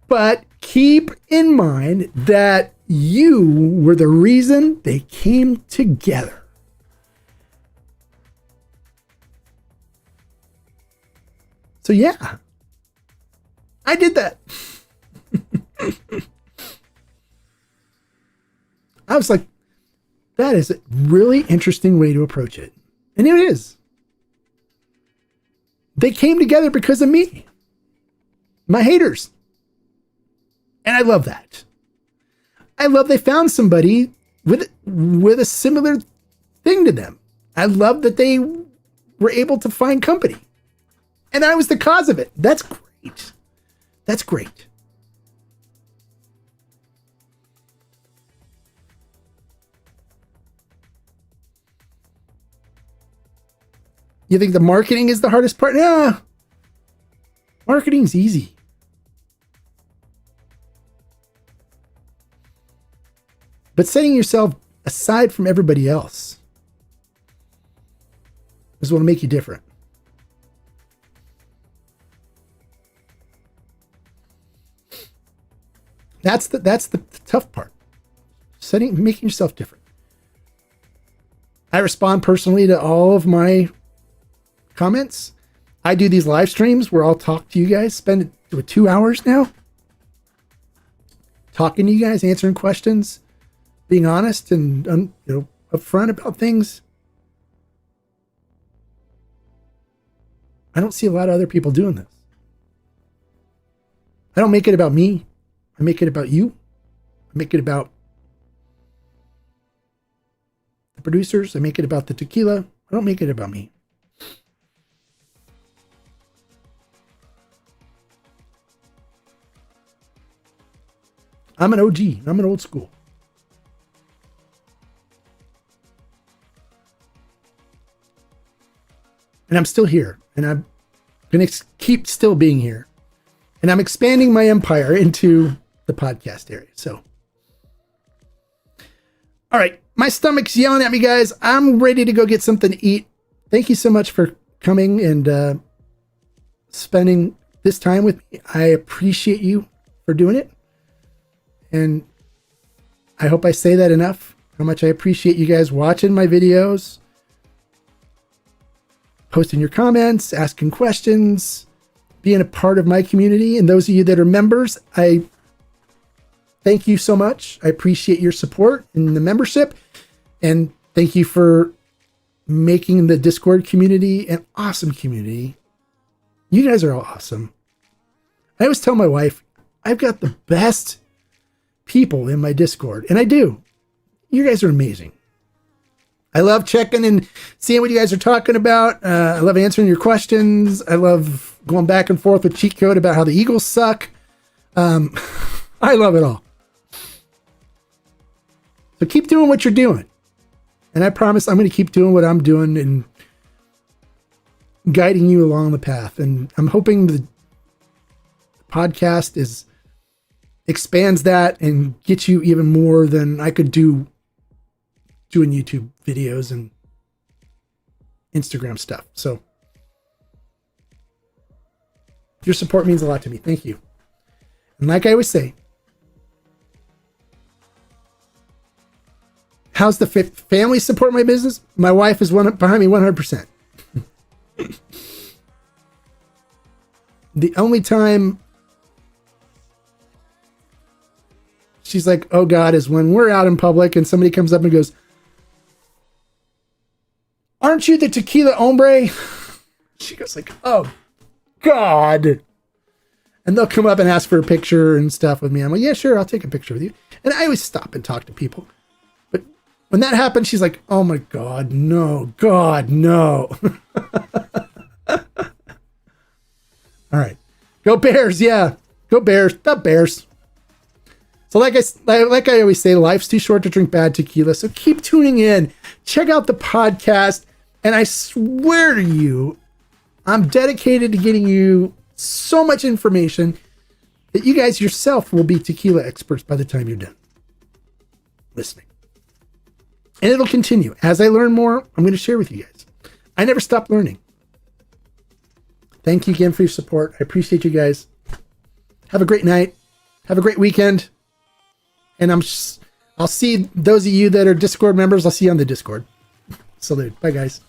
But keep in mind that you were the reason they came together. So yeah, I did that. I was like, that is a really interesting way to approach it. And it is. They came together because of me. My haters. And I love that. I love they found somebody with a similar thing to them. I love that they were able to find company. And I was the cause of it. That's great. That's great. You think the marketing is the hardest part? Nah. Marketing's easy. But setting yourself aside from everybody else is what will make you different. That's the tough part. Making yourself different. I respond personally to all of my comments. I do these live streams where I'll talk to you guys, spend 2 hours now talking to you guys, answering questions, being honest and upfront about things. I don't see a lot of other people doing this. I don't make it about me. I make it about you. I make it about the producers. I make it about the tequila. I don't make it about me. I'm an OG. I'm an old school. And I'm still here. And I'm going to keep still being here. And I'm expanding my empire into the podcast area. So, all right. My stomach's yelling at me, guys. I'm ready to go get something to eat. Thank you so much for coming and spending this time with me. I appreciate you for doing it. And I hope I say that enough, how much I appreciate you guys watching my videos, posting your comments, asking questions, being a part of my community. And those of you that are members, I thank you so much. I appreciate your support in the membership. And thank you for making the Discord community an awesome community. You guys are all awesome. I always tell my wife, I've got the best people in my Discord. And I do. You guys are amazing. I love checking and seeing what you guys are talking about. I love answering your questions. I love going back and forth with cheat code about how the Eagles suck. I love it all. So keep doing what you're doing. And I promise I'm going to keep doing what I'm doing and guiding you along the path. And I'm hoping the podcast expands that and gets you even more than I could do doing YouTube videos and Instagram stuff. So your support means a lot to me. Thank you. And like I always say, how's the family support my business? My wife is behind me 100%. The only time she's like, oh God, is when we're out in public and somebody comes up and goes, aren't you the Tequila Hombre? She goes like, oh God. And they'll come up and ask for a picture and stuff with me. I'm like, yeah, sure, I'll take a picture with you. And I always stop and talk to people. But when that happens, she's like, oh my God, no, God, no. All right. Go Bears. Yeah. Go Bears. The Bears. So like I always say, life's too short to drink bad tequila. So keep tuning in. Check out the podcast. And I swear to you, I'm dedicated to getting you so much information that you guys yourself will be tequila experts by the time you're done listening. And it'll continue. As I learn more, I'm going to share with you guys. I never stop learning. Thank you again for your support. I appreciate you guys. Have a great night. Have a great weekend. And I'll see those of you that are Discord members. I'll see you on the Discord. Salute. Bye, guys.